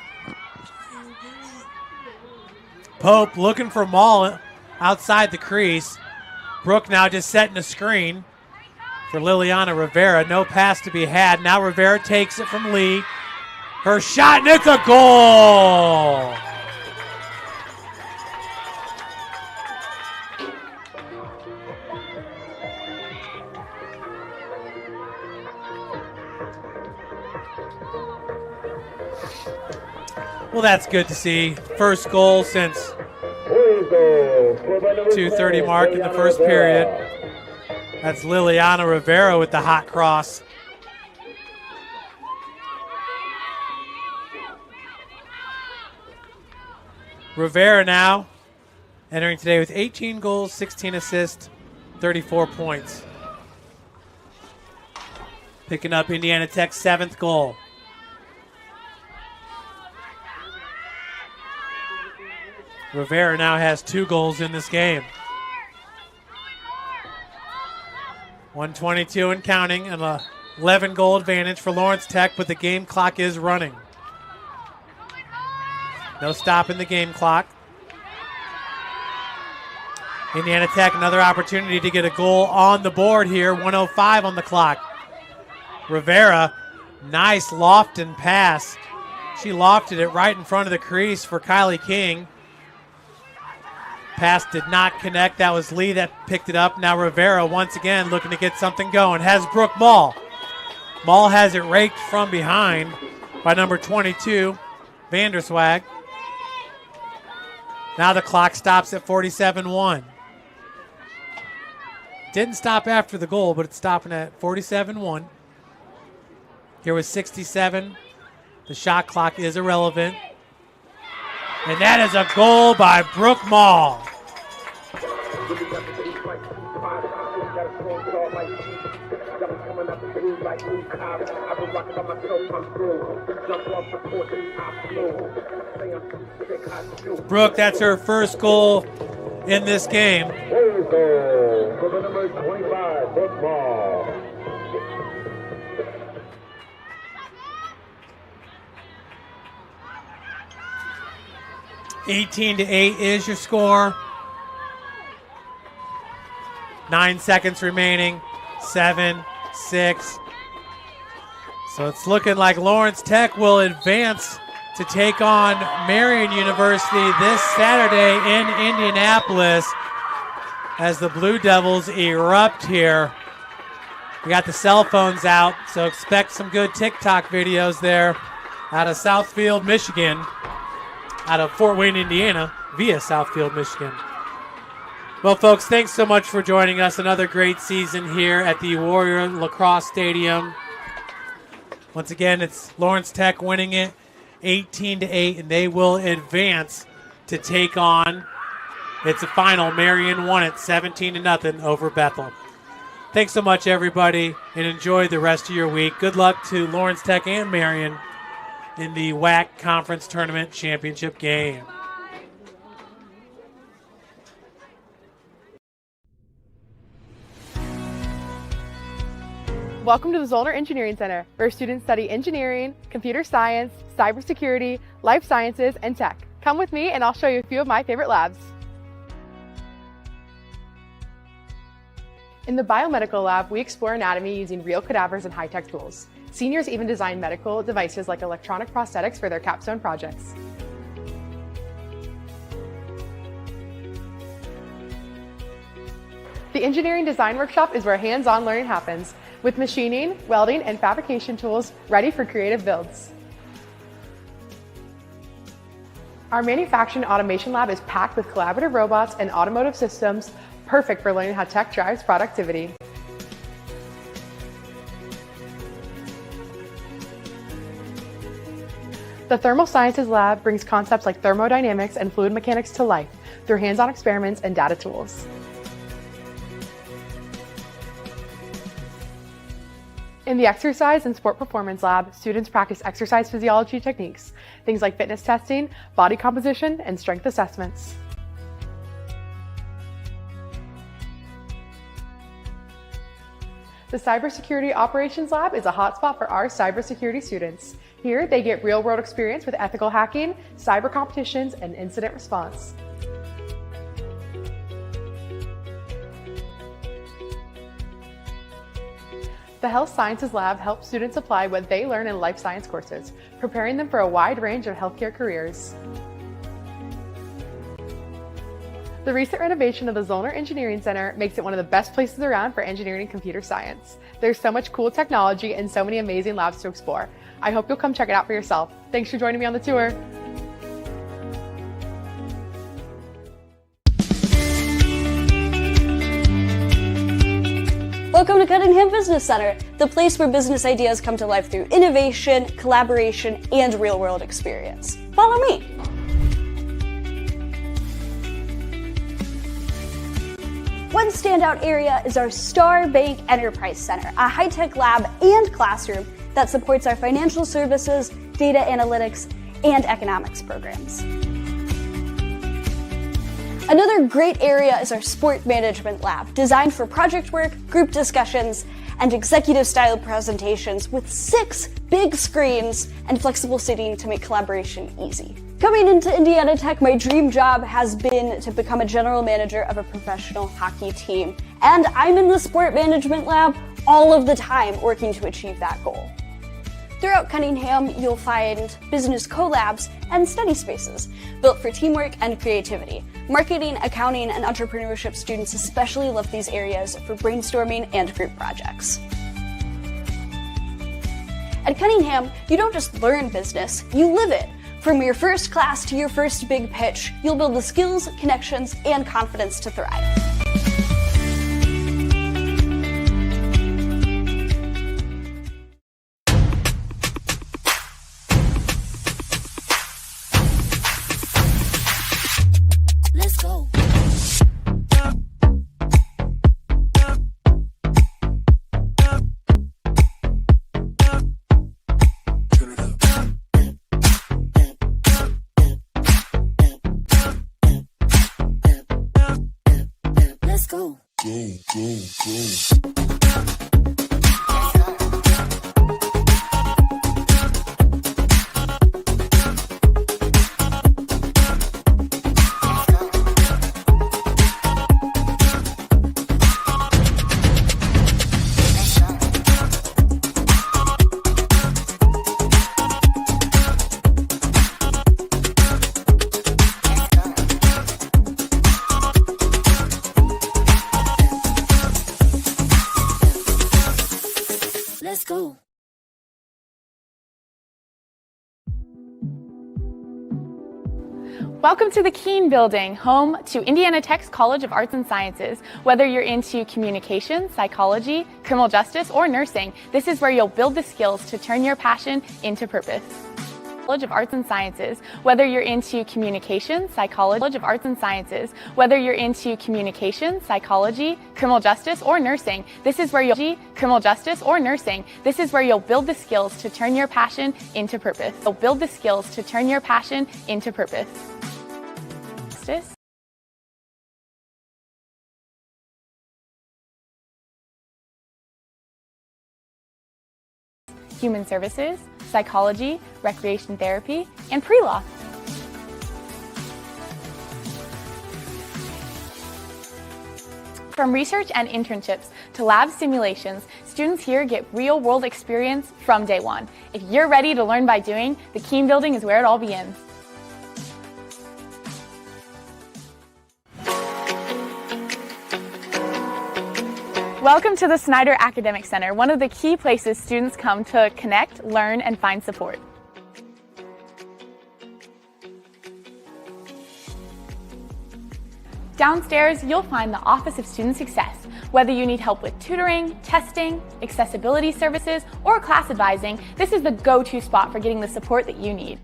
Pope looking for Maul outside the crease. Brooke now just setting a screen for Liliana Rivera. No pass to be had. Now Rivera takes it from Lee. Her shot, and it's a goal! Well, that's good to see. First goal since 2:30 mark in the first period. That's Liliana Rivera with the hot cross. Rivera now entering today with 18 goals, 16 assists, 34 points. Picking up Indiana Tech's 7th goal. Rivera now has 2 goals in this game. 122 and counting, and a 11-goal advantage for Lawrence Tech, but the game clock is running. No stopping the game clock. Indiana Tech, another opportunity to get a goal on the board here. 1:05 on the clock. Rivera, nice lofting pass. She lofted it right in front of the crease for Kylie King. Pass did not connect. That was Lee that picked it up. Now Rivera once again looking to get something going. Has Brooke Maul. Maul has it raked from behind by number 22, Vanderswag. Now the clock stops at 47-1. Didn't stop after the goal, but it's stopping at 47-1. Here was 67. The shot clock is irrelevant. And that is a goal by Brooke Maul. Brooke, that's her first goal in this game. For the number 25, Brooke Maul. (18-8) is your score. 9 seconds remaining. 7, 6. So it's looking like Lawrence Tech will advance to take on Marian University this Saturday in Indianapolis as the Blue Devils erupt here. We got the cell phones out, so expect some good TikTok videos there out of Southfield, Michigan, out of Fort Wayne, Indiana, via Southfield, Michigan. Well, folks, thanks so much for joining us. Another great season here at the Warrior Lacrosse Stadium. Once again, it's Lawrence Tech winning it 18-8, and they will advance to take on, it's a final. Marian won it 17-0 over Bethel. Thanks so much, everybody, and enjoy the rest of your week. Good luck to Lawrence Tech and Marian in the WAC Conference Tournament Championship game. Welcome to the Zollner Engineering Center, where students study engineering, computer science, cybersecurity, life sciences, and tech. Come with me and I'll show you a few of my favorite labs. In the biomedical lab, we explore anatomy using real cadavers and high-tech tools. Seniors even design medical devices like electronic prosthetics for their capstone projects. The Engineering Design Workshop is where hands-on learning happens, with machining, welding, and fabrication tools ready for creative builds. Our Manufacturing Automation Lab is packed with collaborative robots and automotive systems, perfect for learning how tech drives productivity. The Thermal Sciences Lab brings concepts like thermodynamics and fluid mechanics to life through hands-on experiments and data tools. In the Exercise and Sport Performance Lab, students practice exercise physiology techniques, things like fitness testing, body composition, and strength assessments. The Cybersecurity Operations Lab is a hotspot for our cybersecurity students. Here, they get real-world experience with ethical hacking, cyber competitions, and incident response. The Health Sciences Lab helps students apply what they learn in life science courses, preparing them for a wide range of healthcare careers. The recent renovation of the Zollner Engineering Center makes it one of the best places around for engineering and computer science. There's so much cool technology and so many amazing labs to explore. I hope you'll come check it out for yourself. Thanks for joining me on the tour. Welcome to Cunningham Business Center, the place where business ideas come to life through innovation, collaboration, and real-world experience. Follow me. One standout area is our Star Bank Enterprise Center, a high-tech lab and classroom that supports our financial services, data analytics, and economics programs. Another great area is our Sport Management Lab, designed for project work, group discussions, and executive-style presentations with 6 big screens and flexible seating to make collaboration easy. Coming into Indiana Tech, my dream job has been to become a general manager of a professional hockey team, and I'm in the Sport Management Lab all of the time working to achieve that goal. Throughout Cunningham, you'll find business collabs and study spaces built for teamwork and creativity. Marketing, accounting, and entrepreneurship students especially love these areas for brainstorming and group projects. At Cunningham, you don't just learn business, you live it. From your first class to your first big pitch, you'll build the skills, connections, and confidence to thrive. Let's go. Welcome to the Keene Building, home to Indiana Tech's College of Arts and Sciences. Whether you're into communication, psychology, criminal justice, or nursing, this is where you'll build the skills to turn your passion into purpose. College of Arts and Sciences. Whether you're into communication, psychology, College of Arts and Sciences. Whether you're into communication, psychology, criminal justice, or nursing, this is where you'll build the skills to turn your passion into purpose. You'll build the skills to turn your passion into purpose. Justice. Human services, psychology, recreation therapy, and pre-law. From research and internships to lab simulations, students here get real-world experience from day one. If you're ready to learn by doing, the Keene Building is where it all begins. Welcome to the Snyder Academic Center, one of the key places students come to connect, learn, and find support. Downstairs, you'll find the Office of Student Success. Whether you need help with tutoring, testing, accessibility services, or class advising, this is the go-to spot for getting the support that you need.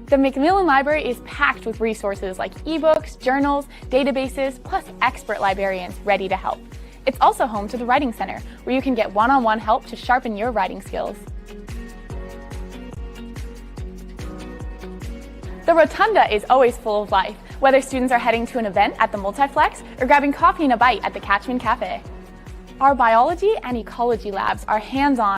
The Macmillan Library is packed with resources like ebooks, journals, databases, plus expert librarians ready to help. It's also home to the Writing Center, where you can get one-on-one help to sharpen your writing skills. The Rotunda is always full of life, whether students are heading to an event at the Multiplex or grabbing coffee and a bite at the Catchman Cafe. Our biology and ecology labs are hands-on